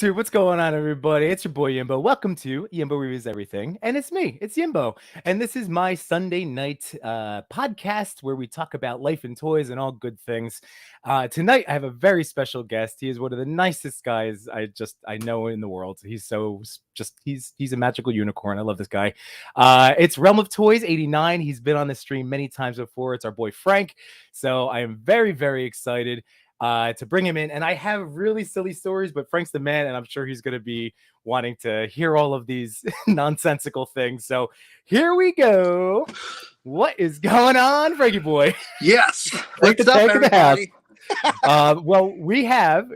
YouTube, what's going on, everybody? It's your boy Yimbo. Welcome to Yimbo Reviews Everything, and it's me, it's Yimbo, and this is my Sunday night podcast where we talk about life and toys and all good things. Tonight, I have a very special guest. He is one of the nicest guys I know in the world. He's he's a magical unicorn. I love this guy. It's Realm of Toys 89. He's been on the stream many times before. It's our boy Frank. So I am very, very excited to bring him in. And I have really silly stories, but Frank's the man, and I'm sure he's going to be wanting to hear all of these nonsensical things. So here we go. What is going on, Frankie boy? Yes. What's up, everybody? Well, we have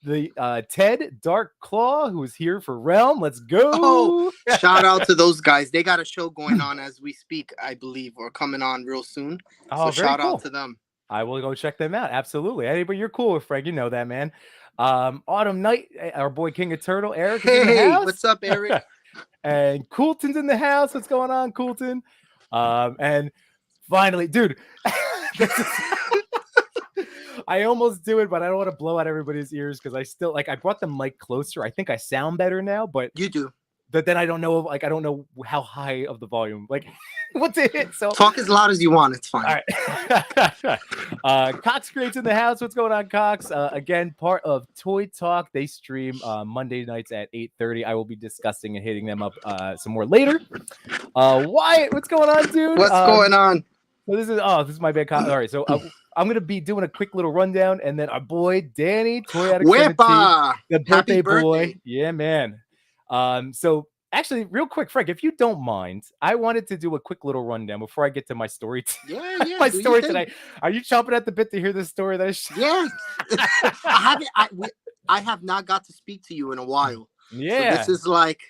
the Ted Dark Claw, who's here for Realm. Let's go. Oh, shout out to those guys. They got a show going on as we speak, I believe, or coming on real soon. So shout out to them. I will go check them out. Absolutely. Hey, but you're cool with Frank. You know that, man. Autumn Night, our boy King of Turtle, Eric. Is in the house. What's up, Eric? And Coulton's in the house. What's going on, Coulton? And finally, dude, I almost do it, but I don't want to blow out everybody's ears because I brought the mic closer. I think I sound better now, but you do. But then I don't know, I don't know how high of the volume, what's it? So talk as loud as you want. It's fine. All right. Cox Creates in the house. What's going on, Cox? Again, part of Toy Talk. They stream Monday nights at 8:30. I will be discussing and hitting them up some more later. Wyatt, what's going on, dude? What's going on? So this is my bad. All right, so I'm gonna be doing a quick little rundown, and then our boy Danny, Toy Addict 17, the birthday boy. Yeah, man. So actually, real quick, Frank, if you don't mind, I wanted to do a quick little rundown before I get to my story. Yeah, my story tonight. Are you chomping at the bit to hear this story? Yeah, I have not got to speak to you in a while. Yeah, so this is like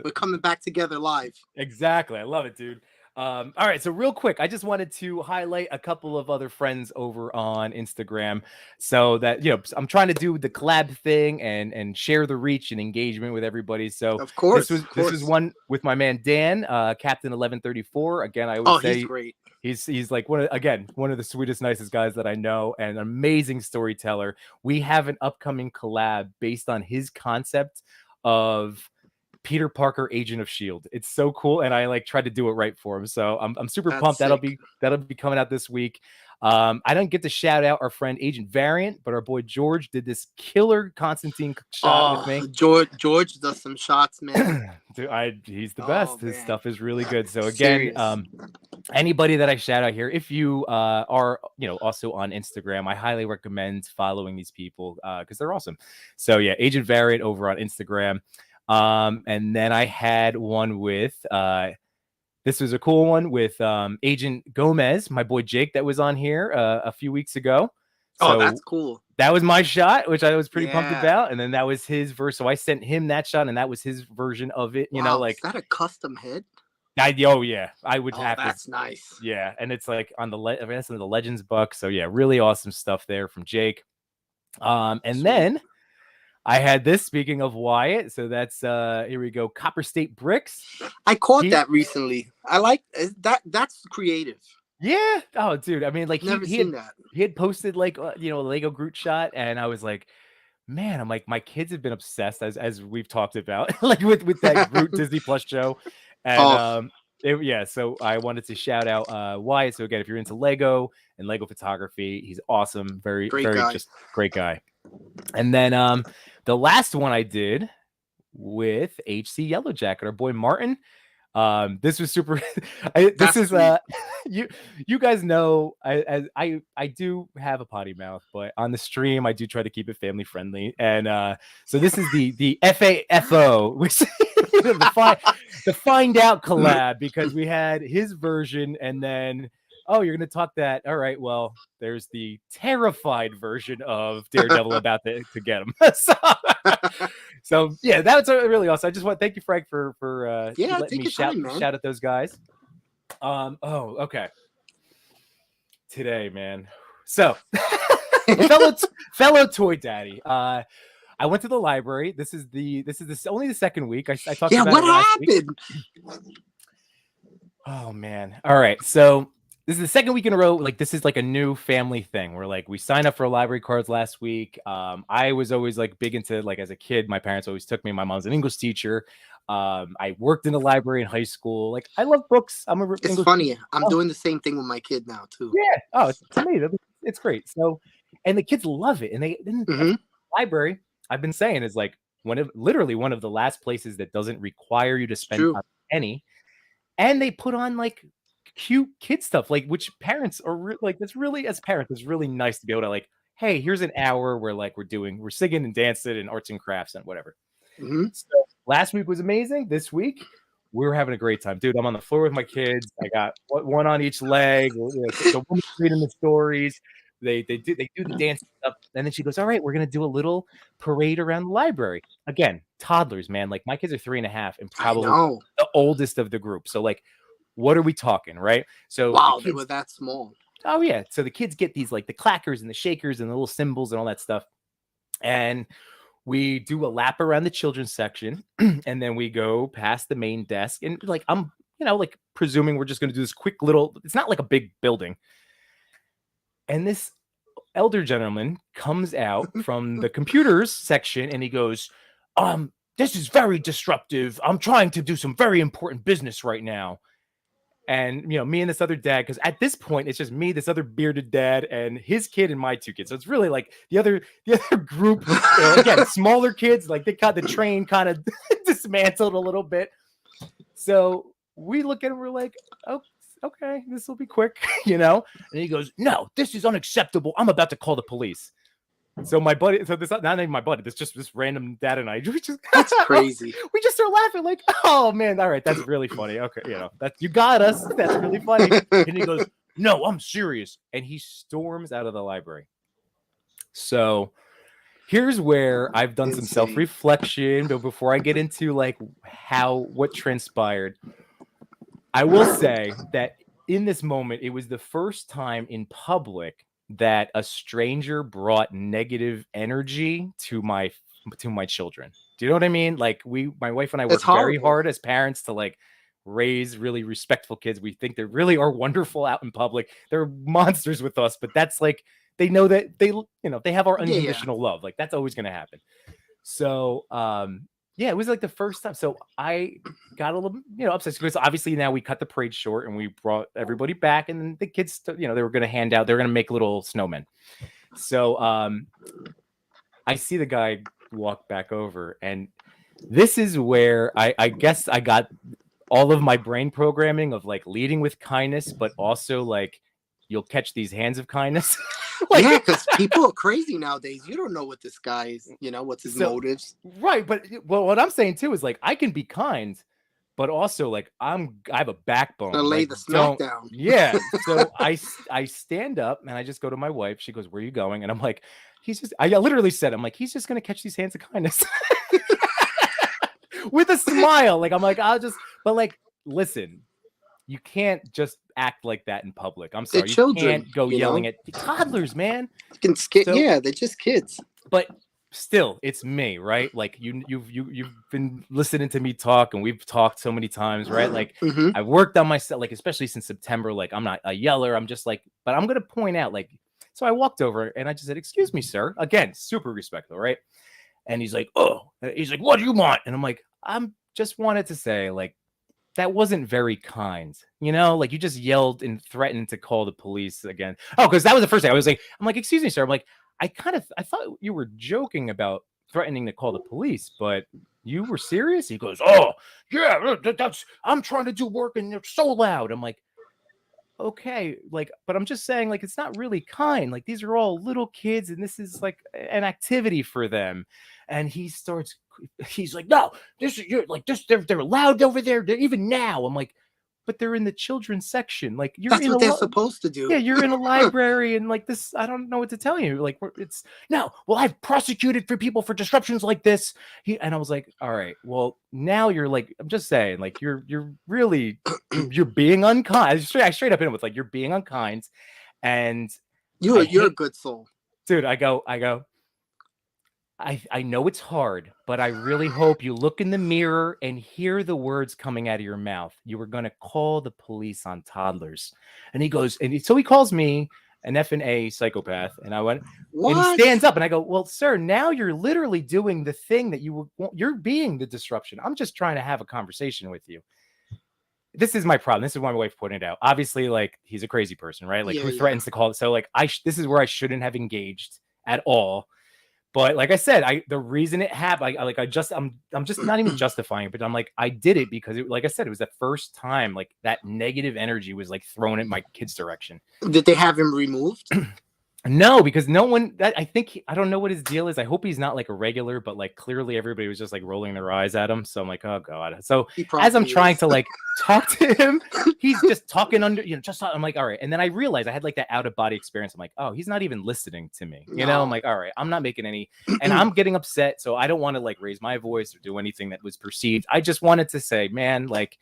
we're coming back together live. Exactly, I love it, dude. All right, so real quick, I just wanted to highlight a couple of other friends over on Instagram, so that I'm trying to do the collab thing and share the reach and engagement with everybody. So of course, this was one with my man Dan, Captain 1134. Again, I always say he's great. He's like one of the sweetest, nicest guys that I know, and an amazing storyteller. We have an upcoming collab based on his concept of Peter Parker, Agent of S.H.I.E.L.D. It's so cool, and I tried to do it right for him. So I'm super pumped. Sick. That'll be coming out this week. I didn't get to shout out our friend Agent Variant, but our boy George did this killer Constantine shot with me. George does some shots, man. Dude, he's the best. His stuff is really good. So again, anybody that I shout out here, if you are also on Instagram, I highly recommend following these people because they're awesome. So yeah, Agent Variant over on Instagram. And then I had one with this was a cool one with Agent Gomez, my boy Jake, that was on here a few weeks ago. So that's cool. That was my shot, which I was pretty pumped about, and then that was his verse. So I sent him that shot, and that was his version of it. Wow, is that a custom head? I would have. That's nice. Yeah, and it's on the the Legends book. So yeah, really awesome stuff there from Jake. And Sweet. Then I had this, speaking of Wyatt, so that's here we go, Copper State Bricks. I caught that recently. I like that. That's creative. Yeah. Oh, dude. I mean, he had posted a Lego Groot shot, and I was like, man, I'm like, my kids have been obsessed as we've talked about, with that Groot Disney Plus show. And so I wanted to shout out Wyatt. So again, if you're into Lego and Lego photography, he's awesome. Very just great guy. And then the last one I did with HC Yellow Jacket, our boy Martin. This was super. You guys know I do have a potty mouth, but on the stream I do try to keep it family friendly. And so this is the FAFO, which the Find Out collab, because we had his version, and then you're gonna talk that. All right, well, there's the terrified version of Daredevil about to get him. So yeah, that's really awesome. I just want to thank you, Frank, for letting me shout at those guys. Okay. Today, man. So fellow toy daddy. I went to the library. This is only the second week. I talked about what happened? Oh man. All right. So This is the second week in a row. Like, this is like a new family thing where like we signed up for library cards last week. I was always like big into, like, as a kid, my parents always took me. My mom's an English teacher. I worked in the library in high school. Like, I love books. It's funny. I'm doing the same thing with my kid now too. Yeah. Oh, to me, it's great. So, and the kids love it. And the library, I've been saying, is like literally one of the last places that doesn't require you to spend any. And they put on like cute kid stuff, like, which parents are like, that's really, as parents, it's really nice to be able to like, hey, here's an hour where like we're singing and dancing and arts and crafts and whatever. So last week was amazing. This week we were having a great time, dude. I'm on the floor with my kids. I got one on each leg. The woman's reading the stories. They do the dance stuff, and then she goes, all right, we're gonna do a little parade around the library. Again, toddlers, man. Like, my kids are 3.5 and probably the oldest of the group. So like, what are we talking, right? So wow, they were that small. Oh yeah. So the kids get these like the clackers and the shakers and the little cymbals and all that stuff. And we do a lap around the children's section, and then we go past the main desk. And like, I'm, like, presuming we're just going to do this quick little, it's not like a big building. And this elder gentleman comes out from the computers section and he goes, this is very disruptive. I'm trying to do some very important business right now. And, me and this other dad, because at this point, it's just me, this other bearded dad, and his kid and my 2 kids. So it's really like the other group, again, smaller kids, like they got the train kind of dismantled a little bit. So we look at him, we're like, oh, okay, this will be quick, And he goes, no, this is unacceptable. I'm about to call the police. So my buddy, this not even my buddy, this random dad and I, that's crazy. We just start laughing like, oh man, all right, that's really funny. Okay, that you got us. That's really funny. And he goes, no, I'm serious. And he storms out of the library. So here's where I've done some self-reflection, but before I get into like what transpired, I will say that in this moment, it was the first time in public that a stranger brought negative energy to my children. Do you know what I mean? Like, my wife and I work very hard as parents to like raise really respectful kids. We think they really are wonderful out in public. They're monsters with us, but that's like, they know that they have our unconditional love. Like, that's always going to happen. So, yeah, it was like the first time. So I got a little, upset because obviously now we cut the parade short and we brought everybody back, and then the kids, they were going to they were going to make little snowmen. So I see the guy walk back over, and this is where I guess I got all of my brain programming of like leading with kindness, but also like, you'll catch these hands of kindness. Like, yeah, because people are crazy nowadays. You don't know what this guy is, what's his motives. Right. But what I'm saying too is like, I can be kind, but also like, I have a backbone. To lay the smack down. Yeah. So I stand up and I just go to my wife. She goes, where are you going? And I'm like, I literally said, I'm like, he's just going to catch these hands of kindness. With a smile. Like, I'm like, but like, listen, you can't just act like that in public. I'm sorry. They're children, you can't go yelling at toddlers, man. Yeah, they're just kids. But still, it's me, right? Like, you've been listening to me talk, and we've talked so many times, right? Like, I've worked on myself, like, especially since September. Like, I'm not a yeller. I'm just like, but I'm going to point out, like, so I walked over and I just said, excuse me, sir. Again, super respectful, right? And he's like, oh, what do you want? And I'm like, I'm just wanted to say, like, that wasn't very kind, like, you just yelled and threatened to call the police again. Oh, because that was the first thing. I'm like, excuse me, sir. I'm like, I thought you were joking about threatening to call the police, but you were serious? He goes, oh yeah, I'm trying to do work and they're so loud. I'm like, okay, like, but I'm just saying, like, it's not really kind. Like, these are all little kids and this is like an activity for them. And he's like, no, you're like, they're loud over there. Even now. I'm like, but they're in the children's section. Like, that's what they're supposed to do. Yeah, you're in a library, and like this, I don't know what to tell you. Like, well, I've prosecuted for people for disruptions like this. And I was like, all right, well, now you're like, I'm just saying, like, you're really, you're being unkind. I straight up in it with like, you're being unkind, and you're a good soul, dude. I go. I know it's hard, but I really hope you look in the mirror and hear the words coming out of your mouth. You were going to call the police on toddlers. And he goes, so he calls me an F&A psychopath. And I went, what? And he stands up and I go, well, sir, now you're literally doing the thing that you're being the disruption. I'm just trying to have a conversation with you. This is my problem. This is why my wife pointed out. Obviously, like, he's a crazy person, right? Like, who threatens to call. So like, this is where I shouldn't have engaged at all. But like I said, the reason it happened, I'm just not even justifying it, but I'm like, I did it because like I said, it was the first time like that negative energy was like thrown in my kid's direction. Did they have him removed? No, because no one, I don't know what his deal is. I hope he's not like a regular, but like clearly everybody was just like rolling their eyes at him. So I'm like, oh God. So as I'm trying to like talk to him, he's just talking I'm like, all right. And then I realized I had like that out of body experience. I'm like, oh, he's not even listening to me. You know, I'm like, all right, I'm not making any, and I'm getting upset. So I don't want to like raise my voice or do anything that was perceived. I just wanted to say, man, like,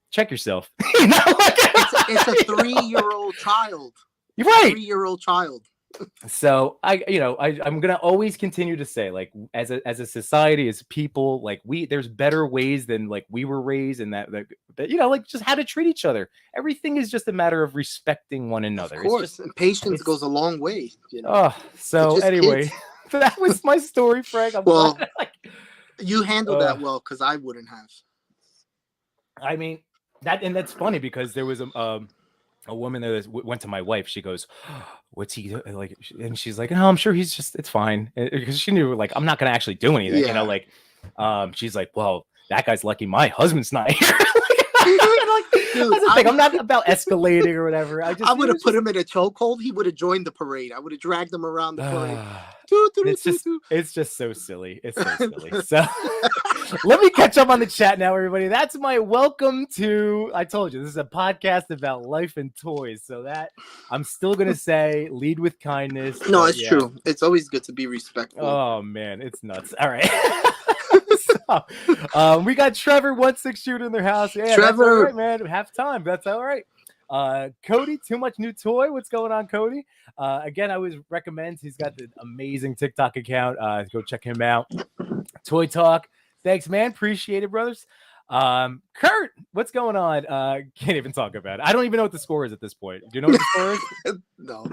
check yourself. It's a 3-year-old child. You're right. 3-year-old child. So I'm gonna always continue to say, like, as a society, as people, like there's better ways than like we were raised, and that like just how to treat each other. Everything is just a matter of respecting one another. Of course, and patience goes a long way. You know? Oh, so anyway, that was my story, Frank. You handled that well because I wouldn't have. I mean that's funny because there was a woman that went to my wife. She goes, what's he like? And she's like, no, I'm sure it's fine. Because she knew like, I'm not going to actually do anything, you know, like, she's like, well, that guy's lucky my husband's not here. Dude, I'm not about escalating or whatever. I would have put him in a chokehold. He would have joined the parade. I would have dragged him around the parade. It's just so silly. It's so silly. So let me catch up on the chat now, everybody. That's my welcome to. I told you this is a podcast about life and toys. So that I'm still gonna say lead with kindness. No, it's true. It's always good to be respectful. Oh man, it's nuts. All right. We got Trevor 1-6 shooter in their house. Yeah, Trevor, that's all right, man. Half time. That's all right. Cody, too much new toy. What's going on, Cody? Again, I always recommend. He's got the amazing TikTok account. Go check him out. Toy Talk. Thanks, man. Appreciate it, brothers. Kurt, what's going on? Can't even talk about it. I don't even know what the score is at this point. Do you know what the score is? No.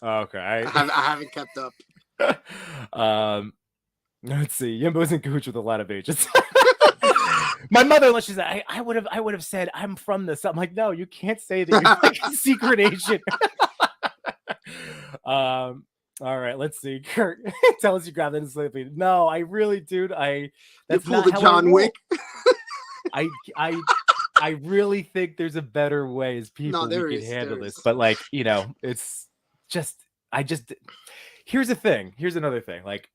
Okay. I haven't kept up. Let's see. Yimbo's in cahoots with a lot of agents. My mother-in-law, she's like, I would have said I'm from this. I'm like, no, you can't say that you're like a secret agent. All right, let's see. Kurt, tell us you grabbed that and sleeping. No, I really, dude. That's not the John Wick. I really think there's a better way as people we can handle this. But like, it's just here's the thing. Here's another thing. Like,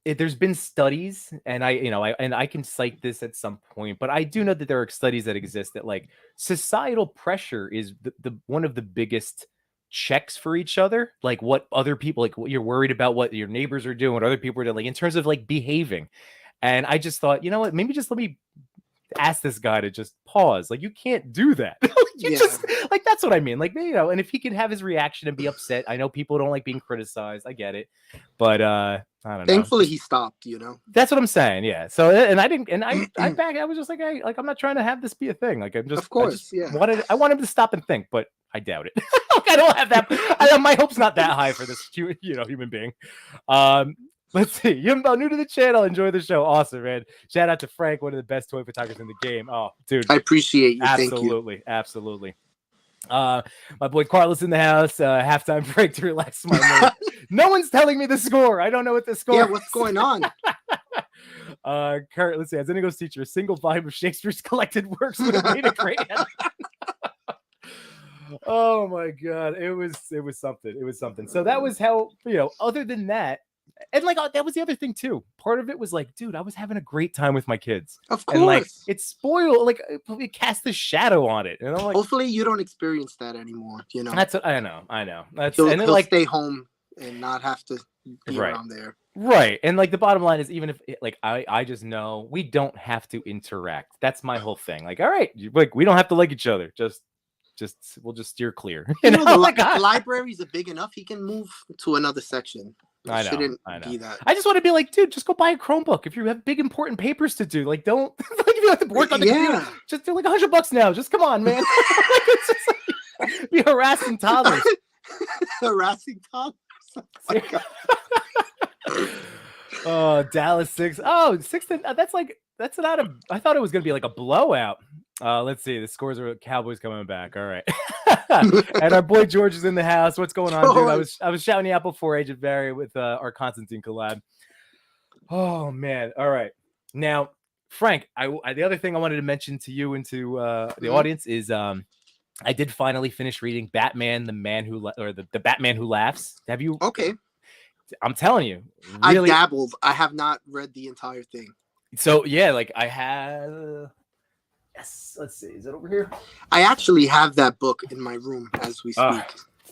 there's been studies, and I can cite this at some point, but I do know that there are studies that exist that like societal pressure is the one of the biggest checks for each other, like what other people, like what you're worried about, what your neighbors are doing, what other people are doing, like in terms of like behaving. And I just thought, you know what, maybe just let me ask this guy to just pause. Like, you can't do that. Just like, that's what I mean. Like, and if he can have his reaction and be upset, I know people don't like being criticized. I get it. But I don't know. Thankfully he stopped, That's what I'm saying. Yeah. So, and I didn't, and I was just like, hey, like, I'm not trying to have this be a thing. Like, I'm just, of course, I want him to stop and think, but I doubt it. I don't have that. My hope's not that high for this, human being. Let's see. Yimbo, new to the channel. Enjoy the show. Awesome, man. Shout out to Frank, one of the best toy photographers in the game. Oh, dude. I appreciate you. Absolutely. Thank you. Absolutely. My boy Carlos in the house. Halftime break to relax my mood. No one's telling me the score. I don't know what the score is. Yeah, what's going on? Kurt, let's see. As Indigo's teacher, a single volume of Shakespeare's collected works would have made a great Oh my God. It was something. It was something. So that was how, other than that, and like that was the other thing too. Part of it was like, dude, I was having a great time with my kids. Of course. And like it spoiled, like it cast a shadow on it. And I'm like, hopefully you don't experience that anymore. That's what I know. That's and then like stay home and not have to be around there. Right. And like the bottom line is, even if like I just know we don't have to interact. That's my whole thing. Like, all right, like we don't have to like each other. We'll just steer clear. The libraries are big enough. He can move to another section. I know. Shouldn't be that. I just want to be like, dude, just go buy a Chromebook. If you have big important papers to do, like, don't like if you have to work on the computer, just do like $100 now. Just come on, man. Like, it's just like, be harassing toddlers. Harassing toddlers. Oh, Dallas 6. Oh, 6. That's not a. I thought it was gonna be like a blowout. Let's see. The scores are Cowboys coming back. All right. And our boy George is in the house. What's going on, dude? I was shouting you out before Agent Barry with our Constantine collab. Oh man. All right. Now, Frank, the other thing I wanted to mention to you and to the audience is I did finally finish reading Batman, the Batman Who Laughs. Have you? Okay. I'm telling you, really, I dabbled. I have not read the entire thing. So yeah, like I have. Yes, let's see. Is it over here? I actually have that book in my room as we speak.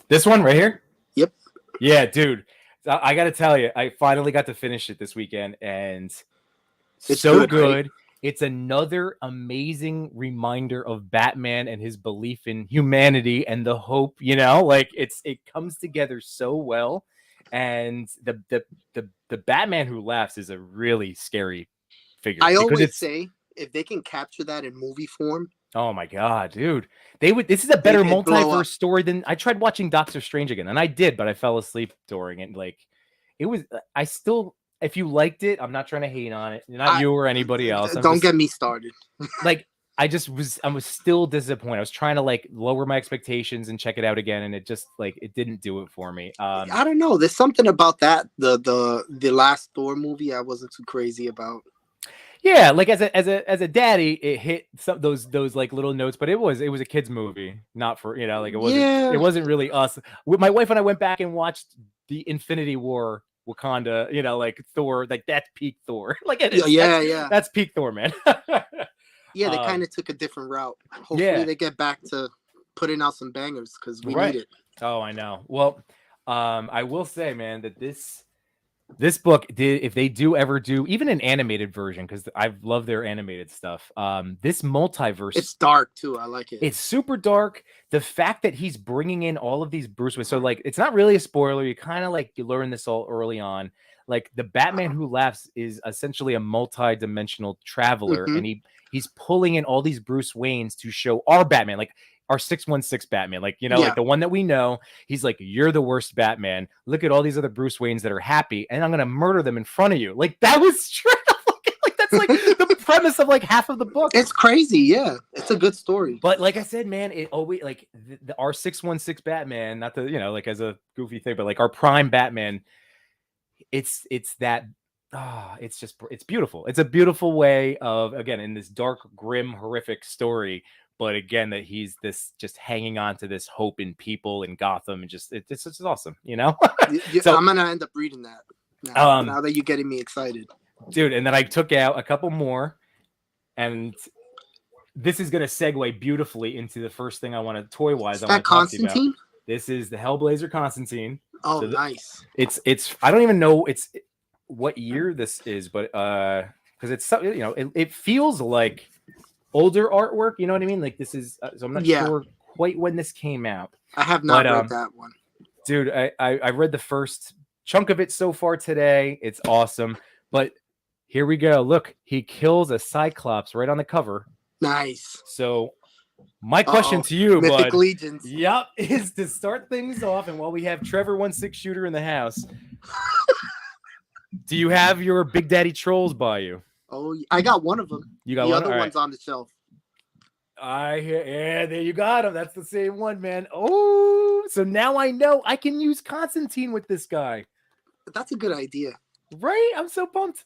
This one right here? Yep. Yeah, dude. I got to tell you, I finally got to finish it this weekend, and it's so good. Right? It's another amazing reminder of Batman and his belief in humanity and the hope. You know, like it comes together so well. And the Batman Who Laughs is a really scary figure. I always say, if they can capture that in movie form, oh my god, dude, this is a better multiverse story than I tried watching Doctor Strange again, and I did, but I fell asleep during it. Like, it was. I still, if you liked it, I'm not trying to hate on it. Not you or anybody else. Don't get me started. Like, I was still disappointed. I was trying to like lower my expectations and check it out again, and it just like it didn't do it for me. I don't know. There's something about that the last Thor movie I wasn't too crazy about. Yeah, like as a daddy, it hit some those like little notes, but it was a kid's movie, not for like it wasn't really us. My wife and I went back and watched the Infinity War Wakanda, like Thor, like that's peak Thor. Like it is, that's peak Thor, man. Yeah, they kind of took a different route. Hopefully they get back to putting out some bangers because we need it. Oh, I know. Well, I will say, man, that this book if they do ever do even an animated version, because I love their animated stuff. This multiverse, it's dark too. I like it. It's super dark. The fact that he's bringing in all of these Bruce Wayne, so like it's not really a spoiler. You kind of like you learn this all early on. Like the Batman Who Laughs is essentially a multi-dimensional traveler, and he's pulling in all these Bruce Waynes to show our Batman, like our 616 Batman, like, like the one that we know. He's like, you're the worst Batman. Look at all these other Bruce Waynes that are happy, and I'm going to murder them in front of you. Like, that was straight up, like that's like the premise of like half of the book. It's crazy. Yeah. It's a good story. But like I said, man, it always like our 616 Batman, not the, like as a goofy thing, but like our prime Batman, it's that. It's beautiful. It's a beautiful way of, again, in this dark, grim, horrific story, but again, that he's this just hanging on to this hope in people in Gotham, and just it's just awesome, So I'm gonna end up reading that now that you're getting me excited, dude. And then I took out a couple more, and this is gonna segue beautifully into the first thing I want to toy wise. I want to talk to you about. This is the Hellblazer Constantine. Oh, so nice. It's I don't even know what year this is, but because it's it feels like older artwork, you know what I mean? Like this is so I'm not sure quite when this came out. I have not read that one, dude. I read the first chunk of it so far today. It's awesome, but here we go. Look, he kills a Cyclops right on the cover. Nice. So my question to you, Mythic Legions. Yep, is to start things off, and while we have Trevor 1/6 shooter in the house, do you have your Big Daddy Trolls by you? Oh, I got one of them. You got the one? other one's on the shelf. Yeah, there you got him. That's the same one, man. Oh, so now I know I can use Constantine with this guy. That's a good idea. Right? I'm so pumped.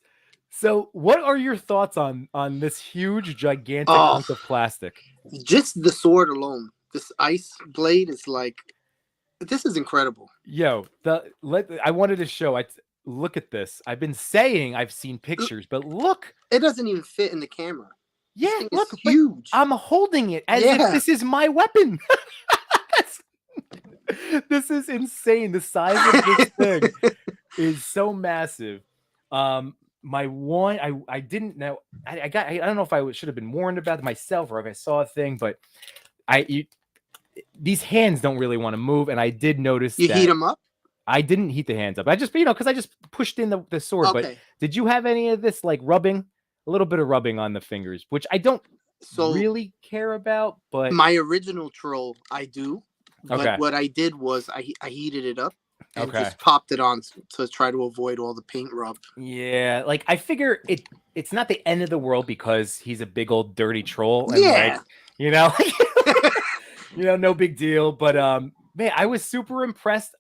So what are your thoughts on this huge, gigantic hunk of plastic? Just the sword alone. This ice blade is like, this is incredible. Yo, I wanted to show. Look at this. I've been saying I've seen pictures, but look. It doesn't even fit in the camera. Yeah, look, it's huge. I'm holding it as if this is my weapon. This is insane. The size of this thing is so massive. My one, I didn't know. I don't know if I should have been warned about it myself or if I saw a thing, but these hands don't really want to move, and I did notice you heat them up. I didn't heat the hands up. I just, because I just pushed in the sword. Okay. But did you have any of this like rubbing? A little bit of rubbing on the fingers, which I don't really care about. But my original troll, I do. But what I did was I heated it up and just popped it on to try to avoid all the paint rub. Yeah, like I figure it's not the end of the world because he's a big old dirty troll. And like, no big deal. But man, I was super impressed.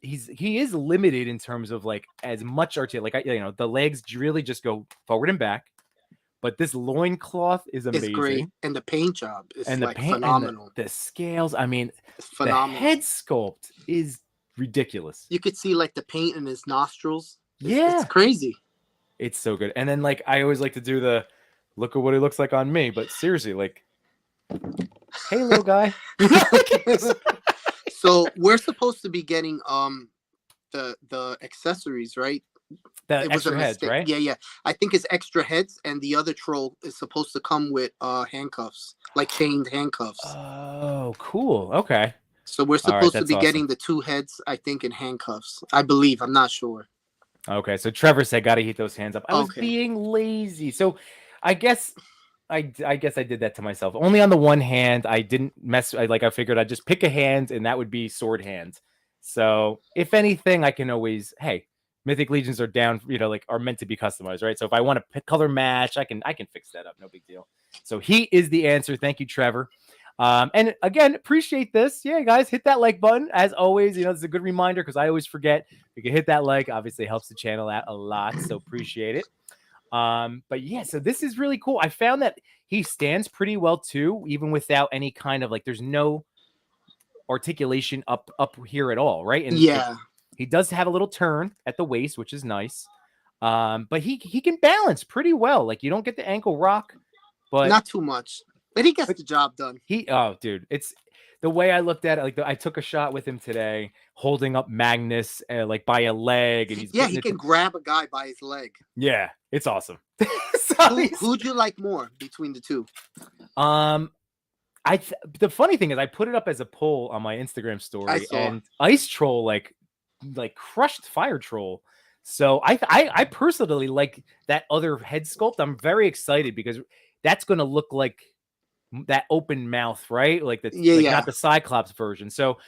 He is limited in terms of like as much articulation. Like the legs really just go forward and back. But this loincloth is amazing. It's great. And the paint job is phenomenal. And the scales, I mean, it's phenomenal. The head sculpt is ridiculous. You could see like the paint in his nostrils. It's crazy. It's so good. And then like I always like to do the look at what he looks like on me. But seriously, like, hey, little guy. So we're supposed to be getting the accessories, right? The extra heads, right? Yeah. I think it's extra heads, and the other troll is supposed to come with handcuffs, like chained handcuffs. Oh, cool. Okay. So we're supposed to be getting the 2 heads, I think, in handcuffs. I believe. I'm not sure. Okay. So Trevor said, "Got to heat those hands up." I was being lazy, so I guess I did that to myself. Only on the one hand, I didn't mess. I figured I'd just pick a hand, and that would be sword hands. So if anything, I can always Mythic Legions are down, are meant to be customized, right? So if I want to color match, I can fix that up, no big deal. So heat is the answer. Thank you, Trevor. And again, appreciate this. Yeah, guys, hit that like button. As always, it's a good reminder because I always forget. You can hit that like, obviously helps the channel out a lot, so appreciate it. But yeah, so this is really cool. I found that he stands pretty well too, even without any kind of there's no articulation up here at all, right? And he does have a little turn at the waist, which is nice. But he can balance pretty well. Like you don't get the ankle rock, but not too much. But he gets the job done. Dude, it's the way I looked at it. Like I took a shot with him today, holding up Magnus by a leg, and he can grab a guy by his leg. Yeah, it's awesome. Who'd you like more between the two? The funny thing is, I put it up as a poll on my Instagram story, and Ice Troll like crushed Fire Troll. So I personally like that other head sculpt. I'm very excited because that's going to look like that open mouth, right? Like not the Cyclops version. So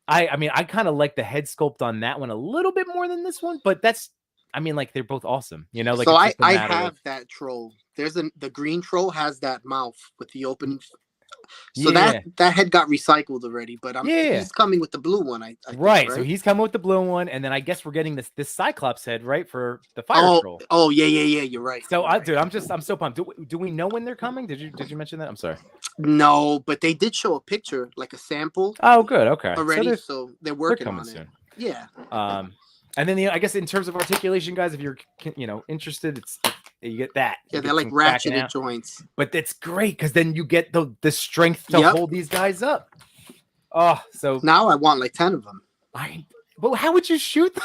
I mean, I kind of like the head sculpt on that one a little bit more than this one, but they're both awesome, So I have that troll. There's the green troll has that mouth with the open. So that head got recycled already, but he's coming with the blue one. I think, right. So he's coming with the blue one, and then I guess we're getting this Cyclops head, right, for the Fire Troll. Oh yeah. You're right. So dude, I'm so pumped. Do we know when they're coming? Did you mention that? I'm sorry. No, but they did show a picture, like a sample. Oh, good. Okay. Already, so they're working on it. Soon. Yeah. And then I guess in terms of articulation, guys, if you're interested, you get that. Yeah, they're like ratcheted joints. But that's great because then you get the strength to hold these guys up. Oh, so now I want like 10 of them. But how would you shoot them?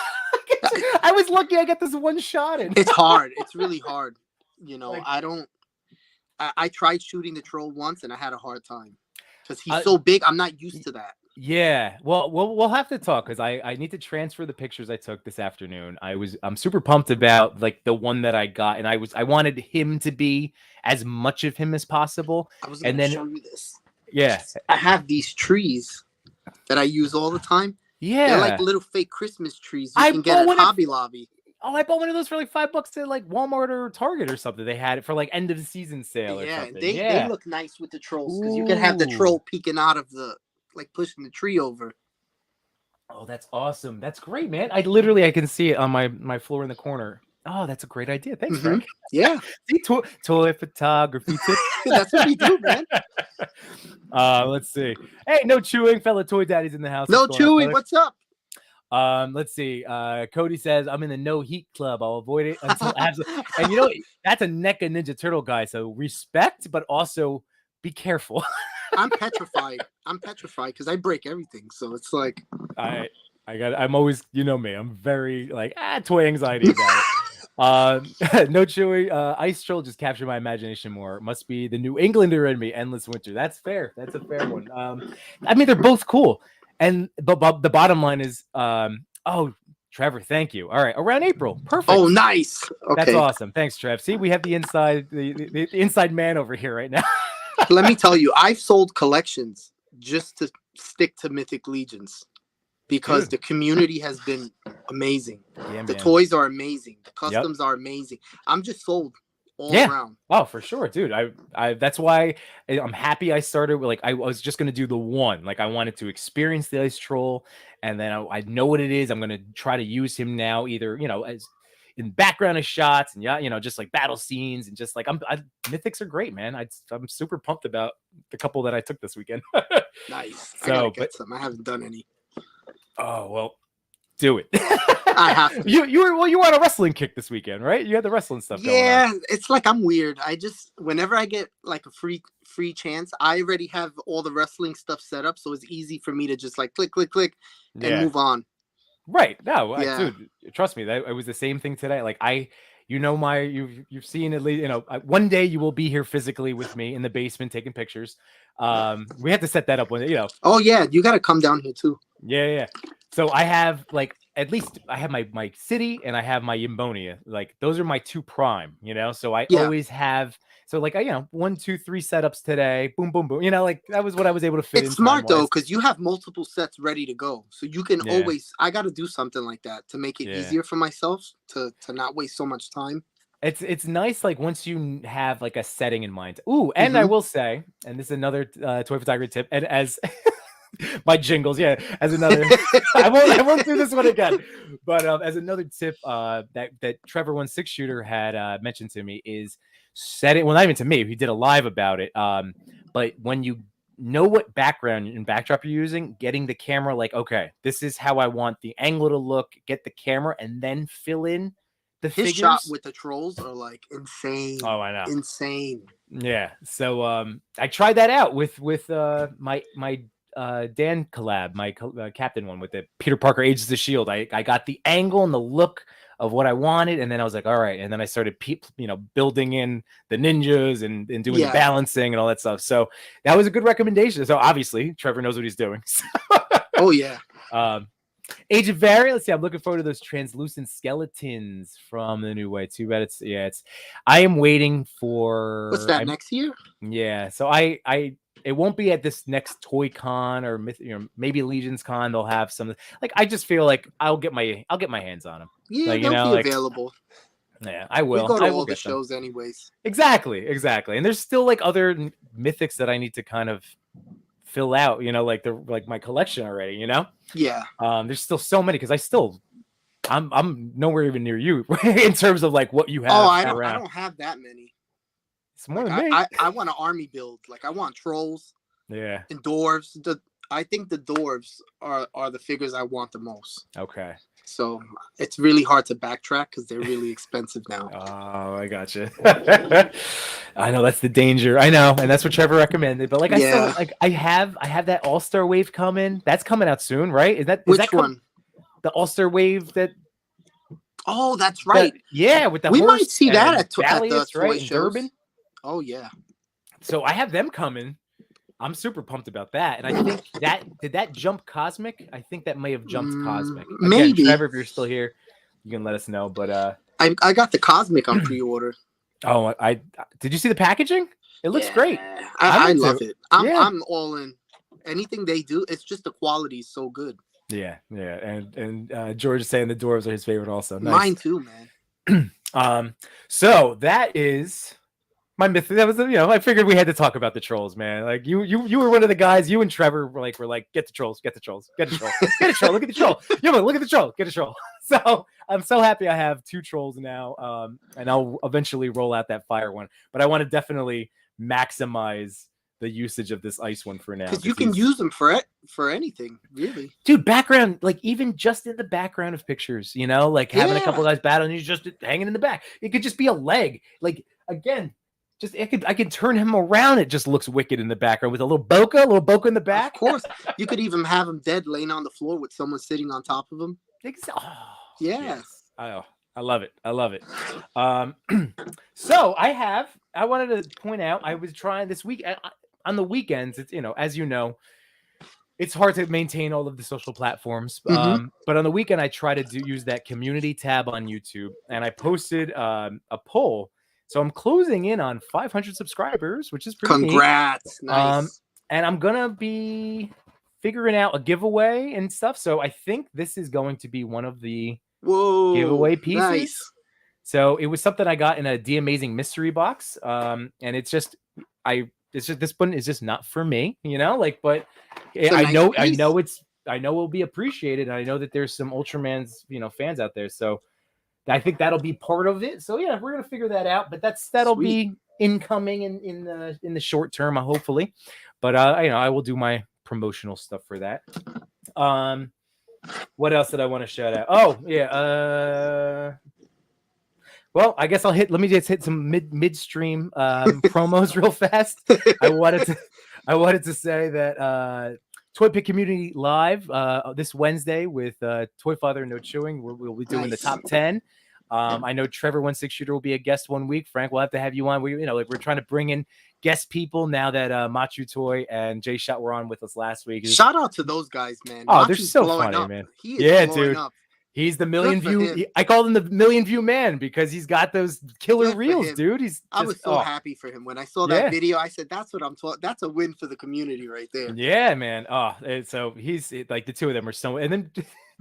I was lucky I got this one shot in. It's hard. It's really hard. I tried shooting the troll once and I had a hard time because he's so big. I'm not used to that. Yeah, well, we'll have to talk because I need to transfer the pictures I took this afternoon. I'm super pumped about the one that I got, and I wanted him to be as much of him as possible. I was going to show you this. Yeah, I have these trees that I use all the time. Yeah, they're like little fake Christmas trees you can get at Hobby Lobby. Oh, I bought one of those for like $5 at Walmart or Target or something. They had it for end of the season sale or something. They look nice with the trolls because you can have the troll peeking out of the pushing the tree over. Oh, that's awesome. That's great, man. I can see it on my floor in the corner. Oh, that's a great idea. Thanks, Frank. Yeah. See, toy photography tip. That's what we do, man. Let's see. Hey, no chewing, fellow toy daddies in the house. No chewing. What's up? Let's see. Cody says, I'm in the no heat club. I'll avoid it until absolutely. And that's a NECA Ninja Turtle guy. So respect, but also be careful. I'm petrified because I break everything. So it's like I'm always, me, I'm very toy anxiety about it. No chewing. Ice Troll just captured my imagination more. Must be the New Englander in me. Endless winter. That's fair. That's a fair one. I mean, they're both cool. But the bottom line is, oh, Trevor, thank you. All right, around April, perfect. Oh, nice. Okay, that's awesome. Thanks, Trev. See, we have the inside man over here right now. Let me tell you, I've sold collections just to stick to Mythic Legions because the community has been amazing. The toys are amazing. The customs are amazing. I'm just sold all around. Oh, for sure, dude. I that's why I'm happy I started with, like, I was just gonna do the one. Like, I wanted to experience the Ice Troll, and then I know what it is. I'm gonna try to use him now, either, as in background of shots, and just like battle scenes, and just like Mythics are great, man. I'm super pumped about the couple that I took this weekend. Nice. So, I gotta get some. I haven't done any. Oh well, do it. I have to. You were on a wrestling kick this weekend, right? You had the wrestling stuff going on. Yeah, it's like I'm weird. I just, whenever I get like a free chance, I already have all the wrestling stuff set up, so it's easy for me to just like click and move on. Right. No, dude, trust me, it was the same thing today. Like, you've seen at least, one day you will be here physically with me in the basement taking pictures. We had to set that up when, Oh yeah, you got to come down here too. Yeah. So I have, like, at least I have my city and I have my Yimbonia. Like, those are my two prime, so I always have. So, like, 1, 2, 3 setups today. Boom, boom, boom. Like, that was what I was able to fit in. It's smart though, because you have multiple sets ready to go, so you can always. I got to do something like that to make it easier for myself to not waste so much time. It's nice, like, once you have like a setting in mind. Ooh, and I will say, and this is another toy photography tip, and as my jingles, as another, I won't do this one again. But as another tip, that Trevor 16 Shooter had mentioned to me is setting. Well, not even to me. He did a live about it. But when you know what background and backdrop you're using, getting the camera, like, okay, this is how I want the angle to look. Get the camera and then fill in the figures. Shot with the trolls are like insane. Oh, I know, insane. Yeah. So I tried that out with my Dan collab, my captain one with the Peter Parker Agents of Shield. I got the angle and the look of what I wanted, and then I was like, all right, and then I started building in the ninjas and doing the balancing and all that stuff. So that was a good recommendation. So obviously Trevor knows what he's doing. Oh yeah. Age of Variant. Let's see. I'm looking forward to those translucent skeletons from the new way. Too bad it's. I am waiting for. What's that, next year? Yeah. So it won't be at this next Toy Con or maybe Legions Con. They'll have some. Like, I just feel like I'll get my hands on them. Yeah, they'll be available. Yeah, I will. We go to all the shows anyways. Exactly. And there's still like other mythics that I need to kind of fill out, like my collection already, Yeah. There's still so many, because I'm nowhere even near you in terms of like what you have. Oh, I don't have that many. It's more than me. I want an army build. Like, I want trolls. Yeah. And dwarves. I think the dwarves are the figures I want the most. Okay. So it's really hard to backtrack because they're really expensive now. Oh, I gotcha. I know, that's the danger. I know, and that's what Trevor recommended. But like, I have that All-Star Wave coming. That's coming out soon, right? Is that which one? The All-Star Wave that. Oh, that's right. With the we might see that at the toy shows. Durban. Oh yeah. So I have them coming. I'm super pumped about that. And I think did that jump Cosmic? I think that may have jumped Cosmic. Again, maybe. Trevor, if you're still here, you can let us know. But I got the Cosmic on pre-order. Oh, did you see the packaging? It looks great. I love it. I'm all in. Anything they do, it's just the quality is so good. Yeah. And George is saying the dwarves are his favorite also. Nice. Mine too, man. So that is my myth. That was, I figured we had to talk about the trolls, man. Like, you were one of the guys. You and Trevor were like, get the trolls, get a troll, get a troll, look at the troll. Look at the troll, get a troll. So I'm so happy I have 2 trolls now. And I'll eventually roll out that fire one. But I want to definitely maximize the usage of this ice one for now. Because you can use them for anything, really. Dude, background, like, even just in the background of pictures, like having a couple guys battle and he's just hanging in the back. It could just be a leg. Like, again. I could turn him around. It just looks wicked in the background with a little bokeh in the back. Of course, you could even have him dead, laying on the floor with someone sitting on top of him. Oh, yeah. Yes. I love it. So I wanted to point out, I was trying this week on the weekends. It's, as you know, it's hard to maintain all of the social platforms. Mm-hmm. But on the weekend, I try to use that community tab on YouTube, and I posted a poll. So I'm closing in on 500 subscribers, which is pretty Congrats. neat. Nice. And I'm gonna be figuring out a giveaway and stuff. So I think this is going to be one of the giveaway pieces. Nice. So it was something I got in a D Amazing mystery box. And it's just this one is just not for me, but I know it'll be appreciated. And I know that there's some Ultraman's, fans out there. So I think that'll be part of it. So yeah, we're going to figure that out, but that'll be incoming in the short term, hopefully. But I will do my promotional stuff for that. What else did I want to shout out? Oh yeah. Well, I guess let me just hit some midstream promos real fast. I wanted to say that Toy Pick Community Live this Wednesday with Toy Father No Chewing. We'll be doing the top 10. I know Trevor 16 Shooter will be a guest one week. Frank, we'll have to have you on. We're trying to bring in guest people now that Machu Toy and Jay Shot were on with us last week. Shout out to those guys, man. Oh, they're so funny, up. man. He is blowing up. He's the million view. I called him the million view man because he's got those killer reels, dude. I was so happy for him when I saw that video. I said, "That's what I'm talking. That's a win for the community right there." Yeah, man. Oh, so he's like the two of them are so. And then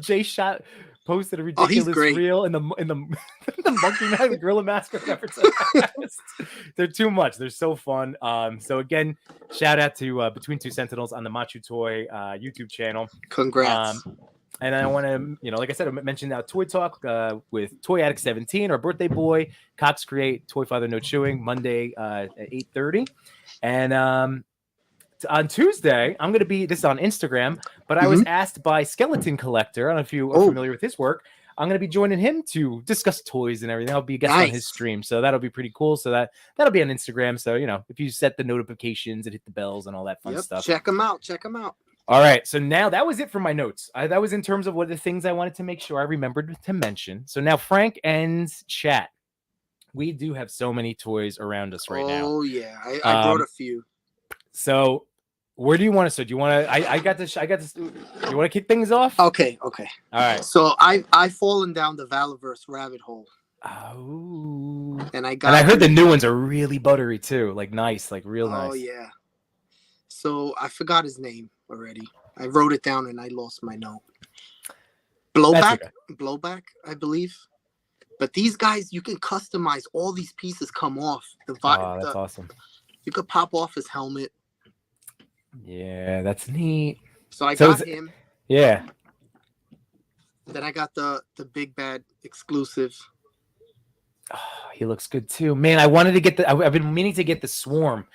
Jay Shot posted a ridiculous reel in the monkey mask, the gorilla mask, or whatever. They're too much. They're so fun. So again, shout out to Between Two Sentinels on the Machu Toy YouTube channel. Congrats. And I want to, like I said, I mentioned now Toy Talk with Toy Addict 17, our birthday boy, Cox Create, Toy Father No Chewing, Monday at 8:30. And on Tuesday, I'm going to be, this on Instagram, but I was asked by Skeleton Collector, I don't know if you are familiar with his work, I'm going to be joining him to discuss toys and everything. I'll be a guest on his stream, so that'll be pretty cool. So that'll be on Instagram. So, if you set the notifications and hit the bells and all that fun stuff. Check them out. All right, so now that was it for my notes. That was in terms of what the things I wanted to make sure I remembered to mention. So now Frank and chat. We do have so many toys around us right now. Oh yeah, I brought a few. So where do you want to start? Do you want to? I got this. You want to kick things off? Okay. All right. So I've fallen down the Valaverse rabbit hole. Oh. And I heard the new ones are really buttery too. Like nice, like real nice. Oh yeah. So I forgot his name already. I wrote it down and I lost my note. Blowback, I believe. But these guys, you can customize all these pieces. Come off that's awesome. You could pop off his helmet. Yeah, that's neat. So I got him. Yeah. Then I got the Big Bad exclusive. Oh, he looks good too, man. I wanted to get I've been meaning to get the Swarm.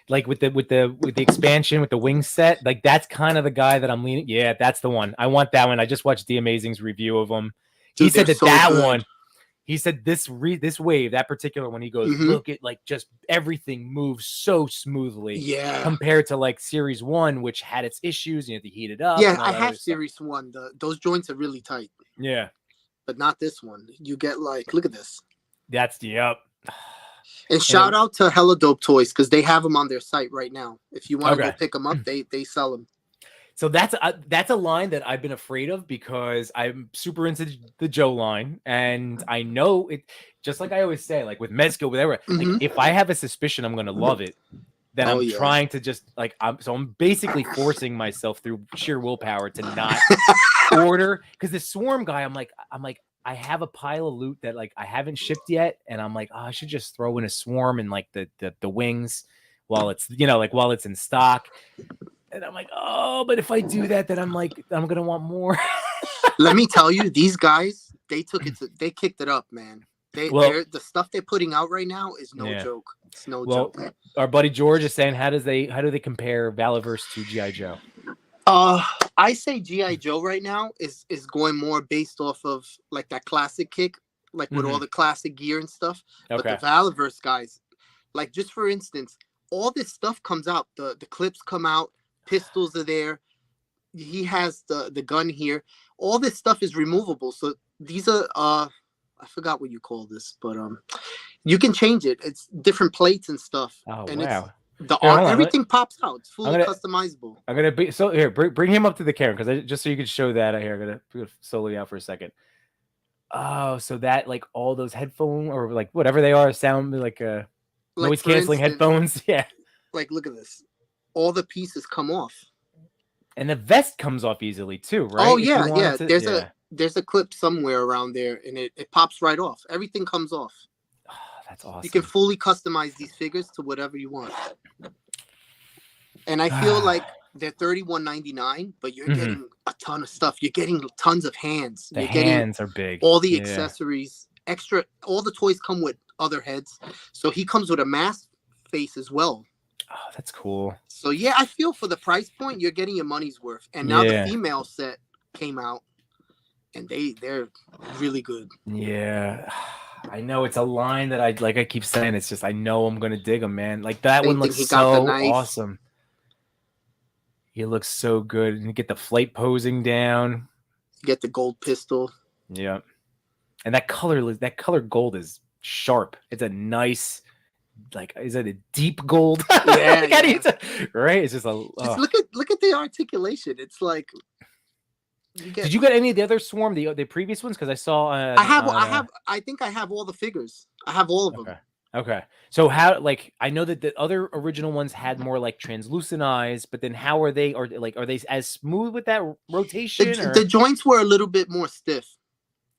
Like with the expansion with the wing set, like that's kind of the guy that I'm leaning. Yeah, that's the one. I want that one. I just watched D Amazing's review of him. He said that one. He said this wave, that particular one. He goes, look at like just everything moves so smoothly. Yeah. Compared to like Series 1, which had its issues. You had to heat it up. Yeah, I have Series 1. Those joints are really tight. Yeah. But not this one. You get like, look at this. That's And shout out to Hella Dope Toys because they have them on their site right now. If you want to go pick them up, they sell them. So that's a line that I've been afraid of because I'm super into the Joe line, and I know it. Just like I always say, like with Mezco, whatever. Like if I have a suspicion I'm going to love it, then I'm trying to just like I'm basically forcing myself through sheer willpower to not order because the Swarm guy. I'm like. I have a pile of loot that like I haven't shipped yet, and I'm like, I should just throw in a Swarm and like the wings while it's while it's in stock. And I'm like, oh, but if I do that, then I'm gonna want more. Let me tell you, these guys, they kicked it up, man. The stuff they're putting out right now is no joke. It's no joke. Our buddy George is saying, how do they compare Valaverse to G.I. Joe? I say G.I. Joe right now is going more based off of like that classic kick, like with all the classic gear and stuff. But the Valaverse guys, like just for instance, all this stuff comes out. The clips come out, pistols are there. He has the gun here. All this stuff is removable. So these are I forgot what you call this, but you can change it. It's different plates and stuff. Oh, and wow. The art, everything pops out. It's fully customizable. I'm gonna be so here. Bring him up to the camera because just so you can show that. Here, I'm gonna put slowly out for a second. Oh, so that like all those headphone or like whatever they are sound like noise canceling headphones. Yeah. Like, look at this. All the pieces come off. And the vest comes off easily too, right? Oh yeah, yeah. There's a clip somewhere around there, and it pops right off. Everything comes off. Oh, that's awesome. You can fully customize these figures to whatever you want. And I feel like they're $31.99, but you're getting a ton of stuff. You're getting tons of hands. The hands are big. All the accessories, extra. All the toys come with other heads. So he comes with a mask face as well. Oh, that's cool. So yeah, I feel for the price point, you're getting your money's worth. And now the female set came out, and they're really good. Yeah. I know it's a line that I keep saying. It's just I know I'm gonna dig them, man. Like that one looks so awesome. He looks so good. And you get the flight posing down. You get the gold pistol. Yeah. And that color gold is sharp. It's a nice, like, is it a deep gold? Yeah, right? It's just a look at the articulation. It's like Did you get any of the other Swarm, the previous ones? Because I saw I think I have all the figures. I have all of them. Okay. So how, like, I know that the other original ones had more like translucent eyes, but then how are they, or like, are they as smooth with that rotation? The joints were a little bit more stiff.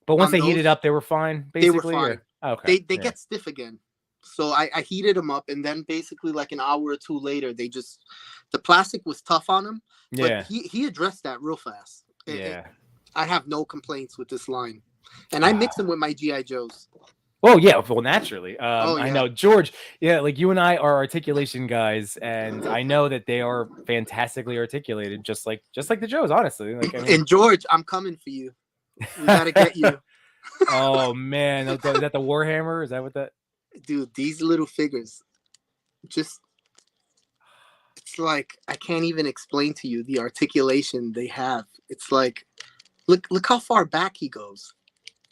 But once they heated up, they were fine, basically? They were fine. Okay. They get stiff again. So I heated them up, and then basically like an hour or two later, the plastic was tough on them. But he addressed that real fast. I have no complaints with this line. And I mix them with my G.I. Joes. Oh yeah, well naturally. I know George. Yeah, like you and I are articulation guys, and I know that they are fantastically articulated, just like the Joes. Honestly, like, I mean... And George, I'm coming for you. We gotta get you. Oh man, is that the Warhammer? Is that what that? Dude, these little figures, it's like I can't even explain to you the articulation they have. It's like, look how far back he goes.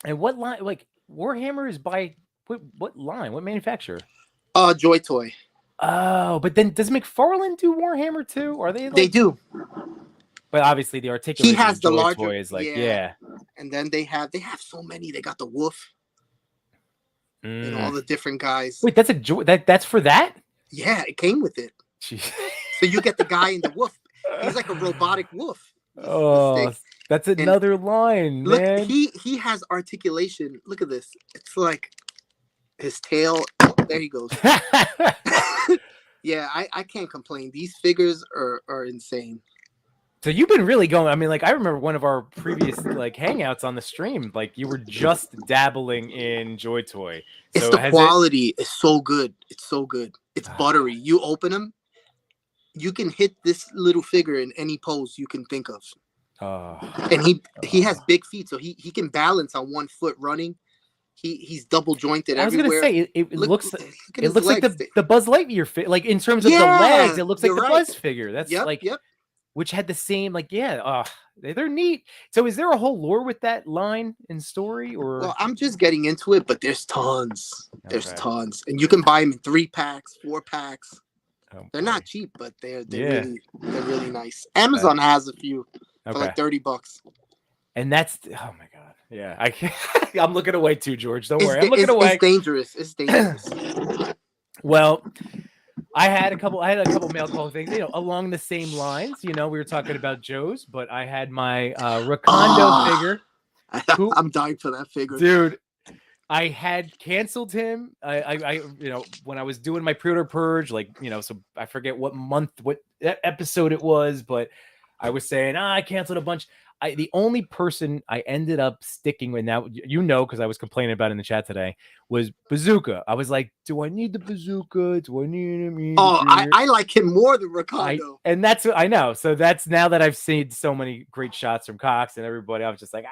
And what line, like? Warhammer is by what line? What manufacturer? Joy Toy. Oh, but then does McFarlane do Warhammer too? Are they? Like... They do. But obviously the articulation. He has the larger. Toy is like And then they have so many. They got the Wolf. And all the different guys. Wait, that's for that? Yeah, it came with it. Jeez. So you get the guy in the wolf. He's like a robotic wolf. That's another line, look, man. He has articulation. Look at this. It's like his tail. There he goes. Yeah, I can't complain. These figures are insane. So you've been really going. I mean, like I remember one of our previous like hangouts on the stream. Like you were just dabbling in Joy Toy. So the quality is so good. It's so good. It's buttery. You open them, you can hit this little figure in any pose you can think of. And he has big feet, so he can balance on one foot running. He's double jointed everywhere. I was gonna say it looks like the Buzz Lightyear fit, like in terms of the legs, it looks like the Buzz figure. That's which had the same they're neat. So is there a whole lore with that line and story, or? Well, I'm just getting into it, but there's tons. There's tons, and you can buy them in 3-packs, 4-packs. They're not cheap, but they're really nice. Amazon has a few for like $30. And that's oh my god, yeah. I can't, I'm looking away too, George. Don't worry, I'm looking away. It's dangerous. It's dangerous. Well, I had a couple mail call things, along the same lines. We were talking about Joe's, but I had my Rakondo figure. I'm dying for that figure, dude. I had canceled him. I when I was doing my pre-order purge, so I forget what episode it was, but I was saying, I canceled a bunch. The only person I ended up sticking with now, because I was complaining about it in the chat today, was Bazooka. I was like, do I need the Bazooka? Do I need him? I like him more than Rakondo. And that's what I know. So that's now that I've seen so many great shots from Cox and everybody, I was just like,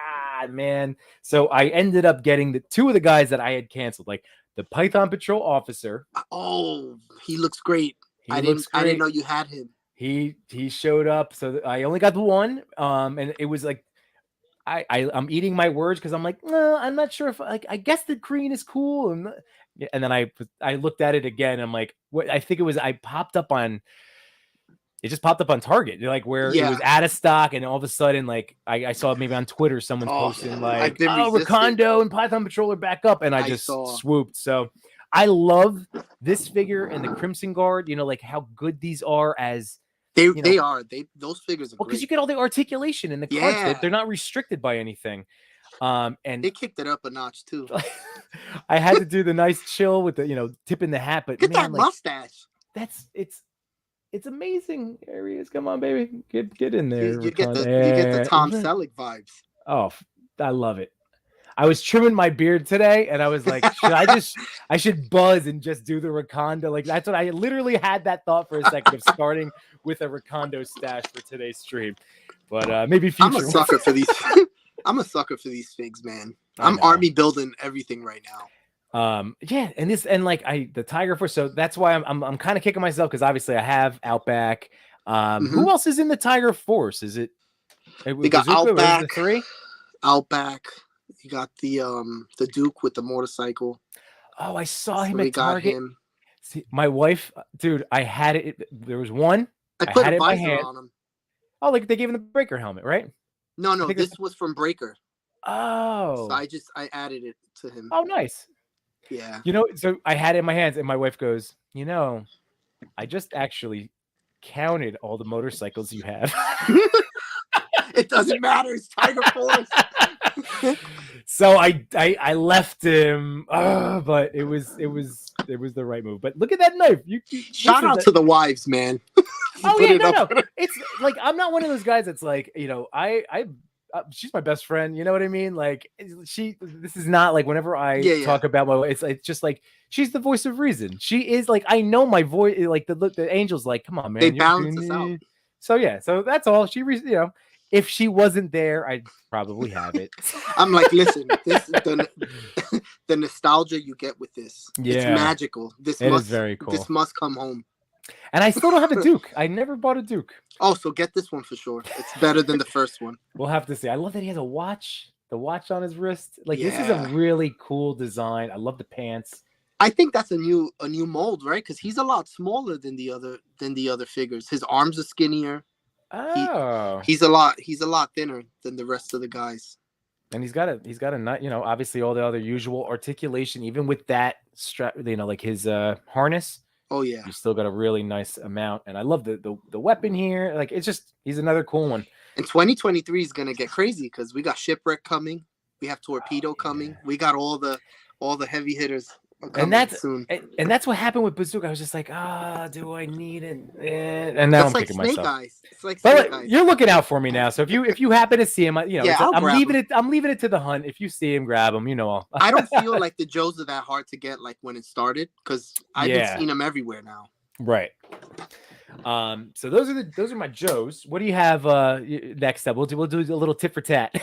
man. So I ended up getting the two of the guys that I had canceled, like the Python Patrol officer. Oh, he looks great. I didn't know you had him. He showed up, so I only got the one, and it was like I'm eating my words because I'm like, no, I'm not sure if like I guess the green is cool, and then I looked at it again. And I'm like, what? I think it was it just popped up on Target, like where it was out of stock, and all of a sudden, like I saw maybe on Twitter someone's posting like, "Oh, Recondo and Python Patrol are back up," and I just swooped. So I love this figure and the Crimson Guard. You know, like how good these are as they are. Those figures are because you get all the articulation in the cards. They're not restricted by anything. And they kicked it up a notch too. I had to do the nice chill with the tipping the hat, but get that mustache. It's amazing. Areas, come on, baby, get in there. You get the Tom Selleck vibes. Oh, I love it. I was trimming my beard today, and I was like, I should buzz and just do the Recondo. Like that's what I literally had that thought for a second of starting with a Recondo stash for today's stream. But maybe future. I'm a sucker for these. I'm a sucker for these figs, man. I'm army building everything right now. Yeah, and the Tiger Force. So that's why I'm kind of kicking myself because obviously I have Outback. Who else is in the Tiger Force? Is it? We got Outback. 3? Outback. You got the Duke with the motorcycle. Oh, I saw him at Target. Him. See, my wife, dude, I had it. There was one. I put had a it in my visor hand. on him. Oh, like they gave him the Breaker helmet, right? No, this was from Breaker. Oh. So I added it to him. Oh, nice. Yeah. So I had it in my hands, and my wife goes, I just actually counted all the motorcycles you have. It doesn't matter. It's Tiger Force. So I left him, but it was the right move. But look at that knife. Shout out to the wives, man. Oh yeah, no. It's like I'm not one of those guys that's like, she's my best friend. You know what I mean? Like this is not like whenever I talk about my wife, it's just like she's the voice of reason. She is like, I know my voice. Like the angel's like, come on, man. They balance us out. So yeah, so that's all. If she wasn't there, I'd probably have it. I'm like, listen, this is the nostalgia you get with this. Yeah. It's magical. It is very cool. This must come home. And I still don't have a Duke. I never bought a Duke. Oh, so get this one for sure. It's better than the first one. We'll have to see. I love that he has a watch. The watch on his wrist. Like this is a really cool design. I love the pants. I think that's a new mold, right? Because he's a lot smaller than the other figures. His arms are skinnier. Oh, he's a lot thinner than the rest of the guys. And he's got a nut, obviously all the other usual articulation, even with that strap, like his harness. Oh yeah, you still got a really nice amount, and I love the weapon here. Like he's another cool one. And 2023 is gonna get crazy because we got Shipwreck coming, we have Torpedo coming, we got all the heavy hitters. And that's what happened with Bazooka. I was just like, do I need it? And now I'm kicking myself. Eyes. It's like Snake Eyes. You're looking out for me now. So if you happen to see him, I'm leaving it to the hunt. If you see him, grab him. I don't feel like the Joes are that hard to get like when it started because I've been seeing them everywhere now. Right. So those are my Joes. What do you have next up? We'll do a little tit for tat.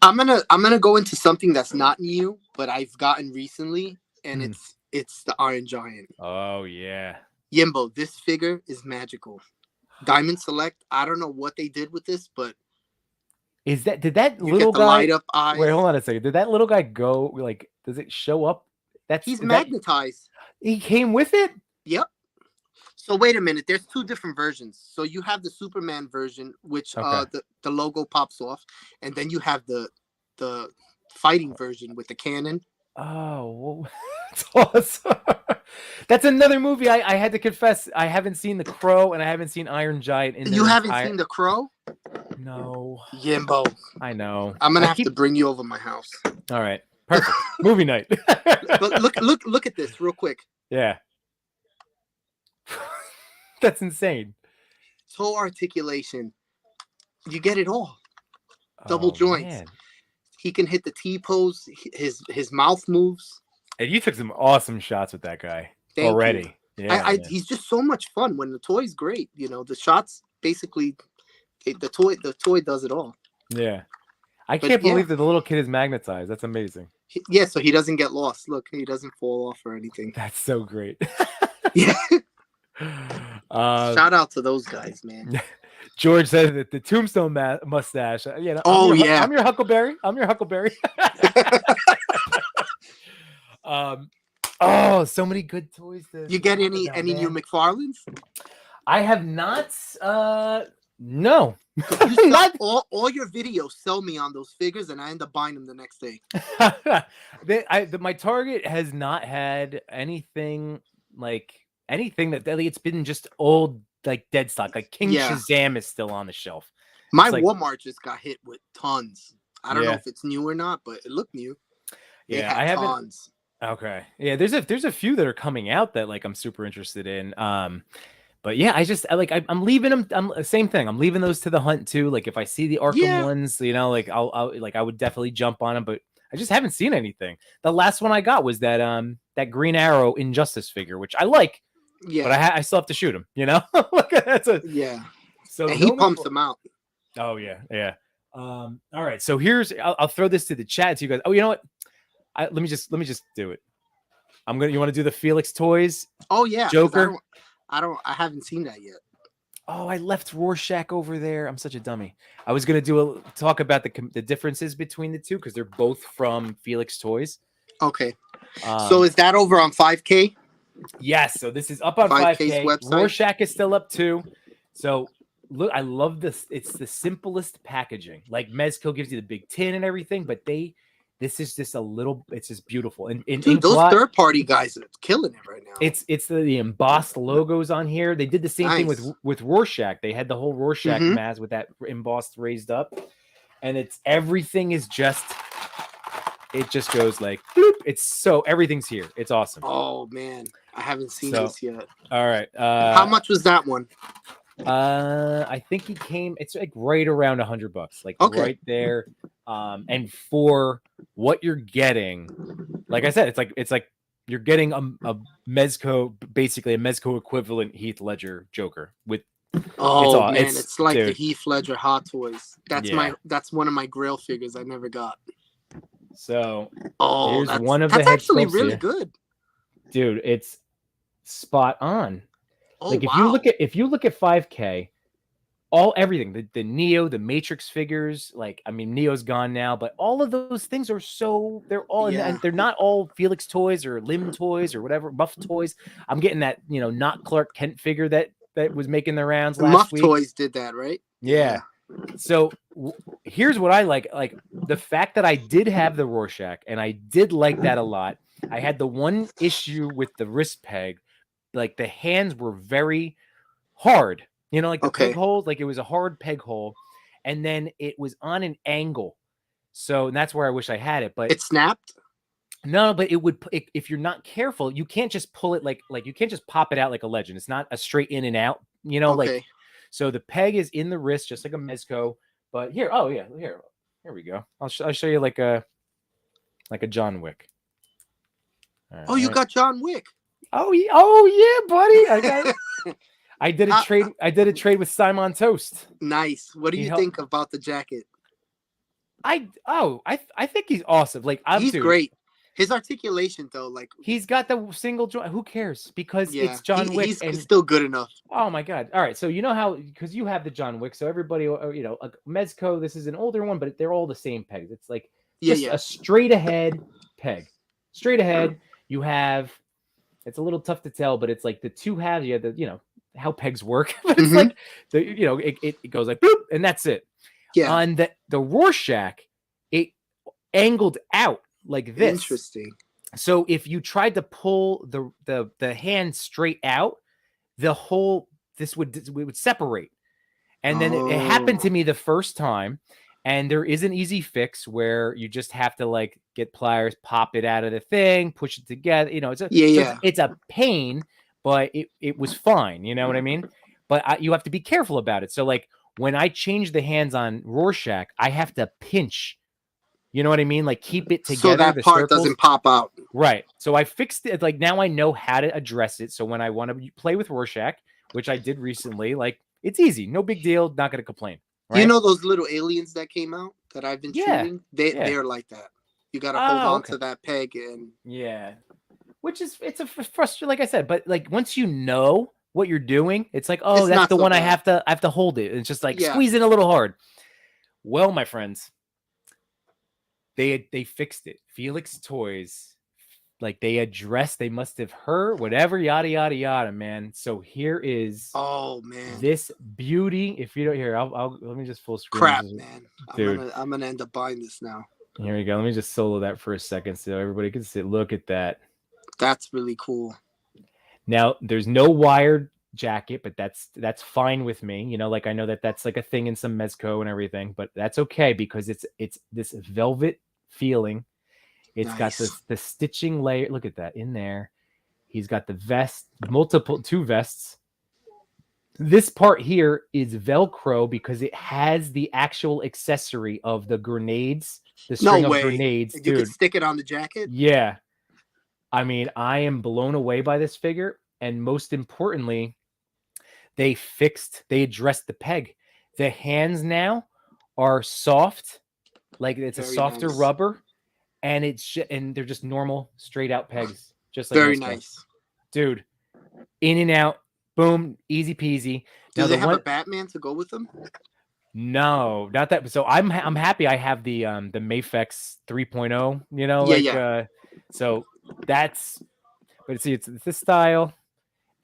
I'm gonna go into something that's not new, but I've gotten recently. And it's the Iron Giant. Oh yeah, Yimbo. This figure is magical. Diamond Select. I don't know what they did with this, but did that little guy light up eyes? Wait, hold on a second. Did that little guy go? Like, does it show up? He's magnetized. He came with it. Yep. So wait a minute. There's two different versions. So you have the Superman version, which the logo pops off, and then you have the fighting version with the cannon. Oh, that's awesome. That's another movie I had to confess I haven't seen The Crow and I haven't seen Iron Giant. You haven't seen The Crow? No. Yimbo. I know. I'm gonna have to bring you over my house. All right. Perfect. Movie night. But look at this real quick. Yeah. That's insane. Toe articulation. You get it all. Double joints. Man. He can hit the T-pose. His mouth moves. And you took some awesome shots with that guy already. Yeah, he's just so much fun. When the toy's great, the shots basically, the toy does it all. Yeah, I can't believe that the little kid is magnetized. That's amazing. Yeah, so he doesn't get lost. Look, he doesn't fall off or anything. That's so great. Yeah. Shout out to those guys, man. George said that the Tombstone mustache. You know, I'm your Huckleberry. I'm your Huckleberry. Oh, so many good toys. You get any new McFarlanes? I have not. No. all your videos sell me on those figures, and I end up buying them the next day. My Target has not had anything that it's been just old, like dead stock. Like King Shazam is still on the shelf. My Walmart just got hit with tons. I don't know if it's new or not, but it looked new. I haven't. Tons. Okay, yeah. There's a few that are coming out that like I'm super interested in. But yeah, I'm leaving them. Same thing. I'm leaving those to the hunt too. Like if I see the Arkham ones, you know, like I would definitely jump on them. But I just haven't seen anything. The last one I got was that Green Arrow Injustice figure, which I like. Yeah, but I still have to shoot him. You know, So and he pumps them out. Oh yeah. All right. So I'll throw this to the chat to you guys. Oh, you know what? Let me just do it. You want to do the Filix Toys? Oh yeah, Joker. I haven't seen that yet. Oh, I left Rorschach over there. I'm such a dummy. I was gonna talk about the differences between the two because they're both from Filix Toys. Okay. So is that over on 5K? Yes. So this is up on 5K. Website. Rorschach is still up too. So look, I love this. It's the simplest packaging. Like Mezco gives you the big tin and everything, but this is just it's just beautiful. And dude, those third-party guys are killing it right now. It's the embossed logos on here. They did the same thing with Rorschach. They had the whole Rorschach mask with that embossed raised up, and everything is just. It just goes like bloop. Everything's here. It's awesome. Oh man, I haven't seen this yet. All right. How much was that one? I think it's like right around $100, like right there. And for what you're getting, like I said, it's like you're getting a Mezco, basically a Mezco equivalent Heath Ledger Joker with. It's like the Heath Ledger Hot Toys. That's one of my Grail figures I never got. So here's one of the that's actually really good, dude. It's spot on. Like if you look at 5K, everything, the Neo, the Matrix figures, like I mean Neo's gone now, but all of those things are they're all and they're not all Filix Toys or Lim Toys or whatever, Muff Toys. I'm getting that, you know, not Clark Kent figure that was making the rounds last week. Muff Toys did that, right? Yeah. So here's what I like the fact that I did have the Rorschach and I did like that a lot. I had the one issue with the wrist peg. Like the hands were very hard, you know, like the peg holes, like it was a hard peg hole, and then it was on an angle. So and that's where I wish I had it, but it snapped. No, but if you're not careful, you can't just pull it like you can't just pop it out like a Legend. It's not a straight in and out, you know, like so the peg is in the wrist just like a Mezco. But here we go. I'll show you like a John Wick. Right, you got John Wick. Oh yeah, buddy. I did a trade. I did a trade with Simon Toast. Nice. What do you think about the jacket? I think he's awesome. Like he's great. His articulation though, like he's got the single joint. Who cares? Because it's John Wick. He's still good enough. Oh my god! All right, so you know how because you have the John Wick, so everybody, you know, Mezco. This is an older one, but they're all the same pegs. It's like a straight ahead peg. Straight ahead. You have. It's a little tough to tell, but it's like the two halves. You have the, you know, how pegs work, but it's like the, you know, it goes like boop, and that's it. Yeah. On the Rorschach, it angled out like this. Interesting. So if you tried to pull the hand straight out, this would separate. And then it happened to me the first time. And there is an easy fix where you just have to like get pliers, pop it out of the thing, push it together. You know, it's a pain, but it was fine. You know what I mean? But you have to be careful about it. So like when I change the hands on Rorschach, I have to pinch. You know what I mean? Like keep it together. So that part doesn't pop out. Right. So I fixed it. Like now I know how to address it. So when I want to play with Rorschach, which I did recently, like it's easy. No big deal. Not going to complain. Right? You know those little aliens that came out that I've been shooting? They're like that. You got to hold on to that peg and which is it's a frustrating, like I said, but like once you know what you're doing. It's like, oh, It's that's not the so one bad. I have to hold it. It's just like Yeah. squeezing a little hard. Well, my friends, they fixed it. Filix Toys, like they addressed, they must have heard whatever, yada yada yada, man. So here is this beauty. If you don't hear, I'll let me just full screen. Crap, this, man. Dude. I'm gonna end up buying this now. Here we go. Let me just solo that for a second so everybody can see. Look at that. That's really cool. Now there's no wired jacket, but that's fine with me. You know, like I know that's like a thing in some Mezco and everything, but that's okay because it's this velvet feeling. It's got the stitching layer. Look at that in there. He's got the vest, two vests. This part here is Velcro because it has the actual accessory of the grenades, the string of grenades. You could stick it on the jacket? Yeah. I mean, I am blown away by this figure. And most importantly, they addressed the peg. The hands now are soft, like it's very a softer rubber, and and they're just normal, straight out pegs, just like very Mezco. Nice, dude. In and out, boom, easy peasy. Do they have a Batman to go with them? No, not that. So I'm happy I have the Mafex 3.0. You know, so that's. But see, it's this style.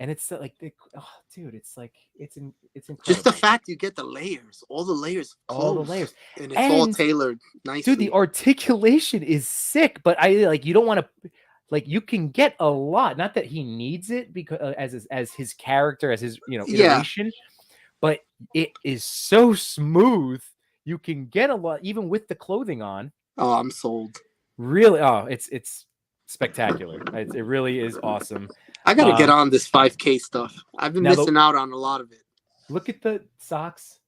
And it's like, oh, dude, it's like, it's incredible. Just the fact you get the layers, all the layers, and it's all tailored nicely. Dude, the articulation is sick, but you don't want to, like, you can get a lot. Not that he needs it because as his character, as his iteration, but it is so smooth. You can get a lot even with the clothing on. Oh, I'm sold. Really? Oh, it's spectacular. It really is awesome. I gotta get on this 5K stuff. I've been missing out on a lot of it. Look at the socks.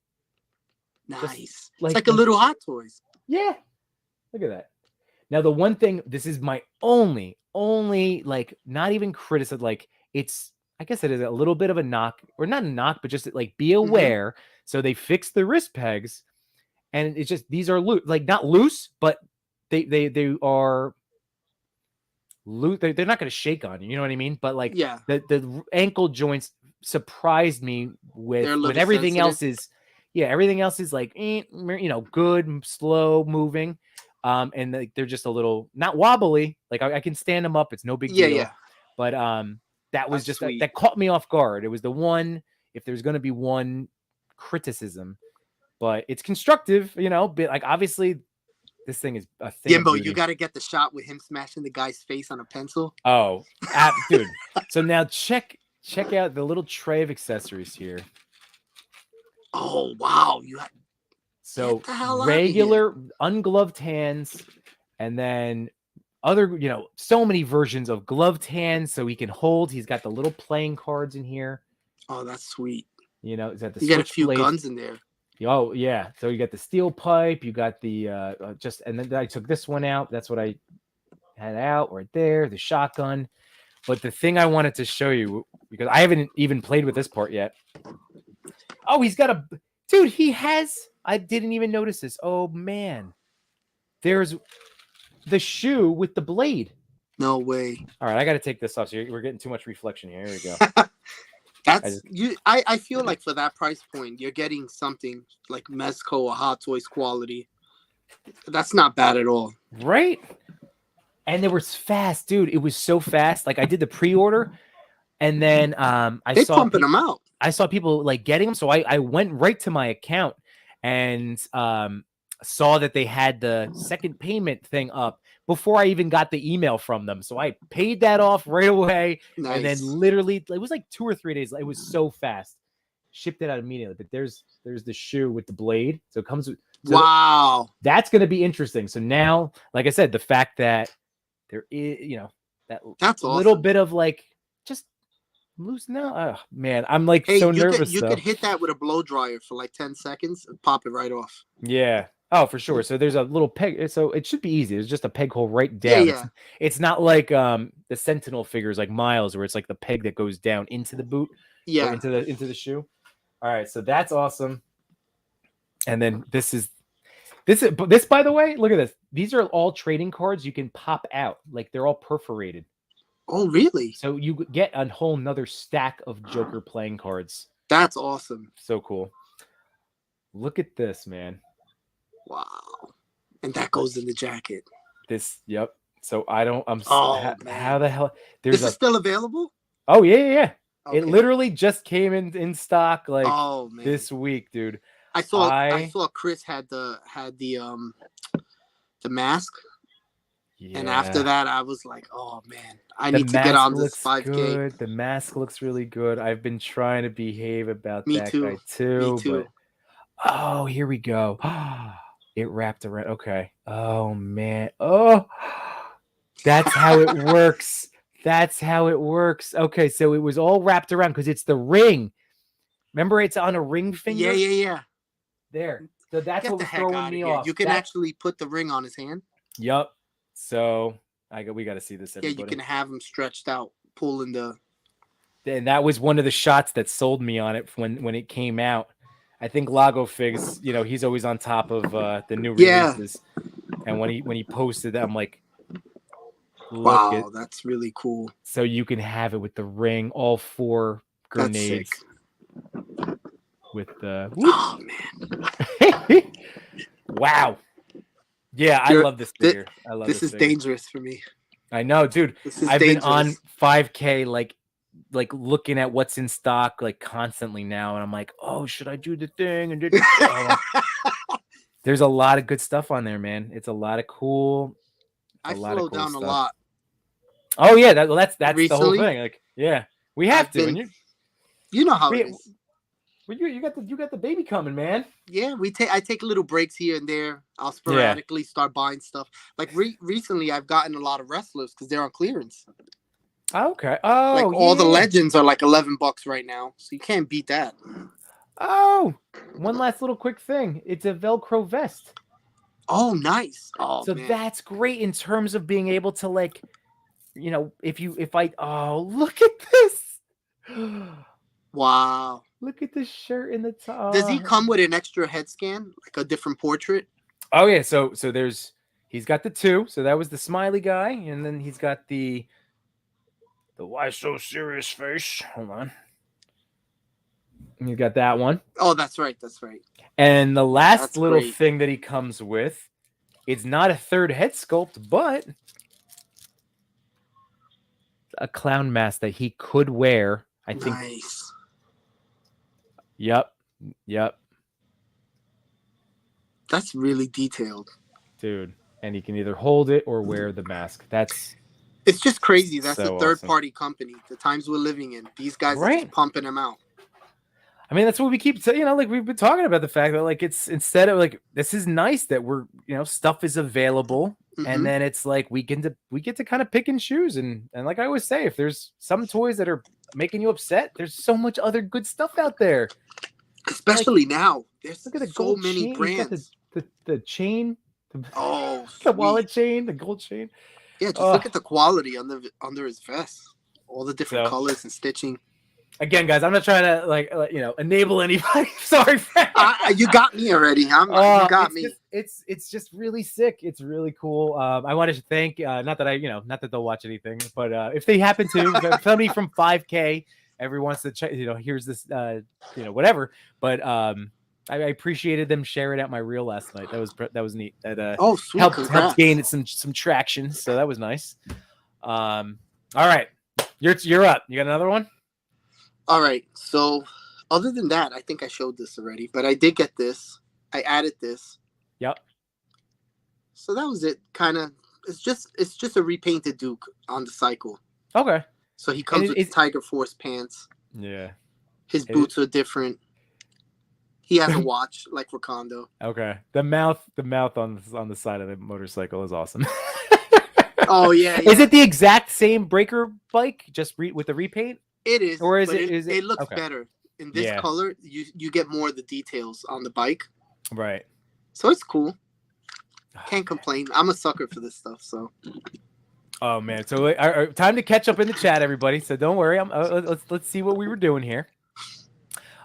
Nice. It's like a little Hot Toys. Yeah. Look at that. Now, the one thing, this is my only, like, not even criticism. Like, I guess it is a little bit of a knock, or not a knock, but just like be aware. So they fixed the wrist pegs, and it's just, these are loose, like not loose, but they are loose. They're not going to shake on you. You know what I mean? But like, the ankle joints surprised me with everything else is, everything else is like, good, slow moving. And like, they're just a little, not wobbly. Like I can stand them up. It's no big deal. Yeah. But, that was just, that caught me off guard. It was the one, if there's going to be one criticism, but it's constructive, but like, obviously, this thing is a thing. Yimbo, you got to get the shot with him smashing the guy's face on a pencil. Oh, dude. So now check out the little tray of accessories here. Oh, wow. So regular ungloved hands, and then other, so many versions of gloved hands so he can hold. He's got the little playing cards in here. Oh, that's sweet. He's got the you got a few guns in there. Oh yeah, so you got the steel pipe, you got the and then I took this one out. That's what I had out right there, the shotgun. But the thing I wanted to show you, because I haven't even played with this part yet. Oh, he's got dude. I didn't even notice this. Oh man, there's the shoe with the blade. No way. All right, I got to take this off. So we're getting too much reflection here. Here we go. I feel like for that price point, you're getting something like Mezco or Hot Toys quality. That's not bad at all. Right? And it was fast, dude. It was so fast. Like I did the pre-order, and then I saw pumping them out. I saw people like getting them. So I went right to my account and saw that they had the second payment thing up before I even got the email from them. So I paid that off right away. Nice. And then literally, it was like 2 or 3 days. It was so fast. Shipped it out immediately. But there's the shoe with the blade. So it comes with... Wow. That's going to be interesting. So now, like I said, the fact that there is, that's little awesome. Bit of like, just loose now. Oh, man, I'm like so nervous. You could hit that with a blow dryer for like 10 seconds and pop it right off. Yeah. Oh, for sure. So there's a little peg. So it should be easy. There's just a peg hole right down. Yeah. It's not like the Sentinel figures like Miles, where it's like the peg that goes down into the boot. Yeah. Into the shoe. All right. So that's awesome. And then this, by the way, look at this. These are all trading cards you can pop out. Like they're all perforated. Oh, really? So you get a whole nother stack of Joker playing cards. That's awesome. So cool. Look at this, man. Wow. And that goes in the jacket. This, yep. So man. How the hell? This is still available? Oh, yeah. Okay. It literally just came in stock like man. this week, dude. I saw Chris had the mask. Yeah. And after that, I was like, oh, man, I need to get on this 5K. Good. The mask looks really good. I've been trying to behave about that guy too. Me too. But, oh, here we go. It wrapped around. Okay. Oh, man. Oh, that's how it works. That's how it works. Okay, so it was all wrapped around because it's the ring. Remember, it's on a ring finger? Yeah. There. So that's what was throwing me off. You can actually put the ring on his hand? Yep. So we got to see this, everybody. Yeah, you can have him stretched out, pulling the... And that was one of the shots that sold me on it when it came out. I think Lago Figs, he's always on top of the new releases. And when he posted that, I'm like, wow, that's really cool. So you can have it with the ring, all 4 grenades. With the... Oh, man. Wow. Yeah, I love this figure. I love this. This is dangerous for me. I know, dude. I've been on 5K, like looking at what's in stock, like constantly now, and I'm like, oh, should I do the thing? And there's a lot of good stuff on there, man. It's a lot of cool. I slowed down a lot. Oh yeah, that's recently, the whole thing. Like, yeah, we have to. And you know how it is. Well, you got the baby coming, man. Yeah, I take little breaks here and there. I'll sporadically start buying stuff. Like recently, I've gotten a lot of wrestlers because they're on clearance. Okay. Oh, like all the legends are like $11 right now, so you can't beat that. Oh, one last little quick thing. It's a Velcro vest. Oh, nice. Oh, so man. That's great in terms of being able to, like, look at this. Wow. Look at the shirt in the top. Does he come with an extra head scan, like a different portrait? Oh yeah, so he's got the 2. So that was the smiley guy, and then he's got the why so serious face. Hold on. And you got that one. Oh, that's right. And the last thing that he comes with, it's not a 3rd head sculpt, but a clown mask that he could wear. I think. Nice. Yep. That's really detailed, dude. And he can either hold it or wear the mask. It's just crazy. That's a third-party company. The times we're living in, these guys are just pumping them out. I mean, that's what we keep saying. Like we've been talking about the fact that like it's instead of like this is nice that we're stuff is available, and then it's like we get to kind of pick and choose, and like I always say, if there's some toys that are making you upset, there's so much other good stuff out there. Especially now, there's look at the so many brands. The chain, the wallet chain, the gold chain. Yeah, just look at the quality under his vest. All the different colors and stitching. Again, guys, I'm not trying to enable anybody. Sorry, Frank. You got me already. You got me. It's just really sick. It's really cool. I wanted to thank not that they'll watch anything, but if they happen to, somebody from 5K ever wants to check, here's this, whatever. But I appreciated them sharing out my reel last night. That was neat. That sweet. helped gain some traction. So that was nice. All right, you're up. You got another one? All right. So other than that, I think I showed this already, but I did get this. I added this. Yep. So that was it. Kind of. It's just a repainted Duke on the cycle. Okay. So he comes with Tiger Force pants. Yeah. His boots are different. He has a watch like Rakondo. Okay. The mouth on the side of the motorcycle is awesome. Oh yeah. Is it the exact same breaker bike, just with the repaint? It is. Or is it looks better in this color. You get more of the details on the bike. Right. So it's cool. Can't complain. I'm a sucker for this stuff. So. Oh man! So time to catch up in the chat, everybody. So don't worry. Let's see what we were doing here.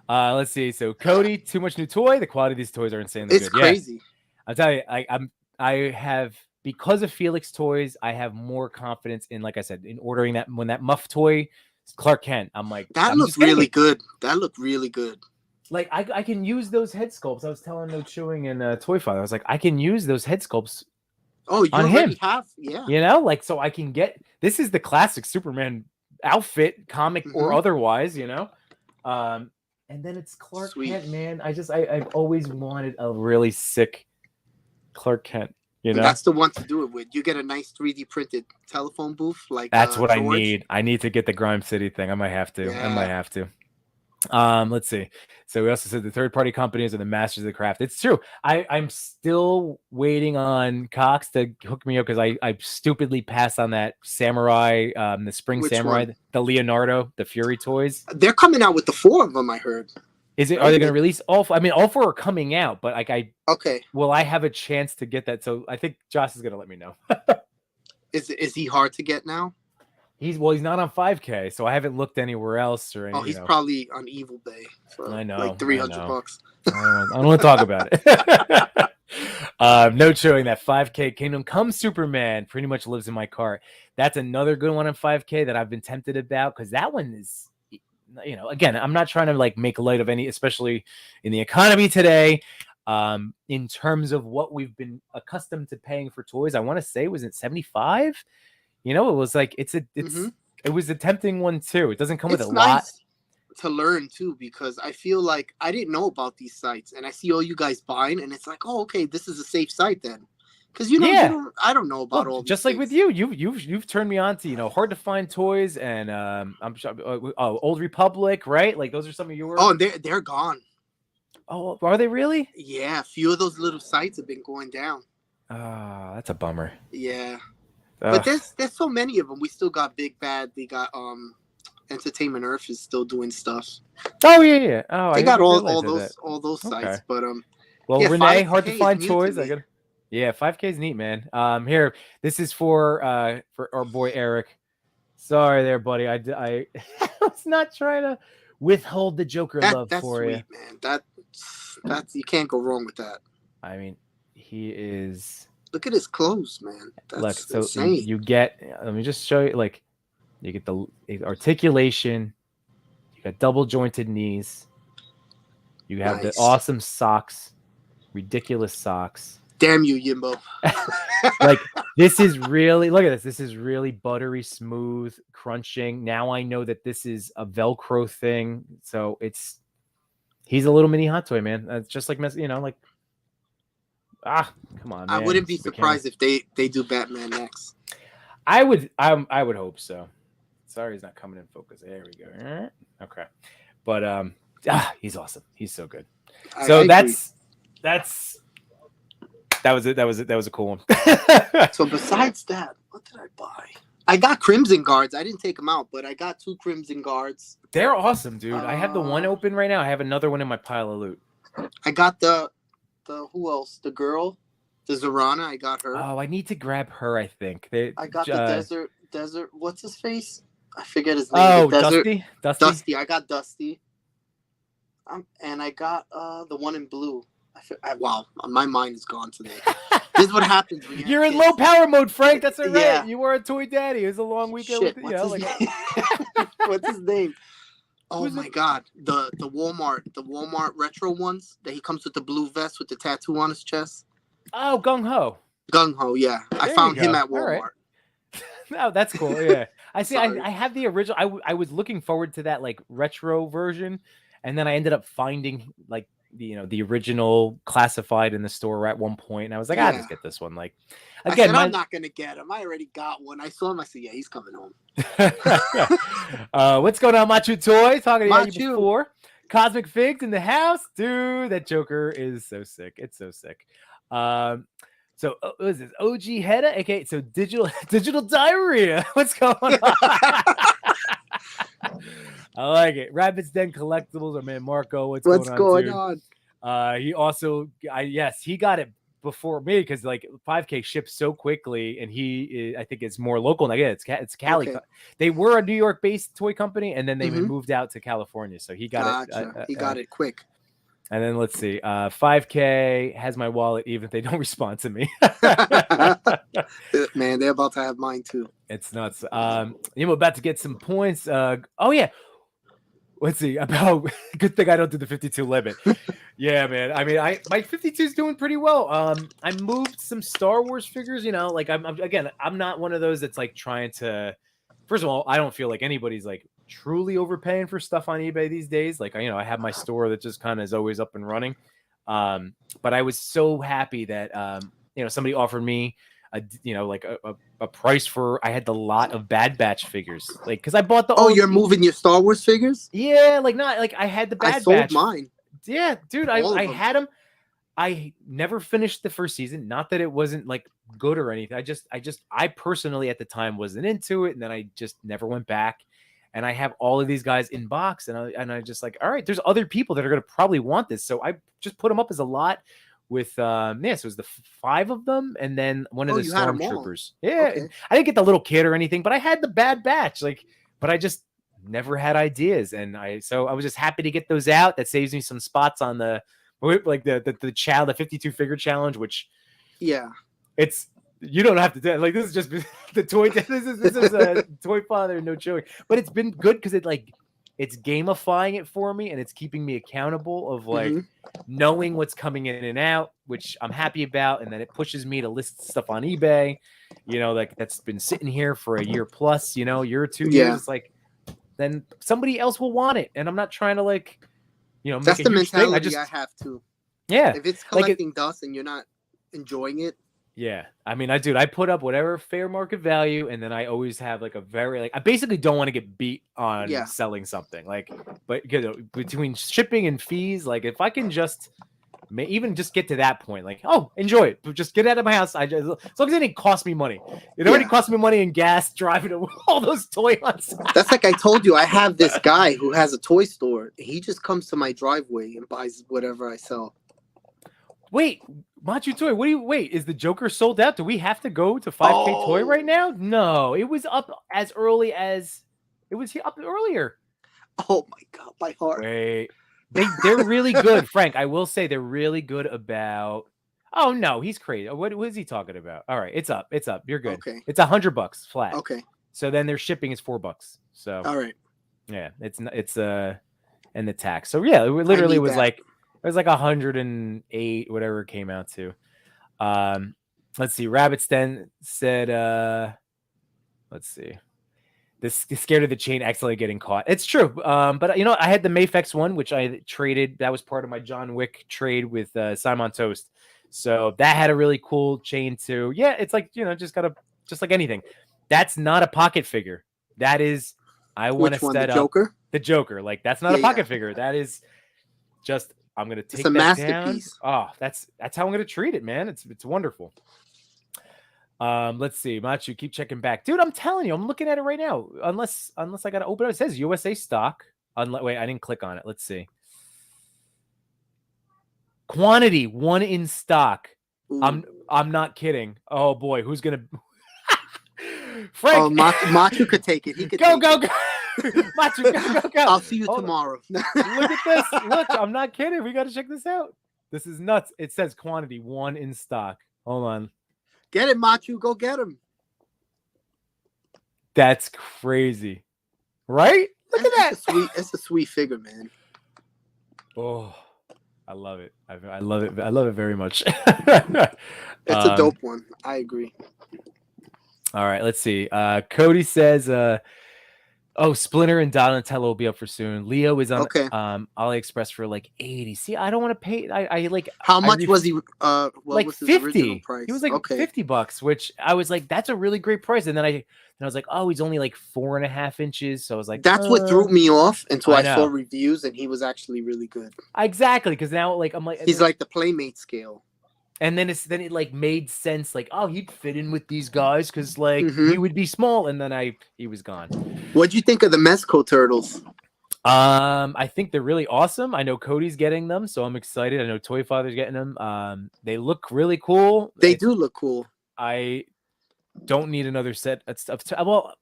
Let's see. So Cody, too much new toy. The quality of these toys are insanely good. It's crazy. I'll tell you. I have because of Filix Toys, I have more confidence in, like I said, in ordering that when that Muff toy, Clark Kent. I'm like, that I'm looks really good. That looked really good. Like I can use those head sculpts. I was telling No Chewing and Toy Father, I was like, I can use those head sculpts. Oh, you already have, yeah. You know, like so I can get this is the classic Superman outfit, comic or otherwise. You know, and then it's Clark Kent, man. I've always wanted a really sick Clark Kent. You know, that's the one to do it with. You get a nice 3D printed telephone booth, like that's what George. I need. I need to get the Grime City thing. I might have to. Yeah. I might have to. Let's see. So we also said the third-party companies are the masters of the craft. It's true. I'm still waiting on Cox to hook me up because I stupidly passed on that Samurai, the Spring Samurai, the Leonardo, the Fury toys. They're coming out with the 4 of them, I heard. Is it? Are they going to release all? I mean, all 4 are coming out, but like okay. Will I have a chance to get that? So I think Josh is going to let me know. Is he hard to get now? He's not on 5K, so I haven't looked anywhere else or anything. Oh, he's probably on Evil Bay for I know, like $300. I don't want to talk about it. No Chewing, that 5K Kingdom Come Superman pretty much lives in my cart. That's another good one on 5K that I've been tempted about because that one is, you know, again, I'm not trying to like make light of any, especially in the economy today. In terms of what we've been accustomed to paying for toys, I want to say was it 75? You know, it was like it was a tempting one too. It doesn't come with a lot to learn too, because I feel like I didn't know about these sites and I see all you guys buying and it's like, oh, okay, this is a safe site then. Because I don't know about all. Just like with you, you've turned me on to hard to find toys and I'm sure Old Republic, right? Like those are some of your. Oh, they're gone. Oh, are they really? Yeah, a few of those little sites have been going down. Oh, that's a bummer. Yeah. But there's so many of them. We still got Big Bad. They got Entertainment Earth is still doing stuff. Oh yeah. Oh, they got all those sites. Okay. But well, yeah, Renee, hard to find toys. I got. Yeah, 5K is neat, man. Here, this is for our boy Eric. Sorry, there, buddy. I was not trying to withhold the Joker love for you, man. That's you can't go wrong with that. I mean, he is. Look at his clothes, man. That's insane. You get. Let me just show you. Like, you get the articulation. You got double jointed knees. You have the awesome socks, ridiculous socks. Damn you, Yimbo. Like, this is really, look at this. This is really buttery, smooth, crunching. Now I know that this is a Velcro thing. So he's a little mini hot toy, man. It's just like, like, come on, man. I wouldn't be surprised if they do Batman next. I would hope so. Sorry, he's not coming in focus. There we go. Okay. But, he's awesome. He's so good. So that was it. That was a cool one. So besides that, what did I buy? I got Crimson Guards. I didn't take them out, but I got 2 Crimson Guards. They're awesome, dude. I have the one open right now. I have another one in my pile of loot. I got the who else? The girl, the Zorana. I got her. Oh, I need to grab her. I think I got the desert. What's his face? I forget his name. Oh, Dusty. I got Dusty. And I got the one in blue. Wow, my mind is gone today. This is what happens when you're in low power mode, Frank. That's right. Yeah. You were a toy daddy. It was a long weekend. Shit, what's his name? Oh my God, the Walmart retro ones that he comes with the blue vest with the tattoo on his chest. Oh, Gung Ho. Yeah, I found him at Walmart. Oh, that's cool. Yeah, I see. I have the original. I was looking forward to that like retro version, and then I ended up finding like the original classified in the store at one point, and I was like, I'll just get this one. Like, again, I'm not gonna get him. I already got one. I saw him. I said, yeah, he's coming home. What's going on, Machu Toy? Talking to you before. Cosmic Figs in the house, dude. That Joker is so sick. It's so sick. So what is this? OG Hedda? Okay, so digital diarrhea. What's going on? I like it. Rabbit's Den Collectibles, our man Marco. What's going on? He also, he got it before me because like 5K ships so quickly, and I think it's more local. And again, it's Cali. Okay. They were a New York-based toy company, and then they moved out to California, so he got it. He got it quick. And then let's see, 5K has my wallet even if they don't respond to me. Look, man, they're about to have mine too. It's nuts. You're about to get some points. Oh yeah. Let's see about good thing I don't do the 52 limit. Yeah, man. I mean, my 52 is doing pretty well. I moved some Star Wars figures, you know, like I'm not one of those that's like trying to, first of all, I don't feel like anybody's like truly overpaying for stuff on eBay these days. Like, you know, I have my store that just kind of is always up and running. But I was so happy that, you know, somebody offered me a price for, I had the lot of Bad Batch figures, like, because I bought the you're moving your Star Wars figures? Yeah, like not like I had the Bad Batch. I sold mine. Yeah, dude, I had them. I never finished the first season. Not that it wasn't like good or anything. I personally at the time wasn't into it, and then I just never went back. And I have all of these guys in box, and I just like, all right, there's other people that are gonna probably want this, so I just put them up as a lot. With so it was the 5 of them, and then one of the stormtroopers. Yeah, okay. I didn't get the little kid or anything, but I had the Bad Batch. Like, but I just never had ideas, and so I was just happy to get those out. That saves me some spots on the the 52 figure challenge, which it's you don't have to do it. Like, this is just the toy. This is a toy father, no chewing, but it's been good because it's gamifying it for me, and it's keeping me accountable of like knowing what's coming in and out, which I'm happy about. And then it pushes me to list stuff on eBay, you know, like that's been sitting here for a year plus, you know, year or 2 years. It's like, then somebody else will want it. And I'm not trying to like, you know, make that's the mentality thing. I have to. Yeah. If it's collecting dust and you're not enjoying it. Yeah. I mean, I put up whatever fair market value, and then I always have like a very, like, I basically don't want to get beat on selling something, like, but you know, between shipping and fees, like if I can just even just get to that point, like, oh, enjoy it, but just get out of my house. As long as it didn't cost me money. It already cost me money in gas driving to all those toy hunts. That's like I told you, I have this guy who has a toy store. He just comes to my driveway and buys whatever I sell. Wait, Machu Toy, wait, is the Joker sold out? Do we have to go to 5K Toy right now? No, it was up as early as it was up earlier. Oh my God, my heart. Wait, they're really good, Frank. I will say they're really good about. Oh no, he's crazy. What is he talking about? All right, it's up. You're good. Okay, it's $100 flat. Okay. So then their shipping is $4. So all right. Yeah, it's and the tax. So yeah, it literally was like. It was like 108, whatever it came out to. Let's see. Rabbit's Den said, let's see. This scared of the chain accidentally getting caught. It's true. But you know, I had the Mafex one, which I traded. That was part of my John Wick trade with Simon Toast. So that had a really cool chain too. Yeah, it's like, you know, just like anything. That's not a pocket figure. That is, I want to set up Joker? The Joker. Like, that's not a pocket figure. That is just. I'm gonna take that masterpiece. Down. Oh, that's how I'm gonna treat it, man. It's wonderful. Let's see, Machu, keep checking back, dude. I'm telling you, I'm looking at it right now. Unless I gotta open it. It says USA stock. Wait, I didn't click on it. Let's see. Quantity 1 in stock. Ooh. I'm not kidding. Oh boy, who's gonna? Frank. Oh, Machu could take it. He could go. Machu, go. I'll see you tomorrow. Look at this. Look, I'm not kidding. We got to check this out. This is nuts. It says quantity 1 in stock. Hold on. Get it, Machu. Go get him. That's crazy. Right? Look at that. It's a sweet figure, man. Oh, I love it. I love it. I love it very much. It's a dope one. I agree. All right, let's see. Cody says, Splinter and Donatello will be up for soon. Leo is on AliExpress for like 80. See, I don't want to pay. I like. How much was he? Like 50. Price? He was like $50, which I was like, that's a really great price. And then I was like, oh, he's only like 4.5 inches. So I was like, that's what threw me off until I saw reviews, and he was actually really good. Exactly, because now like I'm like, he's like the Playmate scale. And then it like made sense, like, oh, he'd fit in with these guys because like he would be small, and then he was gone. What'd you think of the Mezco turtles? I think they're really awesome. I know Cody's getting them, so I'm excited. I know Toy Father's getting them. They look really cool. They do look cool. I don't need another set of stuff. Well,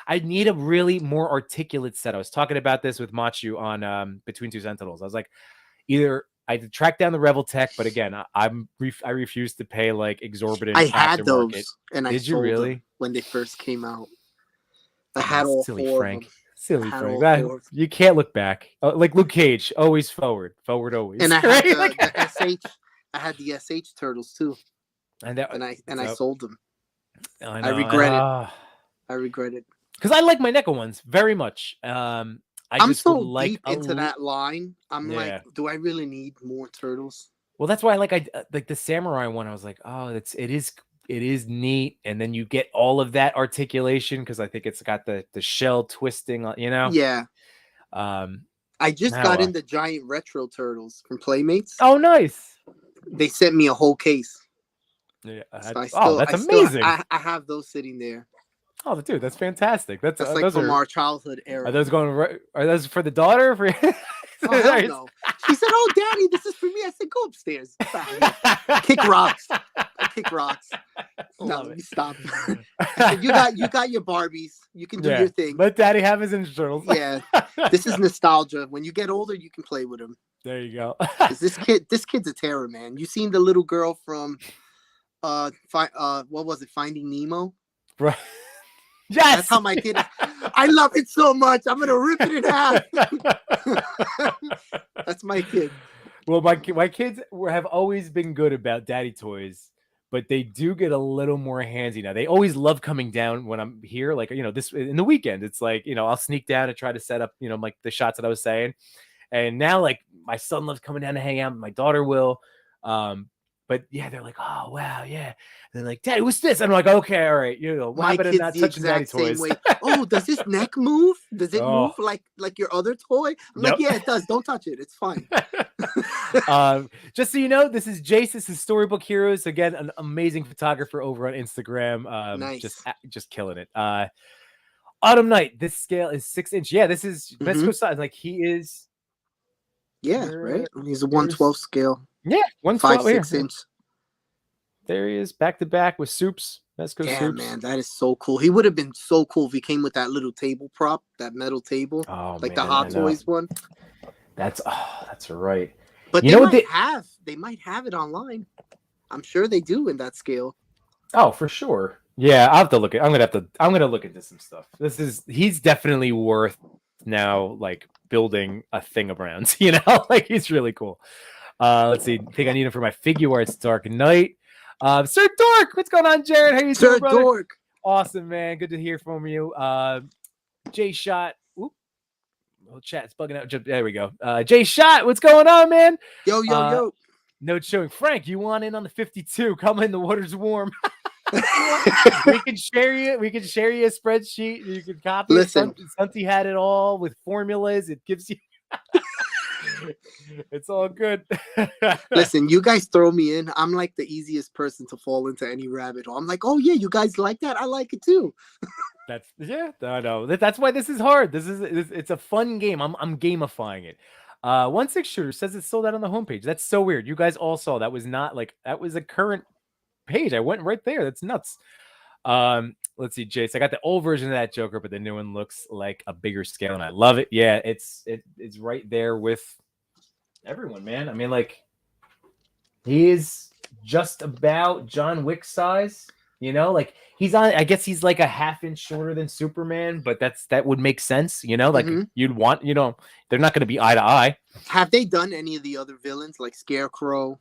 I need a really more articulate set. I was talking about this with Machu on Between Two Sentinels. I was like, either I tracked down the Revel Tech, but again, I refuse to pay like exorbitant. I had aftermarket. those, and I Did you sold really them when they first came out. I had all silly 4 Frank. of them. Silly Frank. You can't look back. Like Luke Cage, always forward always. And I had right? the SH. I had the SH turtles too, and I sold them. I regret it. I regret it because I like my NECA ones very much. I'm so deep into that line. I'm like, do I really need more turtles? Well, that's why I like the samurai one. I was like, oh, it is neat, and then you get all of that articulation because I think it's got the shell twisting, Yeah. I just got in the giant retro turtles from Playmates. Oh, nice. They sent me a whole case. Yeah. So that's amazing. I have those sitting there. Oh, dude, that's fantastic. That's like those from our childhood era. Are those for the daughter? For oh, hell no. She said, "Oh, Daddy, this is for me." I said, "Go upstairs." Kick rocks. Kick rocks. No, let me stop. Said, you got your Barbies. You can do your thing. Let Daddy have his Ninja Turtles. Yeah, this is nostalgia. When you get older, you can play with them. There you go. This kid's a terror, man. You seen the little girl from what was it, Finding Nemo? Right. Yes, that's how my kid is. I love it so much. I'm gonna rip it in half. That's my kid. Well, my kids have always been good about daddy toys, but they do get a little more handsy now. They always love coming down when I'm here, like this in the weekend. It's like I'll sneak down and try to set up like the shots that I was saying, and now like my son loves coming down to hang out. My daughter will. But yeah, they're like, oh wow, yeah. And they're like, Daddy, what's this? And I'm like, okay, all right, my kid's not touching daddy toys. Way. Oh, does this neck move? Does it move like your other toy? I'm like, yeah, it does. Don't touch it. It's fine. Just so you know, this is Jace. This is Storybook Heroes. Again, an amazing photographer over on Instagram. Nice. Just killing it. Autumn Night. This scale is 6-inch. Yeah, this is Mezco size. Like he is. Yeah, right. He's a 1/12 scale. Yeah, 1/12 5-6 inch. There he is, back to back with Soups. Mezco yeah, Soups. Man, that is so cool. He would have been so cool if he came with that little table prop, that metal table, like the Hot Toys one. That's right. But they might have it online. I'm sure they do in that scale. Oh, for sure. Yeah, I'll have to look at. I'm gonna look into some stuff. He's definitely worth now, like building a thing around. Like he's really cool. Let's see. I think I need him for my figure arts Dark Knight. Sir Dork, what's going on, Jared? How you doing, brother? Sir Dork. Awesome, man. Good to hear from you. Jay Shot. Oop. Oh, chat's bugging out. There we go. Jay Shot, what's going on, man? Yo. Note showing. Frank, you want in on the 52? Come in, the water's warm. we can share you a spreadsheet. You can copy. Listen, Sunty had it all with formulas. It gives you. It's all good. Listen, you guys throw me in. I'm like the easiest person to fall into any rabbit hole. I'm like, oh yeah, you guys like that? I like it too. I know. That's why this is hard. It's a fun game. I'm gamifying it. 1/6 Shooter says it's sold out on the homepage. That's so weird. You guys all saw that was a current page. I went right there. That's nuts. Let's see, Jace. I got the old version of that Joker, but the new one looks like a bigger scale, and I love it. Yeah, it's right there with everyone, man. I mean, like he is just about John Wick size. Like he's on. I guess he's like a 1/2 inch shorter than Superman, but that would make sense. Like you'd want. They're not going to be eye to eye. Have they done any of the other villains like Scarecrow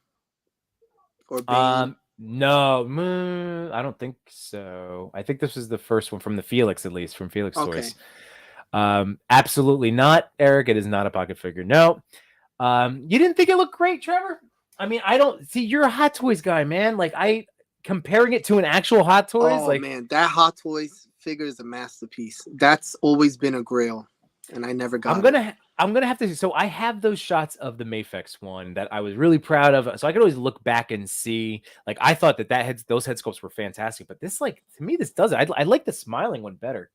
or Bane? No, I don't think so. I think this was the first one from the Filix, at least from Filix Toys. Absolutely not, Eric. It is not a pocket figure. No. You didn't think it looked great, Trevor? I mean, I don't see. You're a Hot Toys guy, man. Like comparing it to an actual Hot Toys. Oh man, that Hot Toys figure is a masterpiece. That's always been a grail, and I never got. I'm gonna have to. So I have those shots of the Mafex one that I was really proud of. So I could always look back and see. Like I thought those head sculpts were fantastic, but this, like to me, this does it. I like the smiling one better.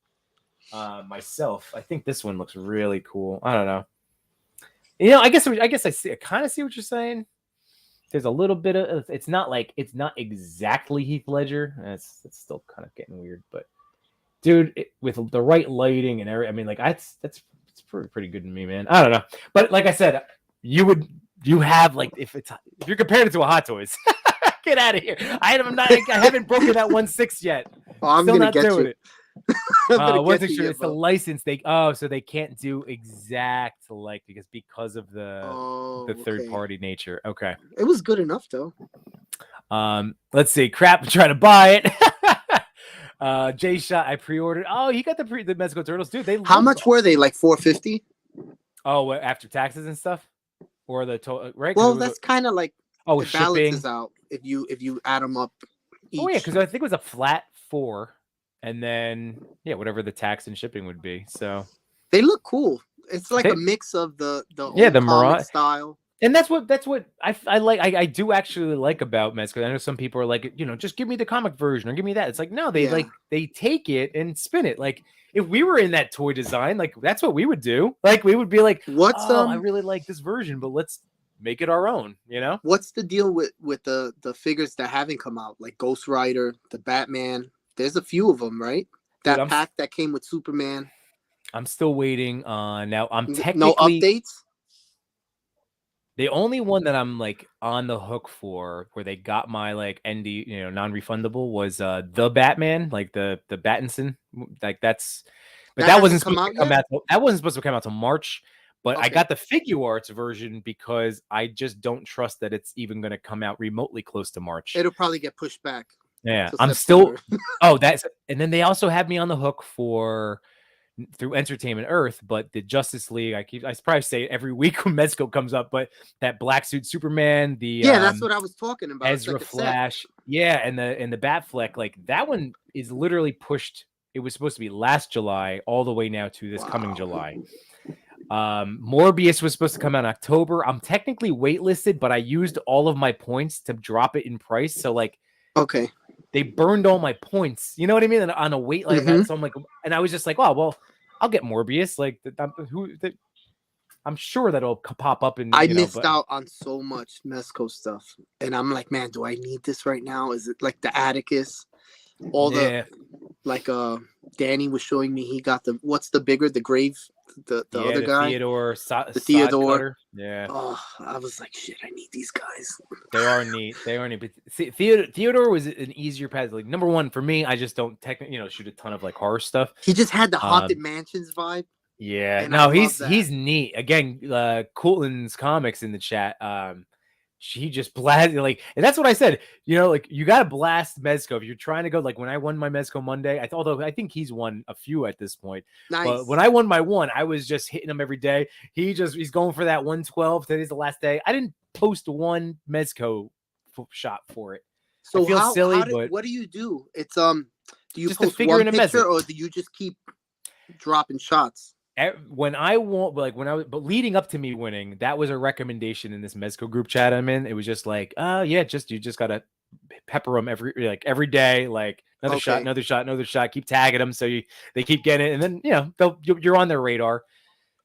Myself, I think this one looks really cool. I don't know. I guess I see. I kind of see what you're saying. There's a little bit of. It's not exactly Heath Ledger. It's still kind of getting weird, but dude, with the right lighting and everything, I mean, like that's pretty good to me, man. I don't know, but like I said, you would You have like if you're comparing it to a Hot Toys, get out of here. I haven't broken that 1/6 yet. Oh, I'm still gonna not get doing you. it. Wasn't sure it's the license so they can't do exact because of the third party nature. Okay. It was good enough though. Let's see. Crap, I'm trying to buy it. J Shot, I pre-ordered. Oh, he got the Mezco Turtles, dude. How much were they? Like $450? Oh, after taxes and stuff, or the total, right? Well, that's kind of like it balances out if you add them up. Each. Oh yeah, because I think it was a flat 4, and then whatever the tax and shipping would be. So they look cool. It's like a mix of the Mirage style. And that's what I like. I do actually like about Mezco. I know some people are like, just give me the comic version or give me that. It's like, no, they take it and spin it. Like if we were in that toy design, like that's what we would do. Like we would be like, I really like this version, but let's make it our own, What's the deal with the figures that haven't come out? Like Ghost Rider, the Batman. There's a few of them, right? That pack that came with Superman. I'm still waiting on now. I'm technically no updates. The only one that I'm like on the hook for, where they got my like ND, non-refundable, was the Batman, like the Battinson, like that's. But that wasn't supposed to come out. That wasn't supposed to come out till March. But I got the Figure Arts version because I just don't trust that it's even going to come out remotely close to March. It'll probably get pushed back. Yeah, I'm still. Oh, and then they also have me on the hook for. Through Entertainment Earth, but the Justice League, I probably say it every week when Mezco comes up, but that Black Suit Superman, that's what I was talking about. Ezra Flash, and the Batfleck, like that one is literally pushed. It was supposed to be last July all the way now to this coming July. Morbius was supposed to come out in October. I'm technically waitlisted, but I used all of my points to drop it in price. So like, okay. They burned all my points. You know what I mean? And on a wait like that. So I'm like, and I was just like, oh, well, I'll get Morbius. Like, I'm sure that'll pop up. And I missed out on so much Mezco stuff. And I'm like, man, do I need this right now? Is it like the Atticus? Danny was showing me he got what's the bigger, the grave, the other guy? Theodore. Theodore. Yeah. Oh, I was like, shit, I need these guys. They are neat. But see, Theodore was an easier path. Like number one for me, I just don't technically, shoot a ton of like horror stuff. He just had the Haunted Mansions vibe. Yeah. No, he's neat. Again, Coolton's Comics in the chat. She just blasted and that's what I said. Like you gotta blast Mezco if you're trying to go. Like when I won my Mezco Monday, although I think he's won a few at this point. Nice. But when I won my one, I was just hitting him every day. He's going for that 112. Today's the last day. I didn't post one Mezco shot for it. So I feel silly, but what do you do? It's do you just post one picture or do you just keep dropping shots? When I won, but leading up to me winning, that was a recommendation in this Mezco group chat I'm in. It was just like, you just gotta pepper them every day, like another shot, keep tagging them so they keep getting it, and then you're on their radar.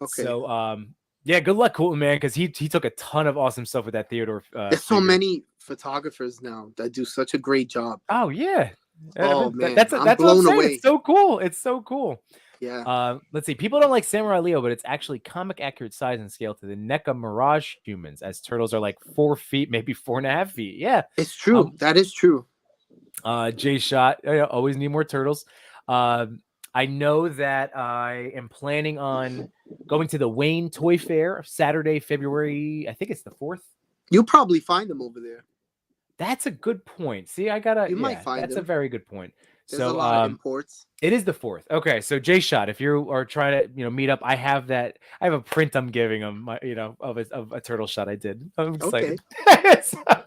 Okay. So good luck, Coolton, man, because he took a ton of awesome stuff with that Theodore. There's so many photographers now that do such a great job. Oh yeah. Oh man, that's blown away. It's so cool. It's so cool. Yeah. Let's see. People don't like Samurai Leo, but it's actually comic accurate size and scale to the NECA Mirage humans, as turtles are like 4 feet, maybe 4.5 feet. Yeah, it's true. That is true. J Shot, always need more turtles. I know that I am planning on going to the Wayne Toy Fair Saturday, February. I think it's the 4th. You'll probably find them over there. That's a good point. See, you might find that's them. A very good point. There's a lot of imports. It is the 4th. Okay, so J Shot, if you are trying to meet up, I have a print I'm giving him, of a turtle shot I did. I'm excited. Okay.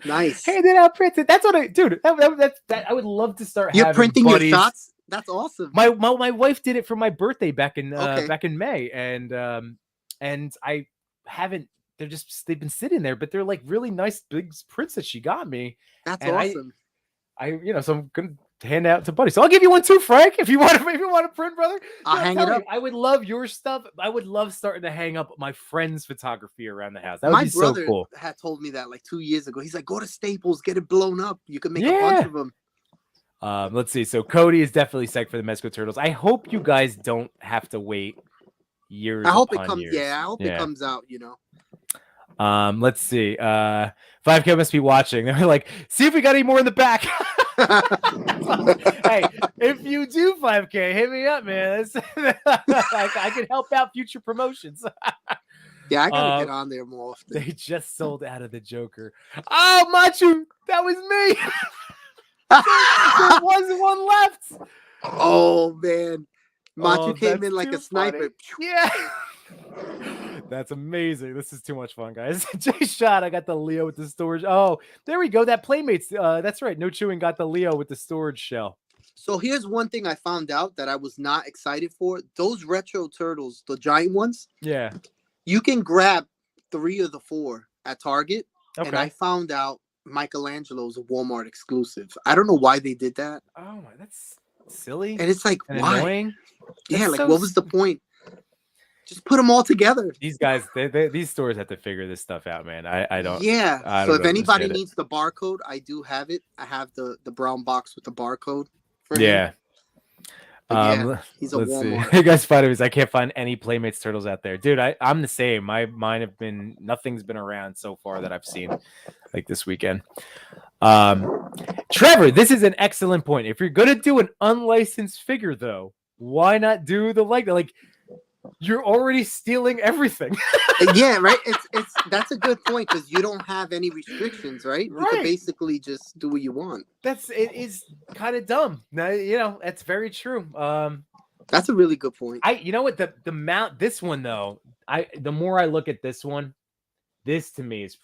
Nice. Handed out printed. That's what that I would love to start. You're printing buddies. Your shots. That's awesome. My wife did it for my birthday back in May, and I haven't. They've been sitting there, but they're like really nice big prints that she got me. That's awesome. So I'm gonna hand out to buddies. So I'll give you one too, Frank, if you want to print, brother. I'll hang it up. I would love your stuff. I would love starting to hang up my friend's photography around the house. That would be so cool. My brother had told me that like 2 years ago. He's like, go to Staples, get it blown up. You can make a bunch of them. Let's see. So Cody is definitely psyched for the Mezco Turtles. I hope you guys don't have to wait years. I hope it comes. Yeah, I hope it comes out. Let's see. 5K must be watching. They're like, see if we got any more in the back. Hey, if you do 5K, hit me up, man. I can help out future promotions. Yeah, I gotta get on there more often. They just sold out of the Joker. Oh, Machu, that was me. There was one left. Oh man, Machu came in like a sniper. Funny. Yeah. That's amazing. This is too much fun, guys. Jay shot. I got the Leo with the storage. Oh, there we go. That Playmates. That's right. No Chewing got the Leo with the storage shell. So here's one thing I found out that I was not excited for. Those retro turtles, the giant ones. Yeah. You can grab 3 of the 4 at Target. Okay. And I found out Michelangelo's a Walmart exclusive. I don't know why they did that. Oh my, that's silly. And it's like, and why? Annoying. Yeah, that's like so what was the point? Just put them all together. These guys, these stores have to figure this stuff out, man. I don't. Yeah. I don't so if anybody needs the barcode, I do have it. I have the brown box with the barcode. For him. Yeah, he's a Walmart. See. You guys find it. I can't find any Playmates turtles out there, dude. I'm the same. Mine have been nothing's been around so far that I've seen, like this weekend. Trevor, this is an excellent point. If you're gonna do an unlicensed figure, though, why not do the like? You're already stealing everything. Yeah, right. It's that's a good point because you don't have any restrictions, right? You can basically just do what you want. It is kind of dumb. Now, that's very true. That's a really good point. You know what, the mount this one though, the more I look at this one, this to me is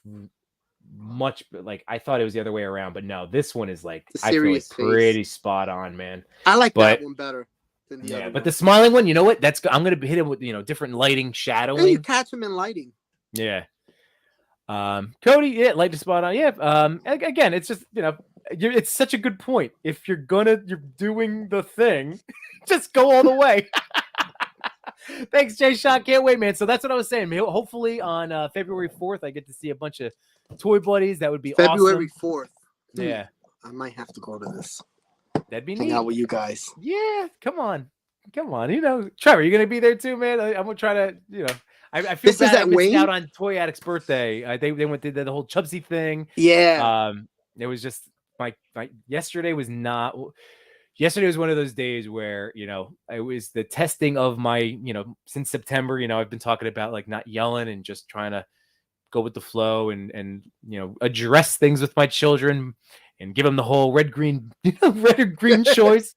much like I thought it was the other way around, but no, this one is like I feel like pretty spot on, man. I like that one better. Yeah, but the smiling one, you know what? I'm gonna hit him with different lighting, shadowing. And you catch him in lighting. Yeah. Cody, yeah, light to spot on. Yeah. Again, it's just it's such a good point. If you're doing the thing, just go all the way. Thanks, Jay Shot. Can't wait, man. So that's what I was saying. Hopefully on February 4th, I get to see a bunch of toy buddies. That would be February 4th. Yeah. I might have to go to this. That'd be neat. Hang out with you guys. Yeah, come on. Trevor, you're gonna be there too, man. I'm gonna try to, I feel bad. I missed out on Toy Addict's birthday. They went to the whole Chubsy thing. Yeah. It was just my yesterday was not. Yesterday was one of those days where it was the testing of my since September. I've been talking about like not yelling and just trying to go with the flow and address things with my children. And give them the whole red green choice.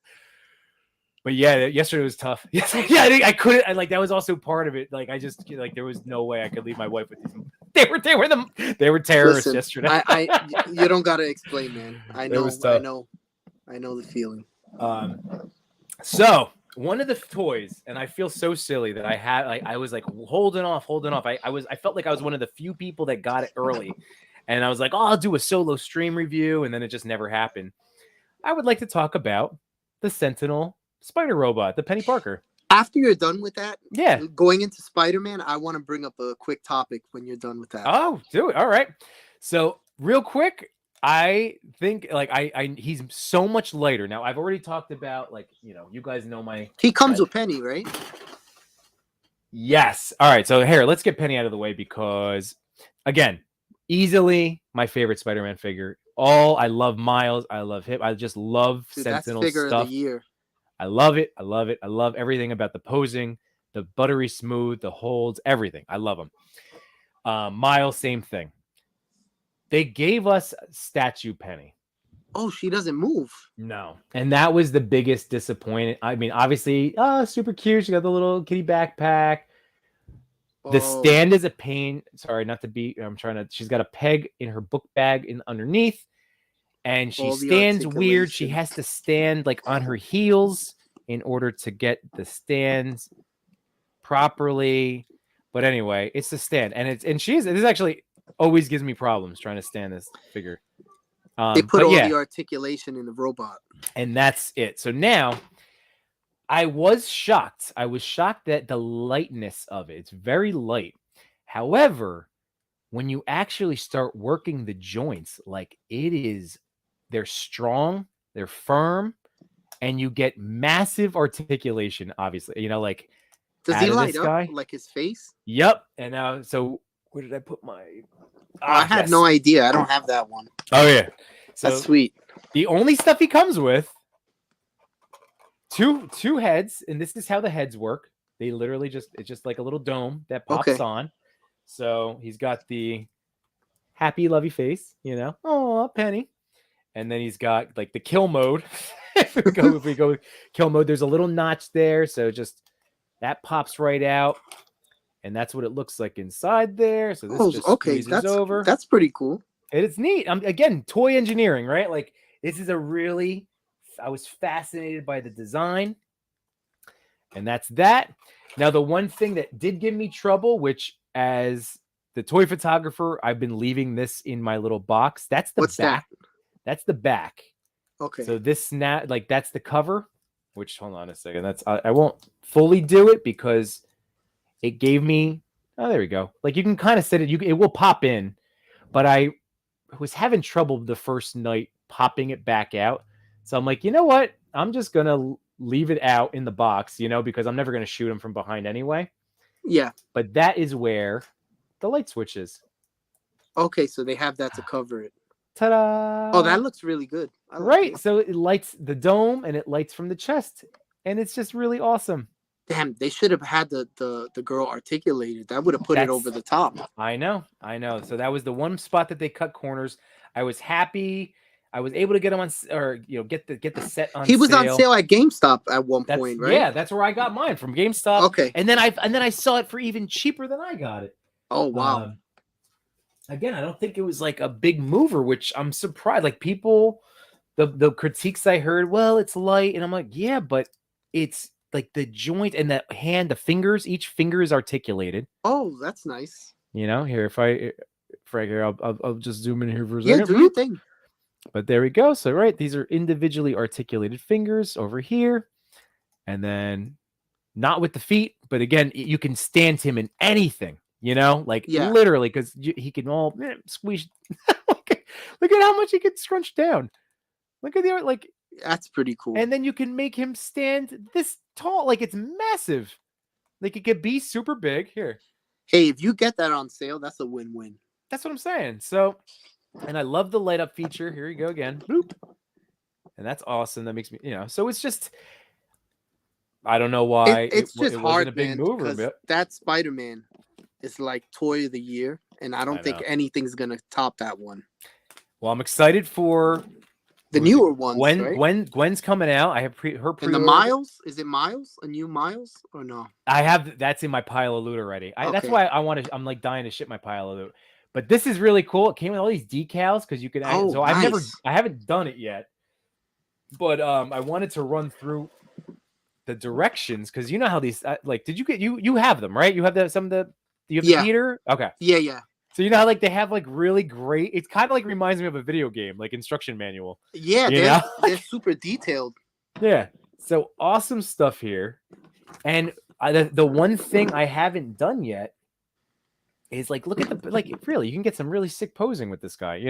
But yeah, yesterday was tough. Yeah, I couldn't. That was also part of it. Like I just there was no way I could leave my wife with these. They were terrorists. Listen, yesterday. You don't gotta explain, man. I know the feeling. So one of the toys, and I feel so silly that I had I was like holding off. I felt like I was one of the few people that got it early. And I was like, I'll do a solo stream review. And then it just never happened. I would like to talk about the Sentinel spider robot, the Penny Parker. After you're done with that, yeah, going into Spider-Man, I want to bring up a quick topic when you're done with that. Oh, do it. All right. So real quick, I think he's so much lighter. Now, I've already talked about you guys know He comes with Penny, right? Yes. All right. So here, let's get Penny out of the way because, again, easily my favorite Spider-Man figure. I love Miles. I love him. I just love Sentinel figure stuff. Of the year. I love it. I love everything about the posing, the buttery smooth, the holds, everything. I love them. Miles, same thing. They gave us Statue Penny. Oh, she doesn't move. No. And that was the biggest disappointment. I mean, obviously, super cute. She got the little kitty backpack. The stand is a pain. Sorry, not to be. She's got a peg in her book bag underneath, and she stands weird. She has to stand on her heels in order to get the stands properly. But anyway, it's the stand, and this actually always gives me problems trying to stand this figure. They put the articulation in the robot, and that's it. So now. I was shocked. I was shocked at the lightness of it. It's very light. However, when you actually start working the joints, they're strong, they're firm, and you get massive articulation, obviously. Does he light up like his face? Yep. And so Where did I put my? I had no idea. I don't have that one. Oh yeah, so that's sweet. The only stuff he comes with two heads, and this is how the heads work. They literally it's just like a little dome that pops on. So he's got the happy, lovey face, oh Penny, and then he's got like the kill mode. if we go kill mode, there's a little notch there, so just that pops right out. And that's what it looks like inside there. So this just squeezes over. That's pretty cool. It's neat. Again, toy engineering, right? Like this is I was fascinated by the design. And that's that. Now, the one thing that did give me trouble, which as the toy photographer, I've been leaving this in my little box. That's the back. That's the back. Okay. So this that's the cover, which hold on a second. I won't fully do it because it gave me, there we go. Like you can kind of set it, it will pop in, but I was having trouble the first night popping it back out. So I'm like, you know what? I'm just going to leave it out in the box, because I'm never going to shoot him from behind anyway. Yeah. But that is where the light switch is. Okay, so they have that to cover it. Ta-da! Oh, that looks really good. Right. So it lights the dome and it lights from the chest. And it's just really awesome. Damn, they should have had the girl articulated. That would have put it over the top. I know. So that was the one spot that they cut corners. I was happy. I was able to get him on, or get the set on. He was sale. on sale at GameStop at one point, right? Yeah, that's where I got mine, from GameStop. Okay. And then I saw it for even cheaper than I got it. Oh wow. Again, I don't think it was like a big mover, which I'm surprised. Like people, the critiques I heard, well, it's light, and I'm like, yeah, but it's like the joint and the hand, the fingers, each finger is articulated. Oh, that's nice. Here, Frank, here, I'll just zoom in here for a second. Yeah, do your thing. But there we go. So, right, these are individually articulated fingers over here. And then not with the feet, but again, you can stand him in anything, literally, because he can all squeeze. Look at how much he can scrunch down. Look at the that's pretty cool. And then you can make him stand this tall. Like it's massive. Like it could be super big. Here. Hey, if you get that on sale, that's a win-win. That's what I'm saying. So, and I love the light up feature. Here you go again. Boop. And that's awesome. That makes me, so it's just, I don't know why it's just hard, a big mover, but that Spider-Man is like toy of the year, and I don't think anything's gonna top that one. Well, I'm excited for the newer ones. Gwen's coming out. I have her pre. And the Miles, is it Miles? A new Miles or no? I have that's in my pile of loot already. That's why I'm like dying to ship my pile of loot. But this is really cool. It came with all these decals because you can. So I haven't done it yet, but I wanted to run through the directions because you know how these did you get you have them, right? You have the heater. Okay. Yeah. So you know how they have really great. It's kind of reminds me of a video game, instruction manual. Yeah, they're super detailed. Yeah. So awesome stuff here, and the one thing I haven't done yet is look at the really you can get some really sick posing with this guy.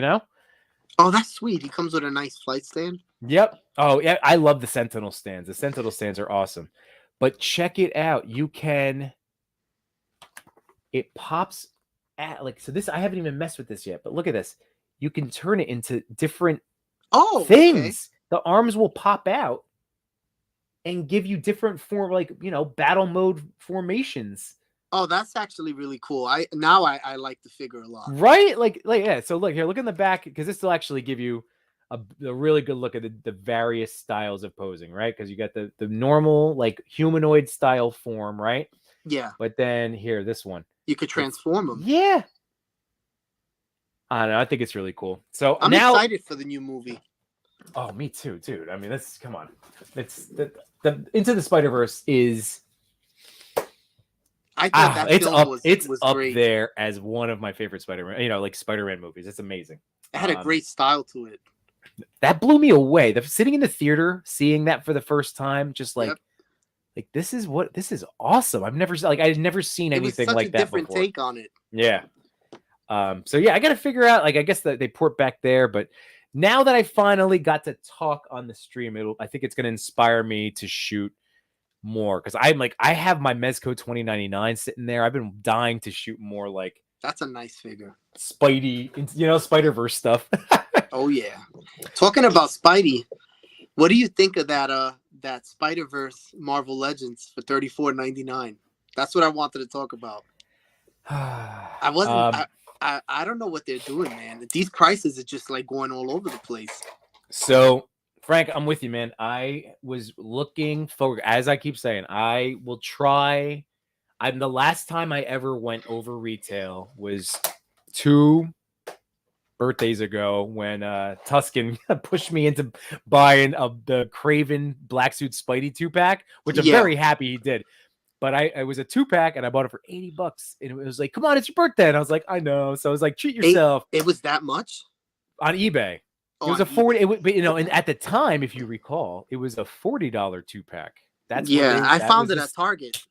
Oh, that's sweet. He comes with a nice flight stand. Yep. Oh yeah, I love the Sentinel stands. The Sentinel stands are awesome, but check it out. You can. It pops. So this I haven't even messed with this yet, but look at this. You can turn it into different things. Okay. The arms will pop out and give you different battle mode formations. Oh, that's actually really cool. I like the figure a lot. Right? Yeah. So look here, look in the back because this will actually give you a really good look at the various styles of posing, right? Because you got the normal humanoid style form, right? Yeah. But then here, this one. You could transform them. Yeah. I don't know. I think it's really cool. So I'm excited for the new movie. Oh, me too, dude. I mean, come on. It's the Into the Spider-Verse is. I thought that film was up great. There as one of my favorite Spider-Man. Spider-Man movies. It's amazing. It had a great style to it. That blew me away. Sitting in the theater, seeing that for the first time, just this is awesome. I've never seen anything like that before. It was such a different take on it. Yeah. So yeah, I got to figure out. I guess that they port back there, but now that I finally got to talk on the stream, I think it's going to inspire me to shoot more because I have my Mezco 2099 sitting there. I've been dying to shoot more That's a nice figure. Spidey, Spider-Verse stuff. Oh yeah. Talking about Spidey, what do you think of that Spider-Verse Marvel Legends for $34.99? That's what I wanted to talk about. I wasn't. I don't know what they're doing, man. These prices are just like going all over the place. So, Frank, I'm with you, man. I was looking forward, as I keep saying, I will try. The last time I ever went over retail was 2 birthdays ago when Tuscan pushed me into buying the Craven Black Suit Spidey 2-pack, which I'm very happy he did. But I was a 2-pack and I bought it for $80, and it was like, come on, it's your birthday. And I was like, I know. So I was like, treat yourself. It was that much on eBay. It was a 40, and at the time, if you recall, it was a $40 2-pack. That's I found it at Target.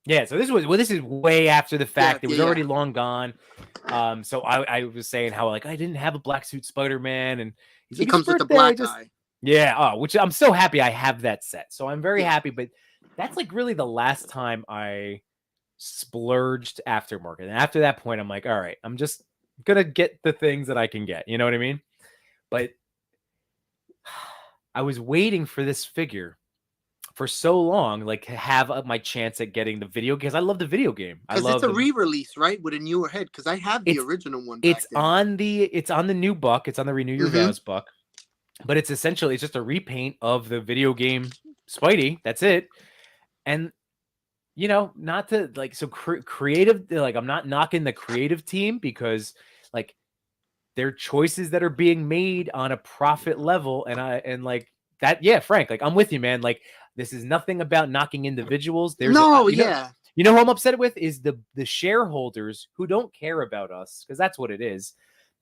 Yeah, so this is way after the fact. It was already long gone. So I was saying how like I didn't have a black suit Spider-Man, and he comes with the black eye. Yeah, which I'm so happy I have that set. So I'm very happy, but that's like really the last time I splurged aftermarket. And after that point, I'm like, all right, I'm just gonna get the things that I can get. You know what I mean? But I was waiting for this figure for so long, like have my chance at getting the video, because I love the video game. Because it's a re-release, right, with a newer head. Because I have the original one. It's on the new buck. It's on the Renew Your Vows buck, but it's essentially just a repaint of the video game Spidey. That's it. And not to like creative. Like I'm not knocking the creative team, because like there are choices that are being made on a profit level, and like that. Yeah, Frank, like I'm with you, man. Like this is nothing about knocking individuals. There's you know who I'm upset with is the shareholders who don't care about us, because that's what it is.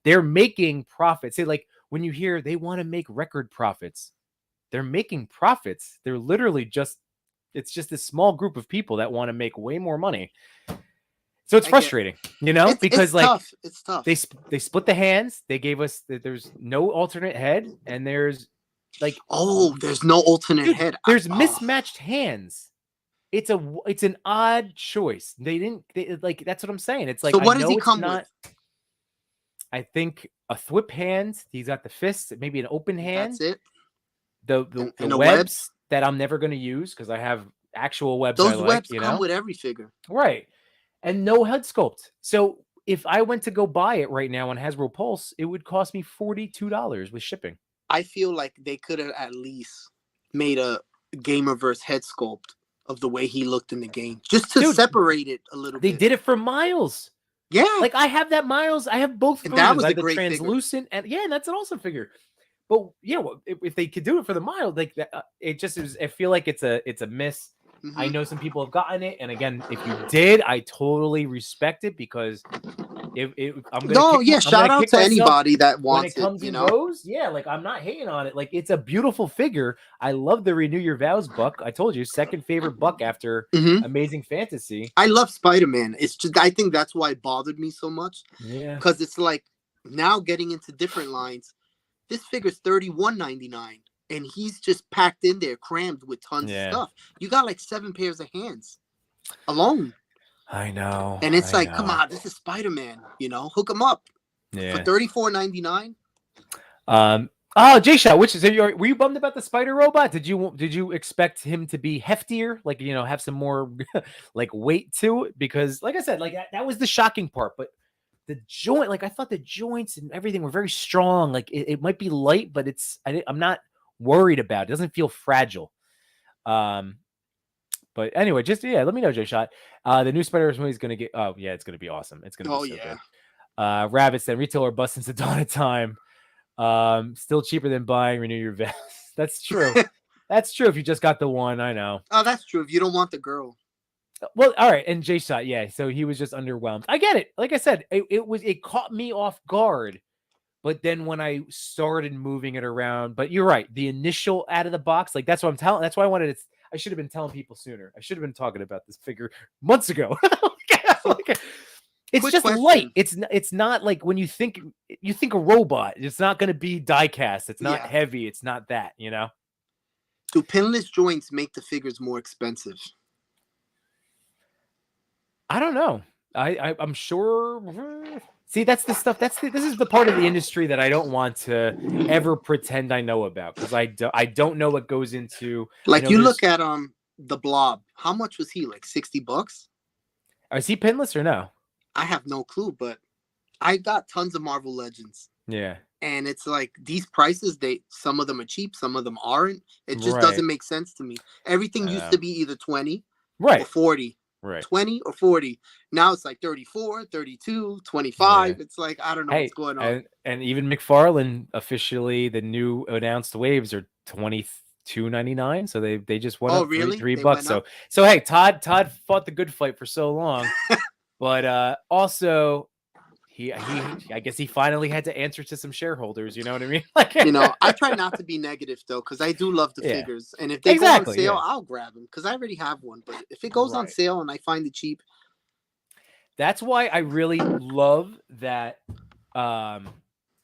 They're making profits. Say like when you hear they want to make record profits, they're making profits. They're literally it's just this small group of people that want to make way more money. So it's frustrating, because like it's tough. They split the hands. They gave us there's no alternate head, and there's like there's no alternate head. There's mismatched hands. It's an odd choice. Like that's what I'm saying. It's like, so what does he come with? I think a thwip hand. He's got the fists, maybe an open hand. That's it. The webs that I'm never going to use because I have actual webs. Those webs come with every figure, right? And no head sculpt. So if I went to go buy it right now on Hasbro Pulse, it would cost me $42 with shipping. I feel like they could have at least made a Gamerverse head sculpt of the way he looked in the game, just to separate it a little bit. They did it for Miles. Yeah. Like I have that Miles. I have both. And that was a great translucent figure. And that's an awesome figure. But if they could do it for the Miles, like it just is. I feel like it's a miss. Mm-hmm. I know some people have gotten it, and again, if you did, I totally respect it, because shout out to anybody that wants when it comes in rows. Yeah, like I'm not hating on it. Like it's a beautiful figure. I love the Renew Your Vows buck. I told you, second favorite buck after Amazing Fantasy. I love Spider-Man. It's just I think that's why it bothered me so much. Yeah, because it's like now getting into different lines. This figure's $31.99. And he's just packed in there, crammed with tons of stuff. You got like 7 pairs of hands alone. I know. And it's come on, this is Spider-Man. Hook him up. Yeah. For $34.99. J-Shot, were you bummed about the spider robot? Did you expect him to be heftier, like have some more like weight to it? Because like I said, like that was the shocking part. But the joint, like I thought the joints and everything were very strong. Like it might be light, but I'm not worried about it. Doesn't feel fragile. But anyway, let me know, J-Shot. The new Spider-Verse movie is gonna get it's gonna be awesome. It's gonna be so good. Rabbit said retail or bust since the dawn of time. Still cheaper than buying Renew Your Vows. That's true. That's true if you just got the one. I know. Oh, that's true if you don't want the girl. Well, all right. And J-Shot, so he was just underwhelmed. I get it. Like I said, it caught me off guard. But then when I started moving it around, but you're right, the initial out of the box, like that's what I'm telling. That's why I should have been telling people sooner. I should have been talking about this figure months ago. It's just light. It's not like when you think a robot. It's not going to be die cast. It's not heavy. It's not that. Do pinless joints make the figures more expensive? I don't know. I'm sure. See, that's the stuff. This is the part of the industry that I don't want to ever pretend I know about, because I don't know what goes into. Like, you look at the Blob. How much was he? Like $60? Is he pinless or no? I have no clue, but I got tons of Marvel Legends. Yeah. And it's like these prices, some of them are cheap, some of them aren't. It just doesn't make sense to me. Everything used to be either 20 or 40. Right. 20 or 40. Now it's like 34, 32, 25. Yeah. It's like, I don't know what's going on. And even McFarlane, officially, the new announced waves are $22.99. So they just went up really? $3. So hey, Todd fought the good fight for so long. But also, I guess he finally had to answer to some shareholders. You know what I mean? Like, I try not to be negative though, because I do love the figures, and if they go on sale, I'll grab them because I already have one. But if it goes on sale and I find it cheap, that's why I really love that.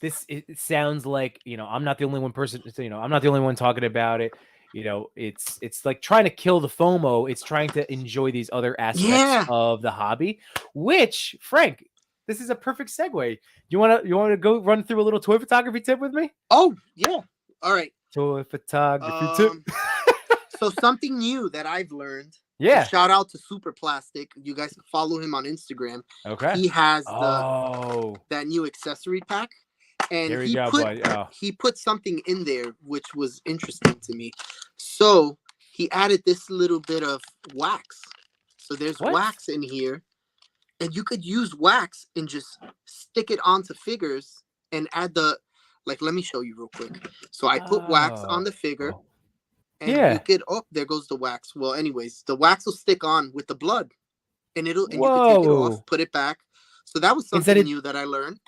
It sounds like, I'm not the only one person. I'm not the only one talking about it. It's like trying to kill the FOMO. It's trying to enjoy these other aspects of the hobby, which, Frank, this is a perfect segue. You want to go run through a little toy photography tip with me? Oh, yeah. All right. Toy photography tip. So something new that I've learned. Yeah. Shout out to Super Plastic. You guys can follow him on Instagram. Okay. He has that new accessory pack. And he put something in there which was interesting to me. So he added this little bit of wax. So there's wax in here. And you could use wax and just stick it onto figures and add let me show you real quick. So I put wax on the figure. And you could, there goes the wax. Well, anyways, the wax will stick on with the blood. And you can take it off, put it back. So that was something new that I learned.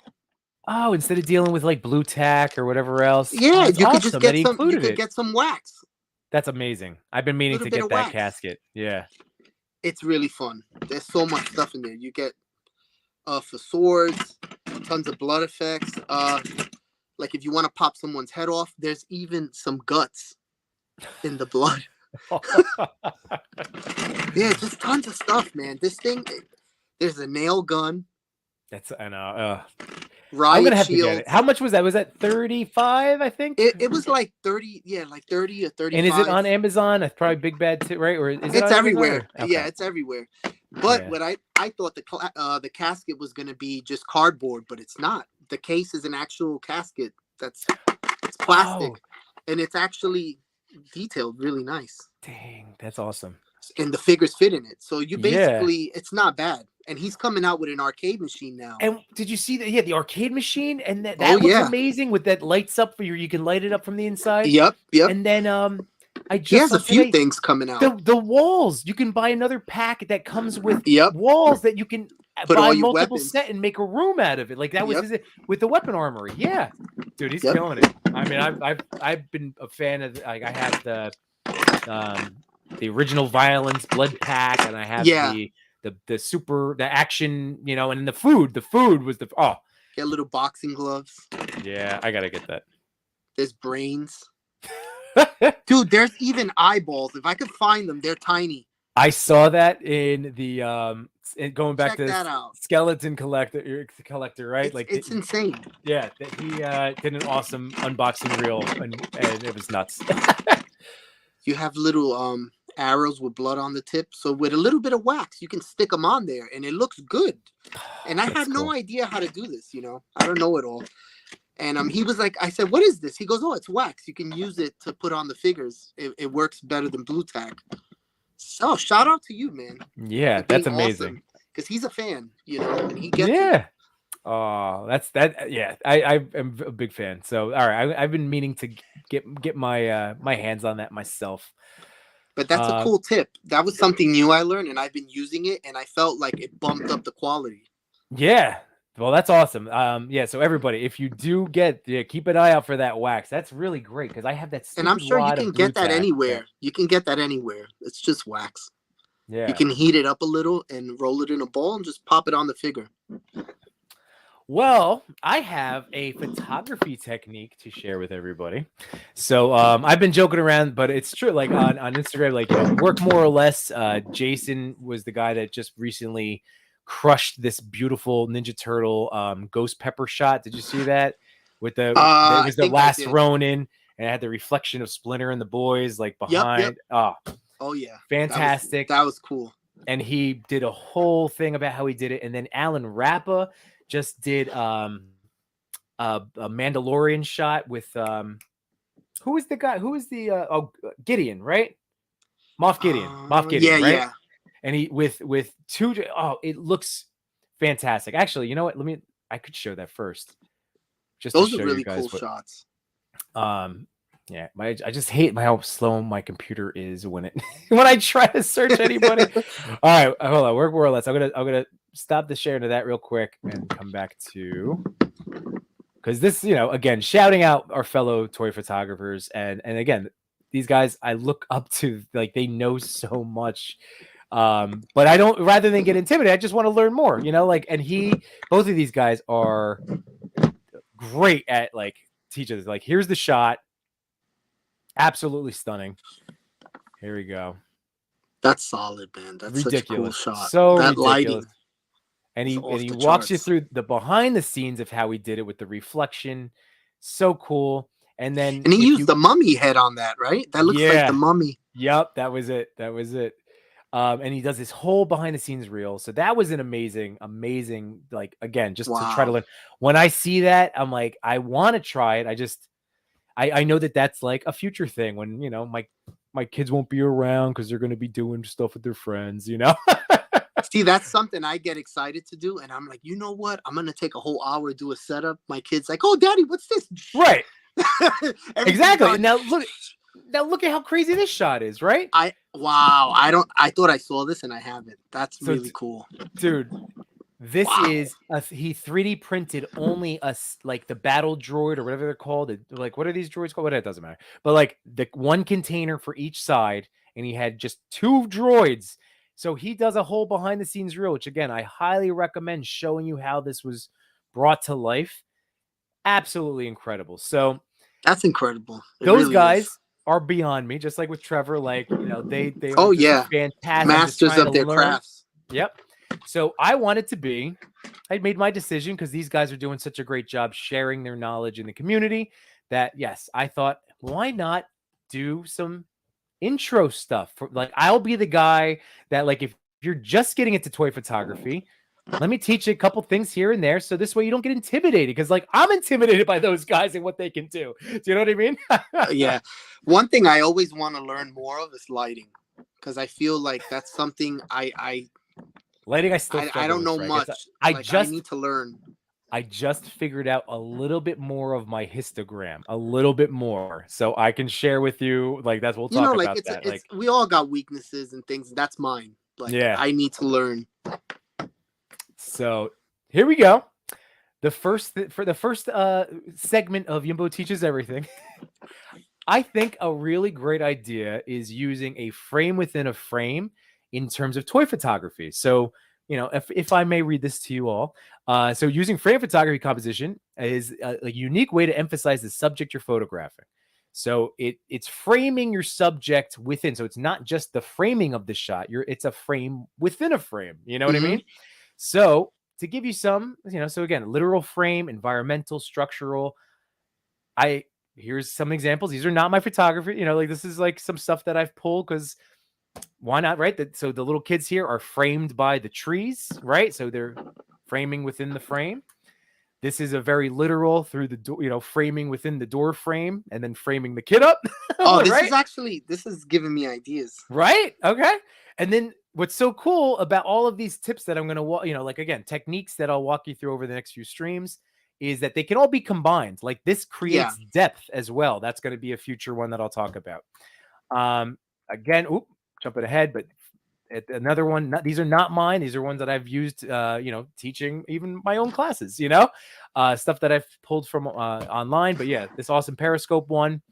Oh, instead of dealing with like blue tack or whatever else. Yeah, you could just get some wax. That's amazing. I've been meaning to get that casket. Yeah. It's really fun. There's so much stuff in there. You get for swords, tons of blood effects. Like if you want to pop someone's head off, there's even some guts in the blood. Yeah, just tons of stuff, man. This thing, there's a nail gun. That's I'm gonna have to get it. How much was that? Was that 35? I think it was like 30. Yeah, like 30 or 35. And is it on Amazon? That's probably Big Bad too, right? Or is it's everywhere? Okay. Yeah, it's everywhere. But what I thought the casket was gonna be just cardboard, but it's not. The case is an actual casket. It's plastic, and it's actually detailed really nice. Dang, that's awesome. And the figures fit in it, so you basically it's not bad. And he's coming out with an arcade machine now. And did you see that? Yeah, the arcade machine, and that looks amazing with that lights up for you can light it up from the inside. Yep. And then he has a few things coming out. The walls, you can buy another pack that comes with walls that you can buy multiple set and make a room out of it. Like that was with the weapon armory. Yeah, dude, he's killing it. I mean, I've been a fan of. Like, I have the original Violence blood pack, and I have the action, and then the food was get little boxing gloves. Yeah, I gotta get that. There's brains. Dude, there's even eyeballs. If I could find them, they're tiny. I saw that in the going back to skeleton collector, right? It's insane. Yeah, he did an awesome unboxing reel, and it was nuts. You have little arrows with blood on the tip. So with a little bit of wax, you can stick them on there, and it looks good. And I had no idea how to do this. I don't know it all. And he was like, I said, "What is this?" He goes, "Oh, it's wax. You can use it to put on the figures. It works better than blue tack." So shout out to you, man. Yeah, that's amazing. Because he's a fan, and he gets it. Oh, that's that. Yeah, I am a big fan. So all right, I've been meaning to get my my hands on that myself. But that's a cool tip. That was something new I learned, and I've been using it, and I felt like it bumped up the quality. Yeah. Well, that's awesome. Yeah. So everybody, if you do keep an eye out for that wax. That's really great because I have that. And I'm sure you can get that anywhere. Yeah. You can get that anywhere. It's just wax. Yeah. You can heat it up a little and roll it in a ball and just pop it on the figure. Well, I have a photography technique to share with everybody. So I've been joking around, but it's true. Like on Instagram, like work more or less. Jason was the guy that just recently crushed this beautiful Ninja Turtle ghost pepper shot. Did you see that? With it was the last Ronin, and it had the reflection of Splinter and the boys like behind. Yep. Oh yeah, fantastic. That was cool. And he did a whole thing about how he did it. And then Alan Rappa just did a Mandalorian shot with who is the guy? Who is the Gideon, right? Moff Gideon. Yeah, right? Yeah. And he with two. Oh, it looks fantastic. Actually, you know what? I could show that first. Just those to show are really you guys cool shots. Yeah, I just hate how slow my computer is when I try to search anybody. All right, hold on. We're less. I'm gonna stop the sharing of that real quick and come back to, because this, again, shouting out our fellow toy photographers, and again, these guys I look up to, like they know so much. But I don't, rather than get intimidated, I just want to learn more, and both of these guys are great at like teaching us, like, here's the shot. Absolutely stunning. Here we go. That's solid, man. That's ridiculous. Such a cool shot. So that ridiculous. Lighting. And he walks you through the behind the scenes of how he did it with the reflection. So cool. And he used the mummy head on that, right? That looks like the mummy. Yep, that was it. And he does this whole behind the scenes reel. So that was an amazing, like, again, just to try to learn. When I see that, I'm like, I want to try it. I know that's like a future thing when, my kids won't be around because they're going to be doing stuff with their friends, See, that's something I get excited to do. And I'm like, you know what? I'm going to take a whole hour, do a setup. My kid's like, oh, Daddy, what's this? Right. Exactly. Now look at how crazy this shot is, right? I thought I saw this and I haven't. That's really cool. Dude, this is he 3D printed only like the battle droid or whatever they're called. Like, what are these droids called? It doesn't matter. But like the one container for each side, and he had just 2 droids. So he does a whole behind the scenes reel, which again, I highly recommend, showing you how this was brought to life. Absolutely incredible. So that's incredible. Those really guys are beyond me, just like with Trevor. Like, they are fantastic, masters of their crafts. Yep. So I made my decision because these guys are doing such a great job sharing their knowledge in the community that, yes, I thought, why not do some intro stuff? Like, I'll be the guy that, like, if you're just getting into toy photography, let me teach you a couple things here and there. So this way you don't get intimidated, because like I'm intimidated by those guys and what they can do. Do you know what I mean? Yeah. One thing I always want to learn more of is lighting, because I feel like that's something lighting. I don't know much. I need to learn. I just figured out a little bit more of my histogram, a little bit more, so I can share with you. Like, we'll talk about that. Like, we all got weaknesses and things. That's mine. Like, yeah. I need to learn. So here we go. For the first segment of Yimbo Teaches Everything, I think a really great idea is using a frame within a frame in terms of toy photography. So, if I may read this to you all. So using frame photography composition is a unique way to emphasize the subject you're photographing. So it's framing your subject within. So it's not just the framing of the shot. It's a frame within a frame. You know what I mean? So to give you some, so again, literal frame, environmental, structural. Here's some examples. These are not my photography. Like, this is like some stuff that I've pulled because why not, right? So the little kids here are framed by the trees, right? So they're framing within the frame. This is a very literal through the door, framing within the door frame and then framing the kid up. Oh, this is giving me ideas. Right? Okay. And then what's so cool about all of these tips that I'm going to, like, again, techniques that I'll walk you through over the next few streams, is that they can all be combined. Like, this creates depth as well. That's going to be a future one that I'll talk about. Again, jumping ahead, but another one, these are not mine. These are ones that I've used, teaching even my own classes, stuff that I've pulled from online. But yeah, this awesome Periscope one.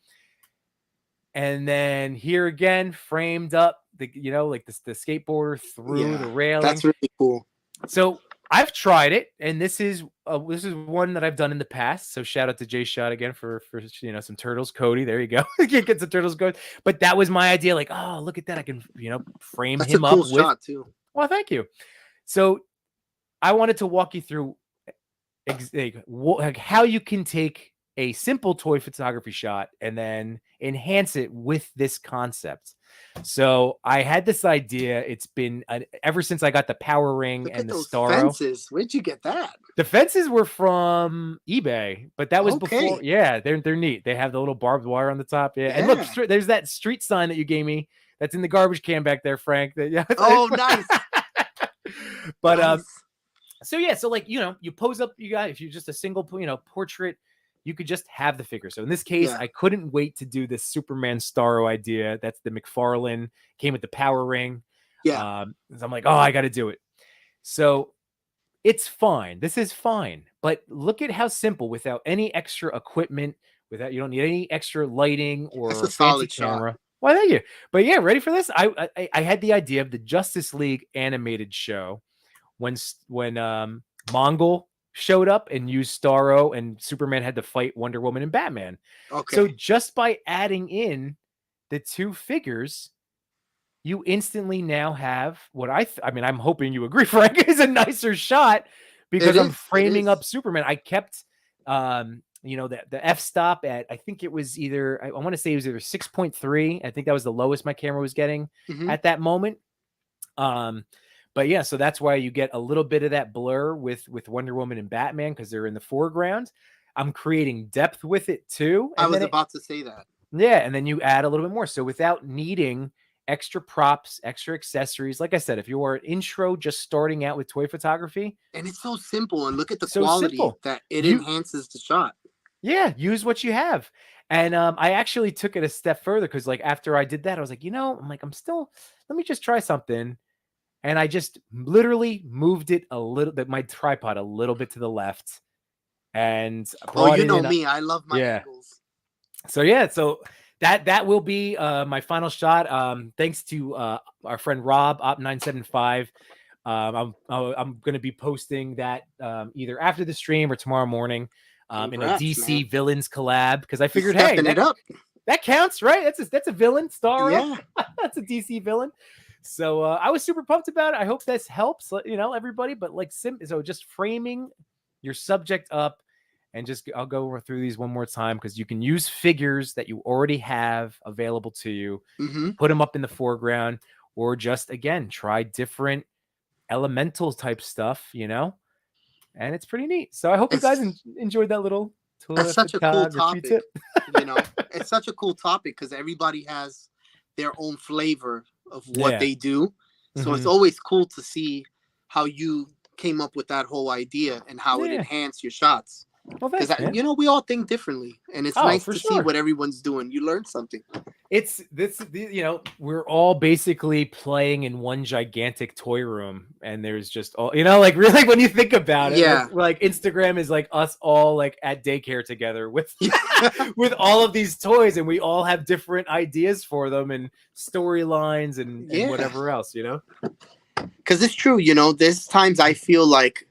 And then here again, framed up, the skateboarder through the railing. That's really cool. So I've tried it, and this is one that I've done in the past. So shout out to Jay Shot again for some turtles. Cody, there you go. Can't get some turtles going. But that was my idea. Like, oh, look at that! I can frame him up. That's a cool shot too. Well, thank you. So I wanted to walk you through like how you can take a simple toy photography shot and then enhance it with this concept. So I had this idea. It's been ever since I got the Power Ring. Look and at the those Starro. fences. Where'd you get that? The fences were from eBay, but that was Okay. before. Yeah, they're neat. They have the little barbed wire on the top. Yeah. And look, there's that street sign that you gave me. That's in the garbage can back there, Frank. Yeah. Oh, nice. But nice. So yeah, so like, you know, you pose up, you got, if you're just a single, you know, portrait, you could just have the figure. So in this case, I couldn't wait to do this Superman Starro idea. That's the McFarlane, came with the Power Ring. Yeah. So I'm like, oh, I got to do it. So it's fine. This is fine. But look at how simple, without any extra equipment, without, you don't need any extra lighting or That's a fancy solid camera. shot. Why, thank you. But yeah, ready for this? I had the idea of the Justice League animated show when Mongol showed up and used Starro, and Superman had to fight Wonder Woman and Batman. Okay. So just by adding in the two figures, you instantly now have what I mean, I'm hoping you agree, Frank, is a nicer shot because I'm framing up Superman. I kept, you know, the f-stop at, I think it was either, I want to say it was either 6.3. I think that was the lowest my camera was getting at that moment. But yeah, so that's why you get a little bit of that blur with Wonder Woman and Batman, because they're in the foreground. I'm creating depth with it too. I was about to say that. Yeah, and then you add a little bit more. So without needing extra props, extra accessories, like I said, if you are an intro just starting out with toy photography, and it's so simple, and look at the quality that it enhances the shot. Yeah, use what you have. And I actually took it a step further, because like after I did that, I was like, you know, let me just try something. And I just literally moved it a little bit, my tripod a little bit to the left. And you know me, I love my angles. So yeah, so that will be my final shot. Thanks to our friend Rob Op975. I'm going to be posting that either after the stream or tomorrow morning in a DC villains collab, because I figured, hey, that counts, right? That's a villain, Starro. Yeah. That's a DC villain. So I was super pumped about it. I hope this helps, you know, everybody. But like, so just framing your subject up, and I'll go through these one more time, because you can use figures that you already have available to you, put them up in the foreground, or just, again, try different elemental type stuff, you know, and it's pretty neat. So I hope you guys enjoyed that little that's such a cool topic tip. You know, it's such a cool topic, because everybody has their own flavor of what they do. So it's always cool to see how you came up with that whole idea and how it enhanced your shots. Because you know, we all think differently, and it's nice to see what everyone's doing. You learn something. It's this, you know, we're all basically playing in one gigantic toy room, and there's just all, you know, like really when you think about it, like Instagram is like us all like at daycare together with with all of these toys, and we all have different ideas for them and storylines and whatever else, you know. Because it's true, you know, there's times I feel like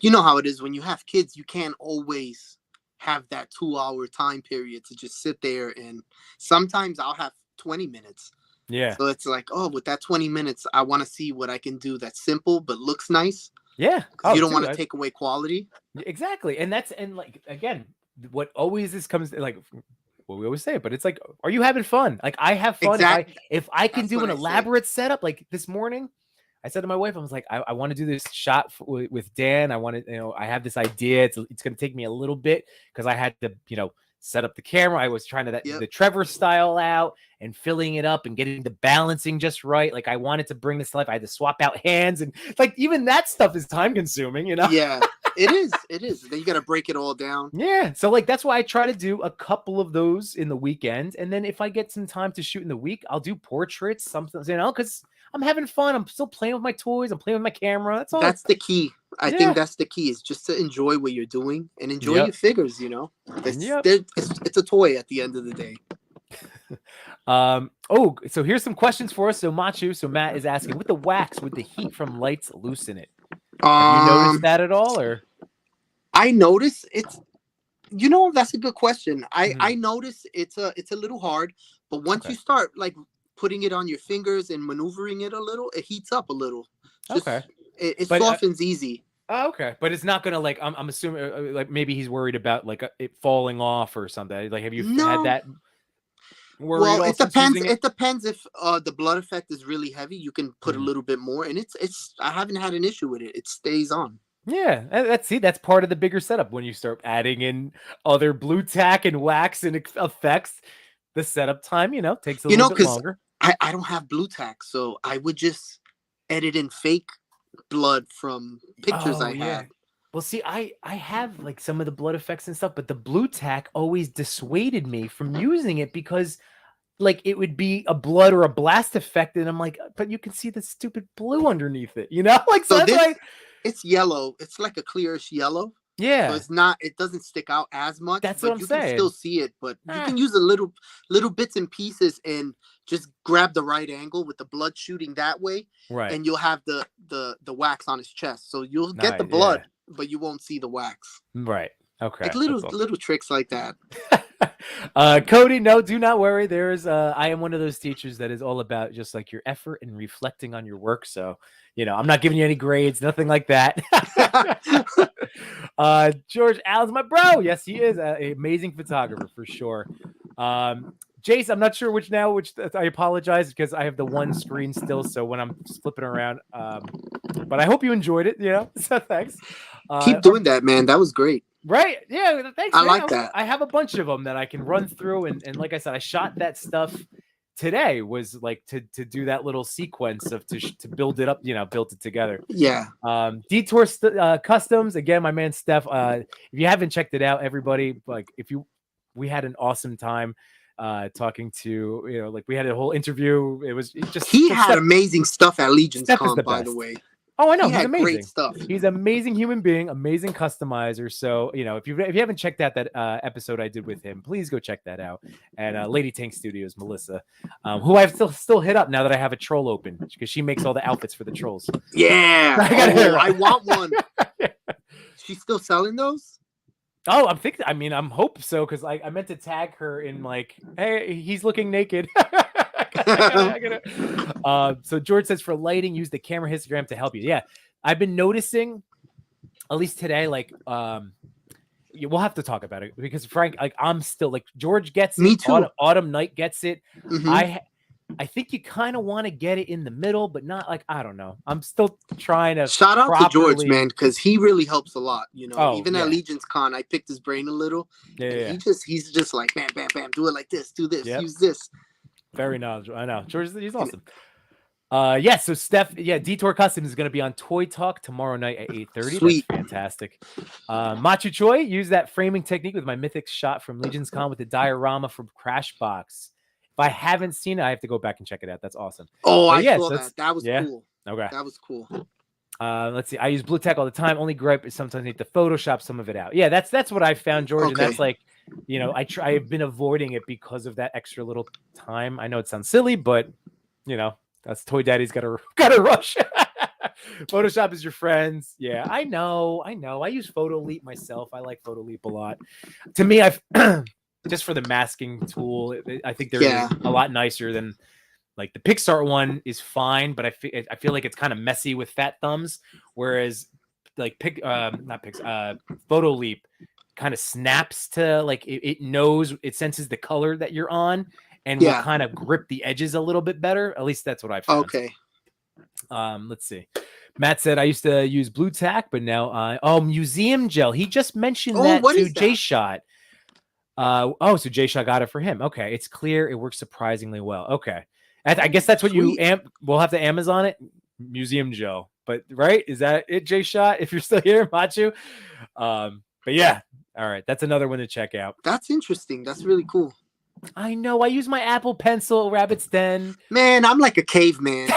you know how it is when you have kids, you can't always have that 2-hour time period to just sit there, and sometimes I'll have 20 minutes. Yeah. So it's like, oh, with that 20 minutes, I want to see what I can do that's simple but looks nice. Yeah. You don't want to take away quality. Exactly. And like, again, what always comes like what we always say, but it's like, are you having fun? Like, I have fun. Exactly. If I can do an elaborate setup, like this morning, I said to my wife, I was like, I want to do this shot with Dan. I want to, you know, I have this idea. It's going to take me a little bit, because I had to, you know, set up the camera. I was trying to the Trevor style out and filling it up and getting the balancing just right. Like, I wanted to bring this to life. I had to swap out hands, and like even that stuff is time consuming, you know? Yeah, it is. It is. Then you got to break it all down. Yeah. So like, that's why I try to do a couple of those in the weekend. And then if I get some time to shoot in the week, I'll do portraits, something, you know, because I'm having fun. I'm still playing with my toys. I'm playing with my camera. That's all. That's the key. I think that's the key, is just to enjoy what you're doing and enjoy your figures, you know. It's a toy at the end of the day. Oh, so here's some questions for us. So Matt is asking, with the wax, would the heat from lights loosen it? Have you noticed that at all, or? I notice it's, you know, that's a good question. I notice it's a little hard, but once you start like putting it on your fingers and maneuvering it a little, it heats up a little. It softens easy. Oh, okay, but it's not gonna like. I'm assuming like maybe he's worried about like it falling off or something. Like, have you had No. that worry at Well, all it since depends. using it? It depends if the blood effect is really heavy. You can put a Mhm. little bit more, and it's. I haven't had an issue with it. It stays on. Yeah, that's part of the bigger setup when you start adding in other blue tack and wax and effects. The setup time, takes a You little know, bit because longer. I don't have blue tack, so I would just edit in fake blood from pictures Oh I yeah. had. Well, see, I have like some of the blood effects and stuff, but the blue tack always dissuaded me from using it because like it would be a blood or a blast effect, and I'm like, but you can see the stupid blue underneath it, Like so So that's why. this, it's yellow. It's like a clearish yellow. So Yeah, it's not. It doesn't stick out as much, that's what but I'm you can still saying. see it. But you Ah, can use a little bits and pieces, and just grab the right angle with the blood shooting that way, right. and you'll have the wax on his chest. So you'll get the Nice. Yeah. blood, but you won't see the wax. Right. Like Okay. little That's awesome. little tricks like that. Cody, no, do not worry. I am one of those teachers that is all about just like your effort and reflecting on your work. So, I'm not giving you any grades, nothing like that. George Allen's my bro. Yes, he is an amazing photographer for sure. Jace, I'm not sure which I apologize because I have the one screen still. So when I'm flipping around, but I hope you enjoyed it, so thanks. Keep doing that, man. That was great. Right. Yeah. Thanks, I man. like that. I have a bunch of them that I can run through. And like I said, I shot that stuff today was like to do that little sequence of to build it up, built it together. Yeah. Detour Customs. Again, my man, Steph. If you haven't checked it out, everybody, like we had an awesome time talking to, like we had a whole interview. It was He had amazing stuff at Legions Steph is Con, the by best. the way. Oh, I know. He He's had amazing. great stuff. He's an amazing human being, amazing customizer. So, if you haven't checked out that episode I did with him, please go check that out. And Lady Tank Studios, Melissa, who I've still hit up now that I have a troll open because she makes all the outfits for the trolls. Yeah. I want one. She's still selling those? Oh, I'm hope so because I meant to tag her in like, hey, he's looking naked. So George says for lighting, use the camera histogram to help you. Yeah, I've been noticing, at least today, like we'll have to talk about it because Frank, like I'm still like George gets it. Me too. Autumn Night gets it. Mm-hmm. I think you kind of want to get it in the middle, but not like I don't know. I'm still trying to shout out to George, man, because he really helps a lot. Even at Legions Con, I picked his brain a little. Yeah. He's just like bam, bam, bam, do it like this, do this, use this. Very knowledgeable. I know. George, he's awesome. So Steph, Detour Customs is going to be on Toy Talk tomorrow night at 8:30. Sweet. That's fantastic. Machu Choi, use that framing technique with my Mythic shot from Legions Con with the diorama from Crashbox. If I haven't seen it, I have to go back and check it out. That's awesome. Oh, I saw that. That was cool. Okay. That was cool. Let's see. I use blue tack all the time. Only gripe is sometimes I need to Photoshop some of it out. Yeah, that's what I found, George. Okay. And that's like, I've been avoiding it because of that extra little time. I know it sounds silly, but that's Toy Daddy's gotta rush. Photoshop is your friends. Yeah, I know. I use Photo Leap myself. I like Photo Leap a lot. To me, I've just for the masking tool, I think they're a lot nicer than like the Pixar one is fine, but I feel like it's kind of messy with fat thumbs, whereas like Photo Leap kind of snaps to like it knows, it senses the color that you're on and will kind of grip the edges a little bit better. At least that's what I found. Okay. Let's see. Matt said I used to use blue tack, but now museum gel. He just mentioned that to J-Shot. So J-Shot got it for him. Okay, it's clear. It works surprisingly well. Okay, I guess that's what we'll have to Amazon it. Museum gel, but right? Is that it, J-Shot? If you're still here, Machu. But yeah, all right. That's another one to check out. That's interesting. That's really cool. I know. I use my Apple Pencil, Rabbit's Den. Man, I'm like a caveman.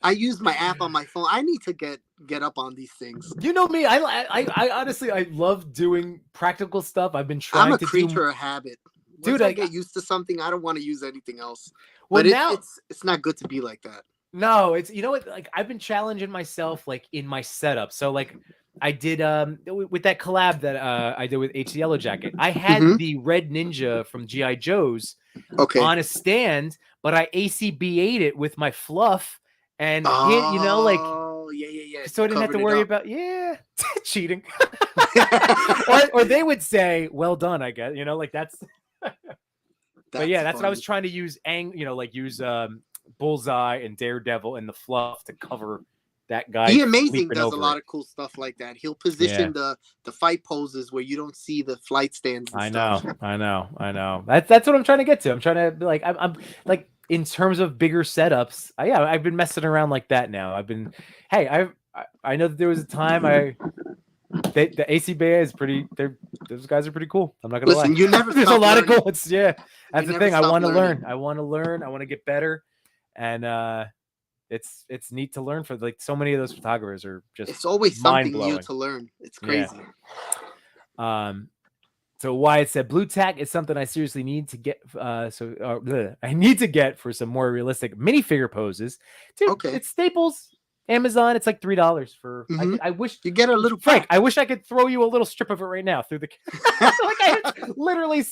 I use my app on my phone. I need to get up on these things. You know me. I honestly I love doing practical stuff. I've been trying. I'm a creature of habit. Once I get used to something, I don't want to use anything else. Well, but now it's not good to be like that. No, it's what, like I've been challenging myself like in my setup. So like I did with that collab that I did with HC Yellow Jacket. I had the Red Ninja from G.I. Joe's on a stand, but I ACBA'd it with my fluff and hit, Oh, yeah. so I didn't have to worry about cheating. or they would say, "Well done," I guess. Like that's. But yeah, that's what I was trying to use. Use Bullseye and Daredevil and the fluff to cover that guy. He Amazing does a lot of cool stuff like that. He'll position the fight poses where you don't see the flight stands. And I know. That's what I'm trying to get to. I'm trying to I'm like in terms of bigger setups. I've been messing around like that now. I know that there was a time the ACBA is pretty. Those guys are pretty cool. I'm not gonna lie. You never. There's a lot of cool ones. Yeah, that's the thing. I want to learn. I want to learn. I want to get better, and it's neat to learn for so many of those photographers are just. It's always something new to learn. It's crazy. Yeah. So Wyatt said, blue tack is something I seriously need to get. I need to get for some more realistic minifigure poses. Dude, it's Staples. Amazon, it's like $3 for. I wish you get a little Frank. I wish I could throw you a little strip of it right now through the. I literally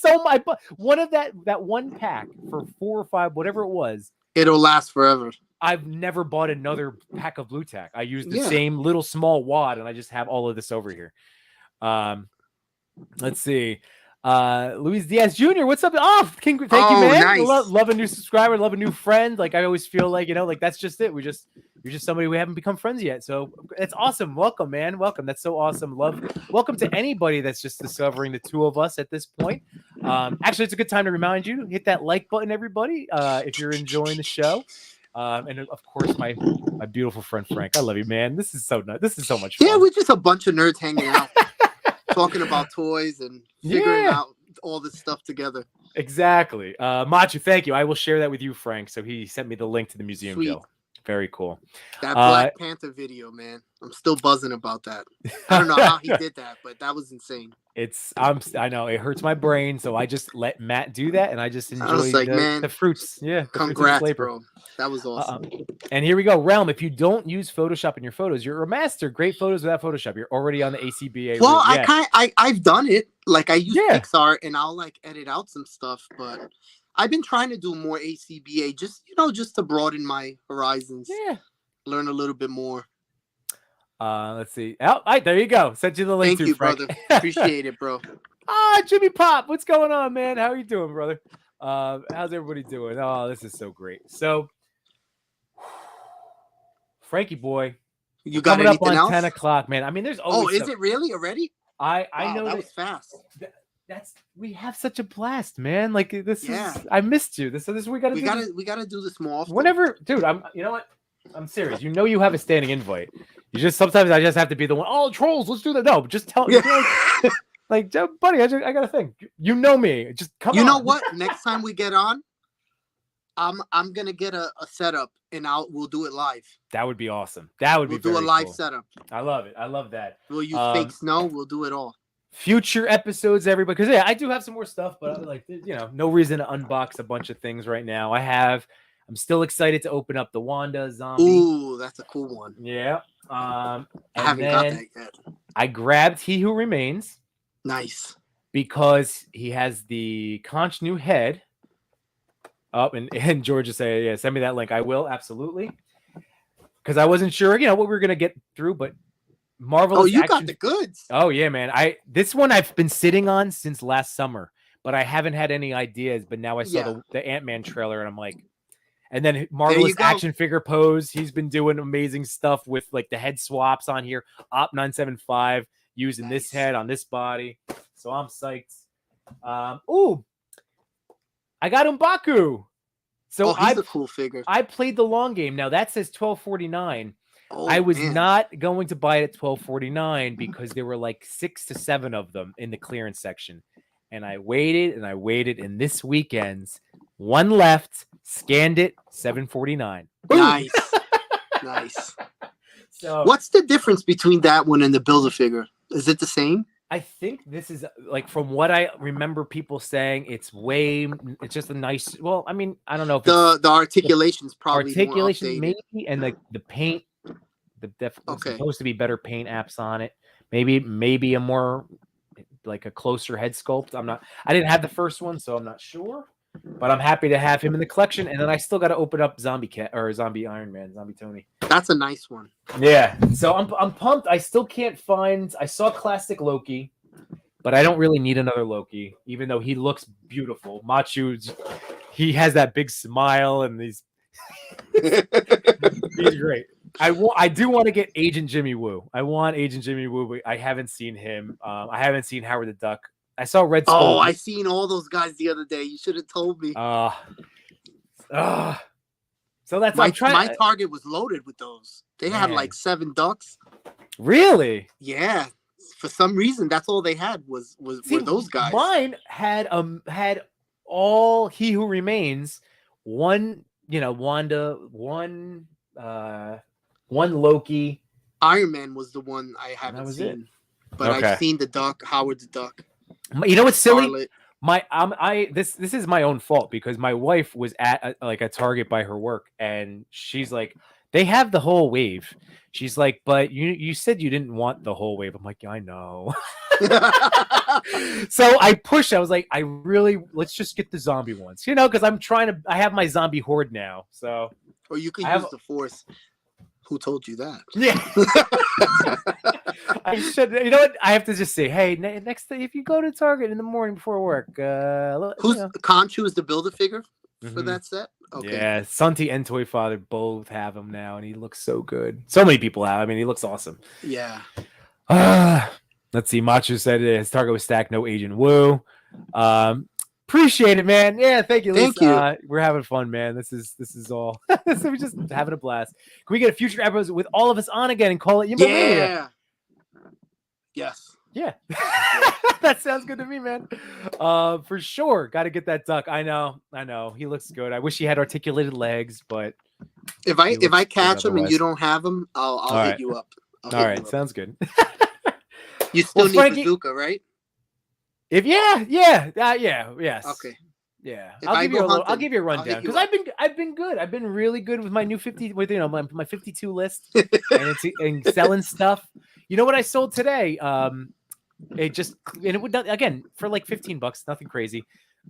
one of that one pack for 4 or 5, whatever it was. It'll last forever. I've never bought another pack of blue tack. I use the same little small wad, and I just have all of this over here. Let's see. Luis Diaz Jr., what's up? Thank you, man. Nice. Love a new subscriber, love a new friend. Like I always feel like, that's just it. You're just somebody we haven't become friends yet. So it's awesome. Welcome, man. Welcome. That's so awesome. Welcome to anybody that's just discovering the two of us at this point. Actually, it's a good time to remind you, hit that like button, everybody, if you're enjoying the show. And of course, my beautiful friend Frank. I love you, man. This is so nice. This is so much fun. Yeah, we're just a bunch of nerds hanging out. Talking about toys and figuring out all this stuff together. Exactly. Machu, thank you. I will share that with you, Frank. So he sent me the link to the museum bill. Very cool. That Black Panther video, man. I'm still buzzing about that. I don't know how he did that, but that was insane. I know it hurts my brain, so I just let Matt do that, and I just enjoy the fruits. Yeah, congrats, bro. That was awesome. And here we go, Realm. If you don't use Photoshop in your photos, you're a master. Great photos without Photoshop. You're already on the ACBA. Well, I've done it. Like I use Pixar, and I'll edit out some stuff, but I've been trying to do more ACBA, just to broaden my horizons. Yeah, learn a little bit more. Let's see. There you go. Sent you the link. Thank you, Frank. brother. Appreciate it, bro. Jimmy Pop, what's going on, man? How are you doing, brother? How's everybody doing? Oh, this is so great. So, Frankie boy, you got coming up on else? 10 o'clock, man. I mean, there's always. Is it really already? I know that was fast. We have such a blast, man. Like this is. I missed you. This we gotta do this more often. Whenever, dude. You know what? I'm serious. You have a standing invite. You just sometimes I just have to be the one. Oh, trolls, let's do that. No, just tell me. Like, buddy, I got a thing. You know me. Just come on. You know what? Next time we get on, I'm gonna get a setup and we'll do it live. That would be awesome. We'll do a live setup. I love it. I love that. We'll use fake snow. We'll do it all. Future episodes, everybody. Because I do have some more stuff, but no reason to unbox a bunch of things right now. I'm still excited to open up the Wanda zombie. Ooh, that's a cool one. Yeah. I haven't got that yet. I grabbed He Who Remains. Nice. Because he has the conch new head. And George is saying, yeah, send me that link. I will, absolutely. Because I wasn't sure, what we were going to get through, but Marvelous. Oh, you got the goods. Oh, yeah, man. This one I've been sitting on since last summer, but I haven't had any ideas. But now I saw the Ant-Man trailer, and I'm like, and then Marvelous action figure pose. He's been doing amazing stuff with the head swaps on here. Op 975 using this head on this body. So I'm psyched. I got M'Baku. So he's a cool figure. I played the long game. Now that says $12.49. Oh, I was not going to buy it at $12.49 because there were 6 to 7 of them in the clearance section. And I waited, and this weekend's one left, scanned it, $7.49. Nice. Nice. So what's the difference between that one and the Build-A-Figure? Is it the same? I think this is from what I remember people saying, it's just a nice. Well, I mean, I don't know if the articulation's probably articulation maybe, and the paint, supposed to be better paint apps on it. Maybe a more a closer head sculpt. I didn't have the first one, so I'm not sure. But I'm happy to have him in the collection, and then I still got to open up Zombie Iron Man, Zombie Tony. That's a nice one. Yeah, so I'm pumped. I still can't find. I saw Classic Loki, but I don't really need another Loki, even though he looks beautiful. Machu, he has that big smile, and he's great. I do want to get Agent Jimmy Woo. I want Agent Jimmy Woo, but I haven't seen him. I haven't seen Howard the Duck. I saw Red Skull. Oh, I seen all those guys the other day. You should have told me. So that's my Target was loaded with those. They had like 7 ducks. Really? Yeah. For some reason, that's all they had were those guys. Mine had all He Who Remains, one, Wanda, one Loki. Iron Man was the one I haven't seen. But I've seen the Duck, Howard the Duck. You know what's silly? This is my own fault because my wife was at a Target by her work, and she's like, they have the whole wave. She's like, but you said you didn't want the whole wave. I'm like, yeah, I know. So I pushed. I was like, let's just get the zombie ones, because I have my zombie horde now. So, or you can use the Force. Who told you that? Yeah. I should. You know what? I have to just say, hey, next day, if you go to Target in the morning before work, Conchu is the Build-A-Figure for that set? Okay. Yeah, Santi and Toy Father both have him now, and he looks so good. So many people have. I mean, he looks awesome. Yeah. Let's see. Machu said his Target was stacked. No Agent Woo. Appreciate it, man. Yeah, thank you. Thank you. We're having fun, man. This is all. We're just having a blast. Can we get a future episode with all of us on again and call it Yimbo Mania? Yes. Yeah. That sounds good to me, man. For sure. Got to get that duck. I know. He looks good. I wish he had articulated legs, but if I catch him and you don't have him, I'll hit you up. All right, sounds good. You still need Frankie, bazooka, right? Yes. Okay. Yeah, I'll give you a rundown because I've been good. I've been really good with my new 50 with my 52 list and selling stuff. You know what I sold today? It would not, again for like $15, nothing crazy.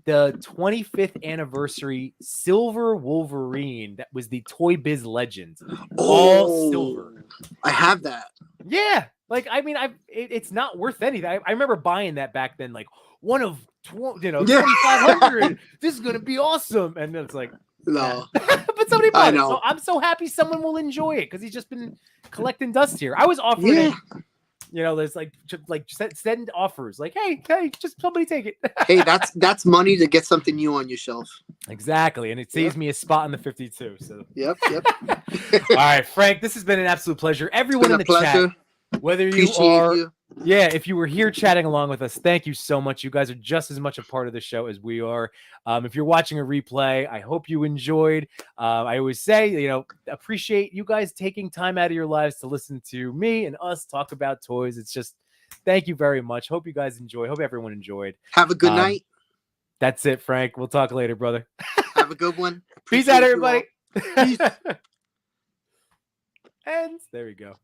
The 25th anniversary silver Wolverine that was the Toy Biz Legends, all silver. I have that. Yeah. Like, I mean, it's not worth anything. I remember buying that back then, like one of 2,500. This is gonna be awesome, and then it's like, no. But somebody bought it. So I'm so happy someone will enjoy it because he's just been collecting dust here. I was offering it. There's like send offers, like, hey, just somebody take it. Hey, that's money to get something new on your shelf. Exactly, and it saves me a spot in the 52. So yep. All right, Frank, this has been an absolute pleasure. Everyone in the chat. Whether you if you were here chatting along with us, thank you so much. You guys are just as much a part of the show as we are. If you're watching a replay, I hope you enjoyed. I always say, appreciate you guys taking time out of your lives to listen to me and us talk about toys. It's just, thank you very much. Hope you guys enjoy. Hope everyone enjoyed. Have a good night. That's it, Frank. We'll talk later, brother. Have a good one. Peace out, everybody. Peace. And there we go.